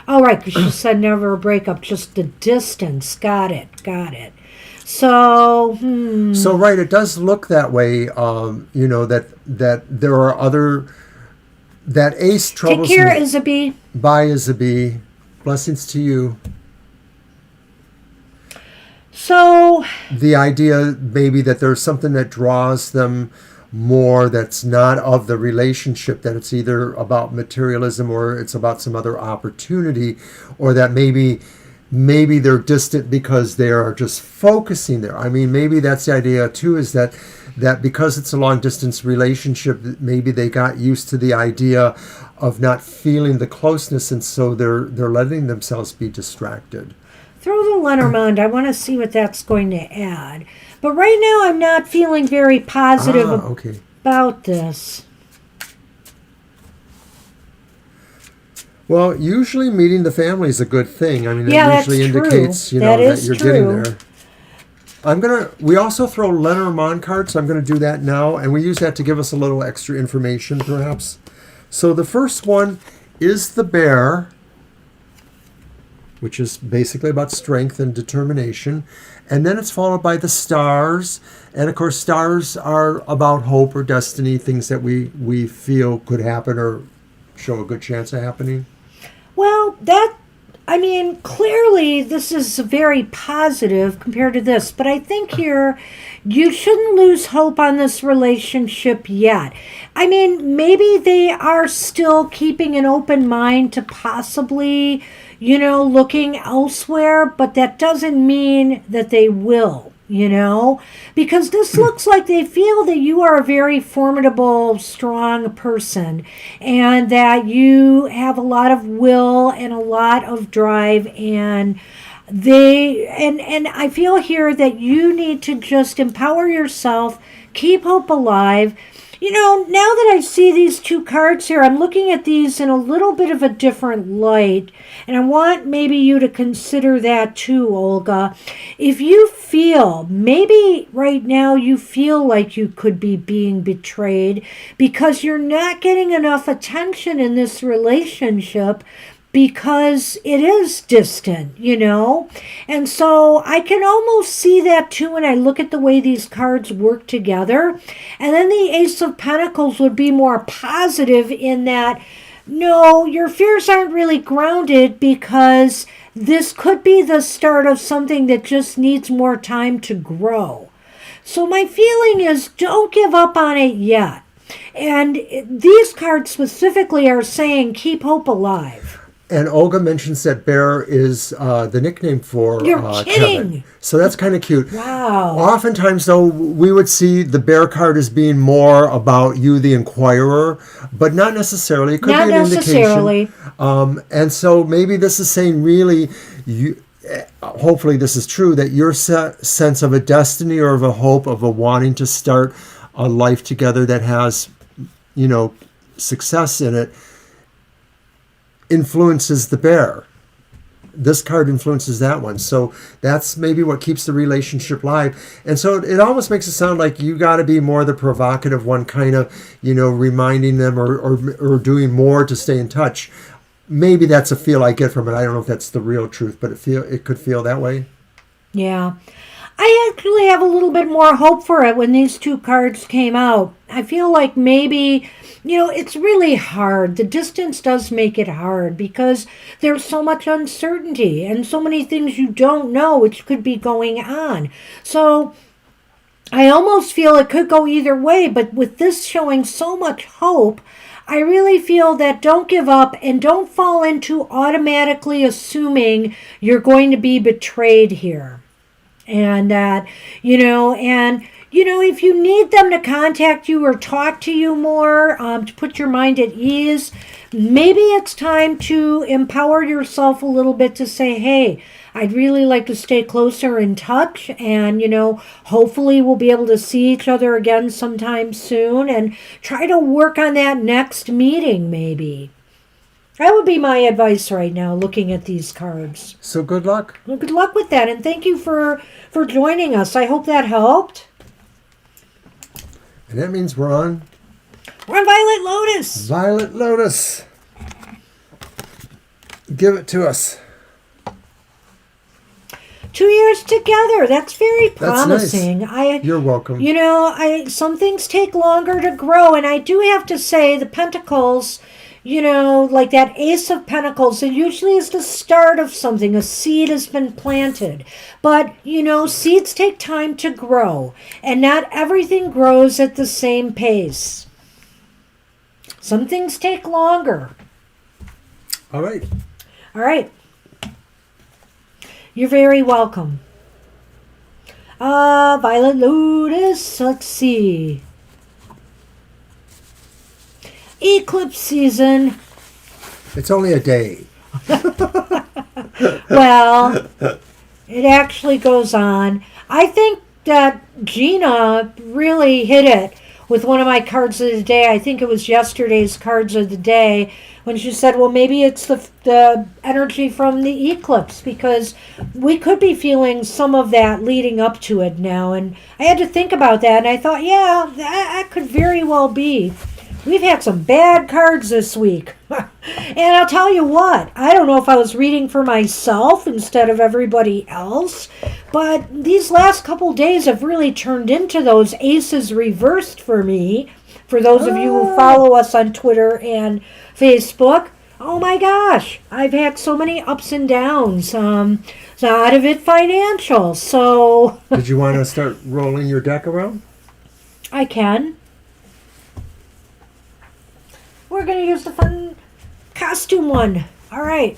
Oh, right, because she said never a breakup, just the distance. Got it. So, So right, it does look that way. That there are other, that Ace troubles take care, me. Isabie. Bye, Isabie. Blessings to you. So the idea maybe that there's something that draws them more that's not of the relationship, that it's either about materialism or it's about some other opportunity, or that maybe they're distant because they are just focusing there. I mean, maybe that's the idea too, is that because it's a long distance relationship, maybe they got used to the idea of not feeling the closeness, and so they're letting themselves be distracted. throw the Lenormand. I want to see what that's going to add. But right now I'm not feeling very positive about this. Well, usually meeting the family is a good thing. I mean, yeah, it usually indicates, that you're getting there. We also throw Lenormand cards, so I'm going to do that now, and we use that to give us a little extra information, perhaps. So the first one is the Bear, which is basically about strength and determination. And then it's followed by the Stars. And of course, stars are about hope or destiny, things that we feel could happen or show a good chance of happening. Well, clearly this is very positive compared to this, but I think here you shouldn't lose hope on this relationship yet. I mean, maybe they are still keeping an open mind to possibly, looking elsewhere, but that doesn't mean that they will. Because this looks like they feel that you are a very formidable, strong person, and that you have a lot of will and a lot of drive, and I feel here that you need to just empower yourself, keep hope alive. Now that I see these two cards here, I'm looking at these in a little bit of a different light, and I want maybe you to consider that too, Olga. If you feel, maybe right now you feel like you could be being betrayed because you're not getting enough attention in this relationship, because it is distant, And so I can almost see that too when I look at the way these cards work together. And then the Ace of Pentacles would be more positive in that, no, your fears aren't really grounded, because this could be the start of something that just needs more time to grow. So my feeling is, don't give up on it yet. And these cards specifically are saying keep hope alive. And Olga mentions that Bear is the nickname for You're kidding. Kevin. So that's kind of cute. Wow. Oftentimes, though, we would see the Bear card as being more about you, the inquirer, but not necessarily. It could not be an necessarily. indication. And so maybe this is saying, really, hopefully this is true, that your sense of a destiny or of a hope of a wanting to start a life together that has, success in it, influences the Bear. This card influences that one. So that's maybe what keeps the relationship live. And so it almost makes it sound like you got to be more the provocative one, kind of, reminding them or doing more to stay in touch. Maybe that's a feel I get from it. I don't know if that's the real truth, but it could feel that way. Yeah. I actually have a little bit more hope for it when these two cards came out. I feel like maybe, it's really hard. The distance does make it hard because there's so much uncertainty and so many things you don't know which could be going on. So I almost feel it could go either way, but with this showing so much hope, I really feel that don't give up and don't fall into automatically assuming you're going to be betrayed here. And that, and if you need them to contact you or talk to you more, to put your mind at ease, maybe it's time to empower yourself a little bit to say, hey, I'd really like to stay closer in touch, and, hopefully we'll be able to see each other again sometime soon, and try to work on that next meeting, maybe. That would be my advice right now, looking at these cards. So good luck. Well, good luck with that, and thank you for joining us. I hope that helped. And that means we're on Violet Lotus. Violet Lotus. Give it to us. 2 years together. That's very That's promising. nice. You're welcome. Some things take longer to grow, and I do have to say the Pentacles, like that Ace of Pentacles, it usually is the start of something. A seed has been planted. But, seeds take time to grow, and not everything grows at the same pace. Some things take longer. All right. All right. You're very welcome. Violet Lotus, let's see. Eclipse season. It's only a day. Well, it actually goes on. I think that Gina really hit it with one of my cards of the day. I think it was yesterday's cards of the day, when she said, well, maybe it's the energy from the eclipse, because we could be feeling some of that leading up to it now. And I had to think about that, and I thought, yeah, that could very well be. We've had some bad cards this week. And I'll tell you what, I don't know if I was reading for myself instead of everybody else, but these last couple days have really turned into those aces reversed for me. For those of you who follow us on Twitter and Facebook, oh my gosh, I've had so many ups and downs. So out of it financial, so... Did you want to start rolling your deck around? I can. We're going to use the fun costume one. All right.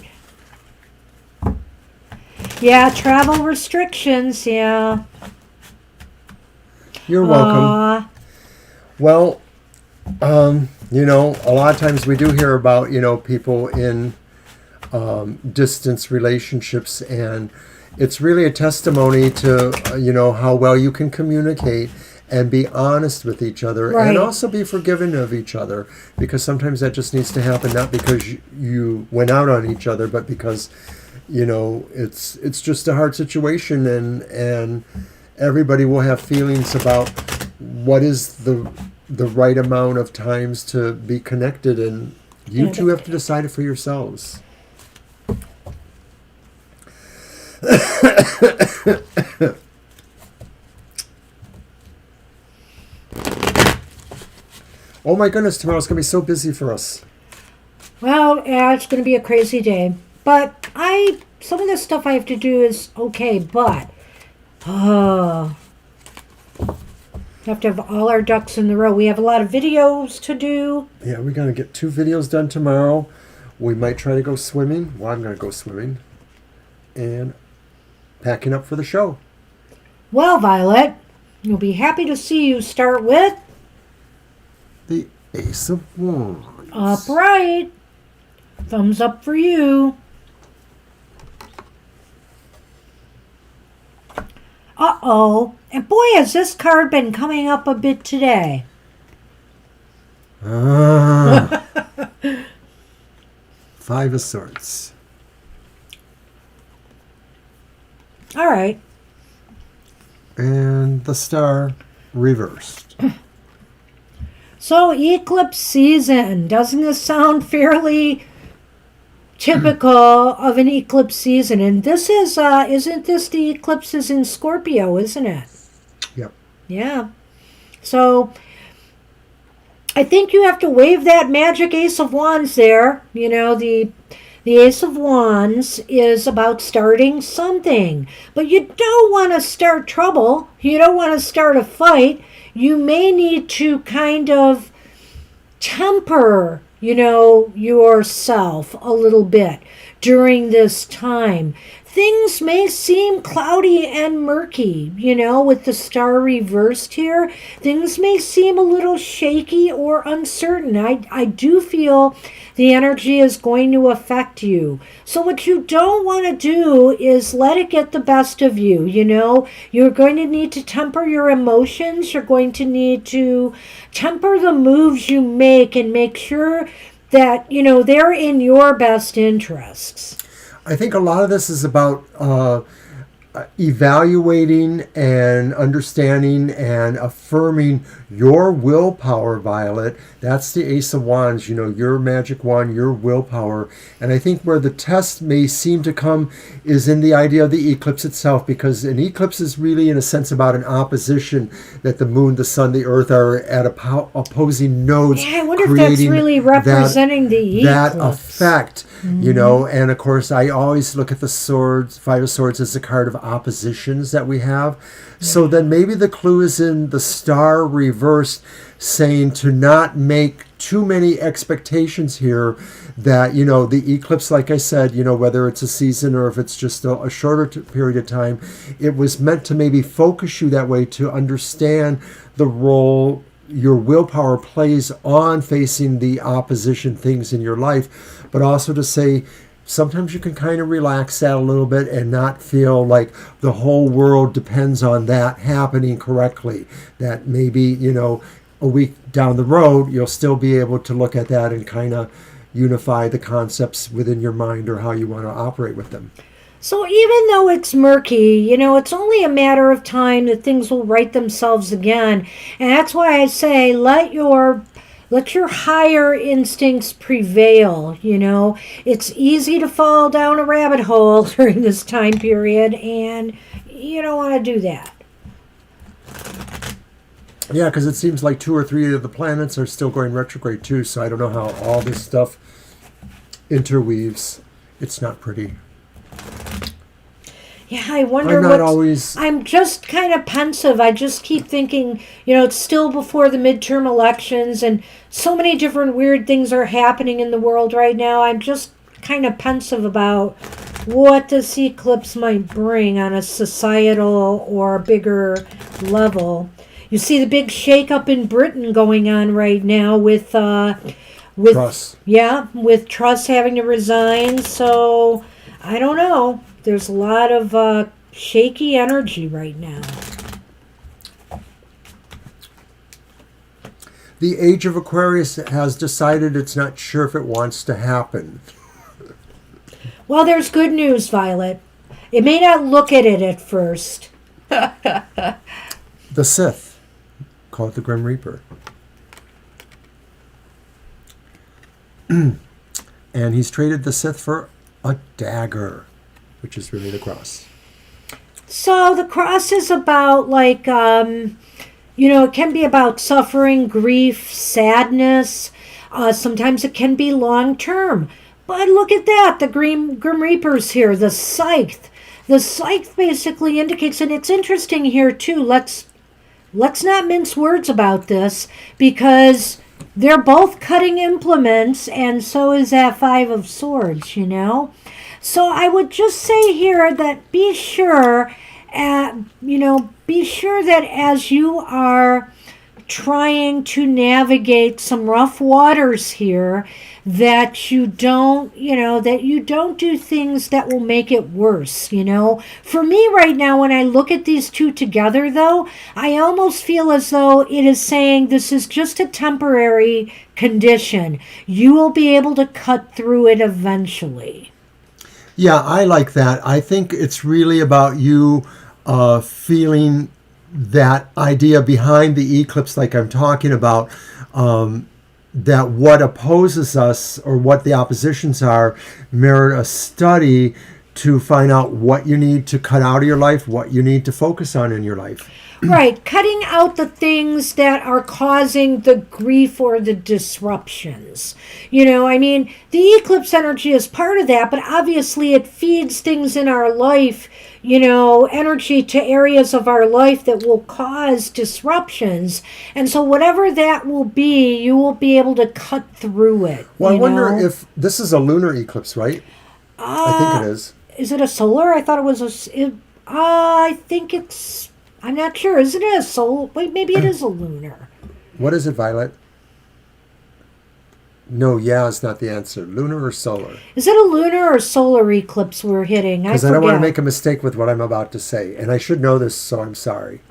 Yeah, travel restrictions, yeah. You're welcome. Well, a lot of times we do hear about, people in distance relationships, and it's really a testimony to, how well you can communicate and be honest with each other, right. And also be forgiving of each other, because sometimes that just needs to happen, not because you went out on each other, but because, it's just a hard situation, and everybody will have feelings about what is the right amount of times to be connected, and you two have to decide it for yourselves. Oh my goodness, tomorrow's going to be so busy for us. Well, yeah, it's going to be a crazy day. But some of the stuff I have to do is okay, but have to have all our ducks in the row. We have a lot of videos to do. Yeah, we're going to get 2 videos done tomorrow. We might try to go swimming. Well, I'm going to go swimming. And packing up for the show. Well, Violet, we'll be happy to see you start with... The Ace of Wands. Upright. Thumbs up for you. Uh-oh. And boy, has this card been coming up a bit today. Five of Swords. All right. And the Star reversed. So, eclipse season. Doesn't this sound fairly typical of an eclipse season? And this is, isn't this the eclipses in Scorpio, isn't it? Yep. Yeah. So, I think you have to wave that magic Ace of Wands there. The Ace of Wands is about starting something. But you don't want to start trouble. You don't want to start a fight. You may need to kind of temper, yourself a little bit during this time. things may seem cloudy and murky, with the star reversed here. Things may seem a little shaky or uncertain. I do feel the energy is going to affect you. So what you don't want to do is let it get the best of you, You're going to need to temper your emotions. You're going to need to temper the moves you make and make sure that, they're in your best interests. I think a lot of this is about evaluating and understanding and affirming your willpower, Violet. That's the Ace of Wands, your magic wand, your willpower. And I think where the test may seem to come is in the idea of the eclipse itself, because an eclipse is really, in a sense, about an opposition that the moon, the sun, the earth are at opposing nodes. Yeah, I wonder if that's really representing the eclipse. That effect, and of course, I always look at the swords, Five of Swords, as a card of oppositions that we have. So then maybe the clue is in the star reversed, saying to not make too many expectations here, that, the eclipse, like I said, whether it's a season or if it's just a shorter period of time, it was meant to maybe focus you that way, to understand the role your willpower plays on facing the opposition things in your life, but also to say, sometimes you can kind of relax that a little bit and not feel like the whole world depends on that happening correctly. That maybe, a week down the road, you'll still be able to look at that and kind of unify the concepts within your mind or how you want to operate with them. So even though it's murky, it's only a matter of time that things will right themselves again. And that's why I say let your higher instincts prevail, It's easy to fall down a rabbit hole during this time period, and you don't want to do that. Yeah, because it seems like 2 or 3 of the planets are still going retrograde too, so I don't know how all this stuff interweaves. It's not pretty. Yeah, I wonder I'm just kind of pensive. I just keep thinking, it's still before the midterm elections and so many different weird things are happening in the world right now. I'm just kind of pensive about what this eclipse might bring on a societal or bigger level. You see the big shakeup in Britain going on right now with Truss. Yeah, with Truss having to resign. So I don't know. There's a lot of shaky energy right now. The Age of Aquarius has decided it's not sure if it wants to happen. Well, there's good news, Violet. It may not look at it at first. The Sith, call it the Grim Reaper. And he's traded the Sith for a dagger, which is really the cross. So the cross is about it can be about suffering, grief, sadness. Sometimes it can be long term. But look at that, the Grim Reaper's here, the scythe. The scythe basically indicates, and it's interesting here too, let's not mince words about this, because they're both cutting implements, and so is that Five of Swords, So I would just say here that be sure that as you are trying to navigate some rough waters here, that you don't do things that will make it worse, For me right now, when I look at these two together, though, I almost feel as though it is saying this is just a temporary condition. You will be able to cut through it eventually. Yeah, I like that. I think it's really about you feeling that idea behind the eclipse, like I'm talking about, that what opposes us or what the oppositions are merit a study to find out what you need to cut out of your life, what you need to focus on in your life. Right, cutting out the things that are causing the grief or the disruptions. The eclipse energy is part of that, but obviously it feeds things in our life, energy to areas of our life that will cause disruptions. And so whatever that will be, you will be able to cut through it. Well, I wonder if this is a lunar eclipse, right? I think it is. is it a solar? I thought it was I think it's, I'm not sure. Isn't it a solar? Wait, maybe it is a lunar. What is it, Violet? No, is not the answer. Lunar or solar? Is it a lunar or solar eclipse we're hitting? Because I don't want to make a mistake with what I'm about to say. And I should know this, so I'm sorry.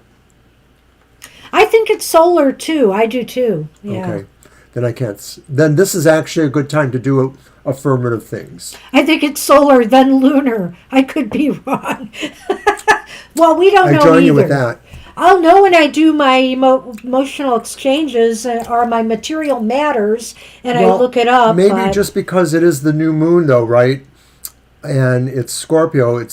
I think it's solar, too. I do, too. Yeah. Okay. Then I can't. Then this is actually a good time to do affirmative things. I think it's solar, then lunar. I could be wrong. Well, we don't know I join either. you with that. I'll know when I do my emotional exchanges or my material matters, and I look it up. Maybe just because it is the new moon, though, right? And it's Scorpio.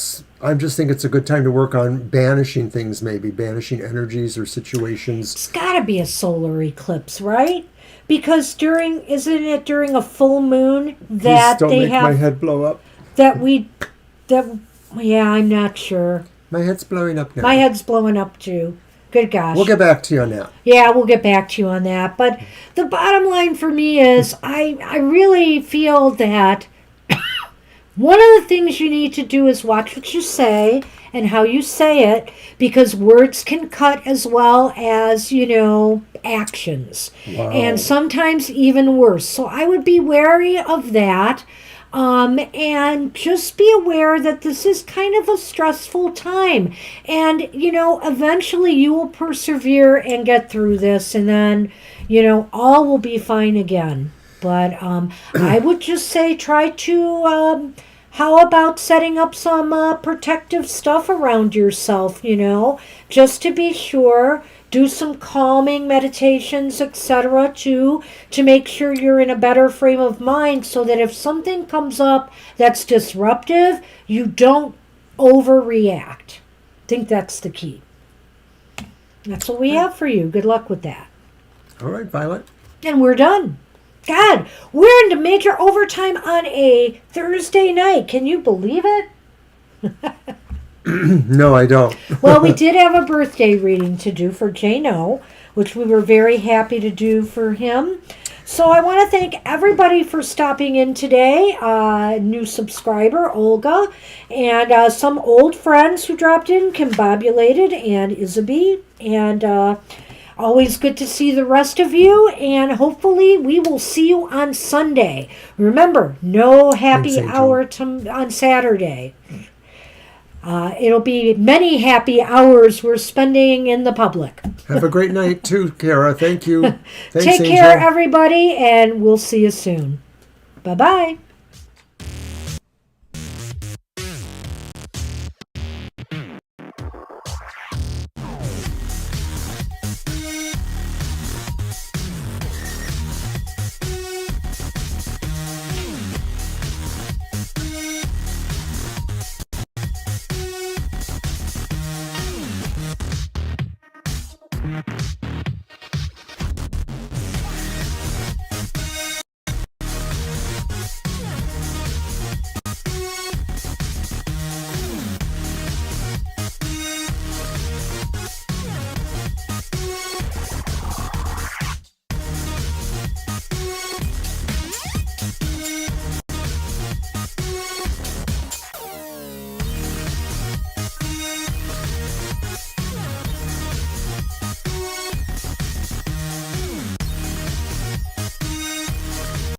I just think it's a good time to work on banishing things, maybe banishing energies or situations. It's got to be a solar eclipse, right? Because isn't it during a full moon that Please don't they make have my head blow up. Yeah, I'm not sure. My head's blowing up now. My head's blowing up too. Good gosh. We'll get back to you on that. Yeah, we'll get back to you on that. But the bottom line for me is I really feel that one of the things you need to do is watch what you say and how you say it, because words can cut as well as, actions. Wow. And sometimes even worse. So I would be wary of that. And just be aware that this is kind of a stressful time. And, eventually you will persevere and get through this. And then, all will be fine again. But I would just say try to, how about setting up some protective stuff around yourself, just to be sure. Do some calming meditations, etc., to make sure you're in a better frame of mind, so that if something comes up that's disruptive, you don't overreact. I think that's the key. That's what we have for you. Good luck with that. All right, Violet. And we're done. God, we're into major overtime on a Thursday night. Can you believe it? No, I don't. Well, we did have a birthday reading to do for Jano, which we were very happy to do for him. So I want to thank everybody for stopping in today. New subscriber, Olga, and some old friends who dropped in, Kimbobulated and Isaby. And always good to see the rest of you. And hopefully we will see you on Sunday. Remember, no happy hour on Saturday. It'll be many happy hours we're spending in the public. Have a great night too, Kara. Thank you. Thanks, Take care, everybody, and we'll see you soon. Bye-bye.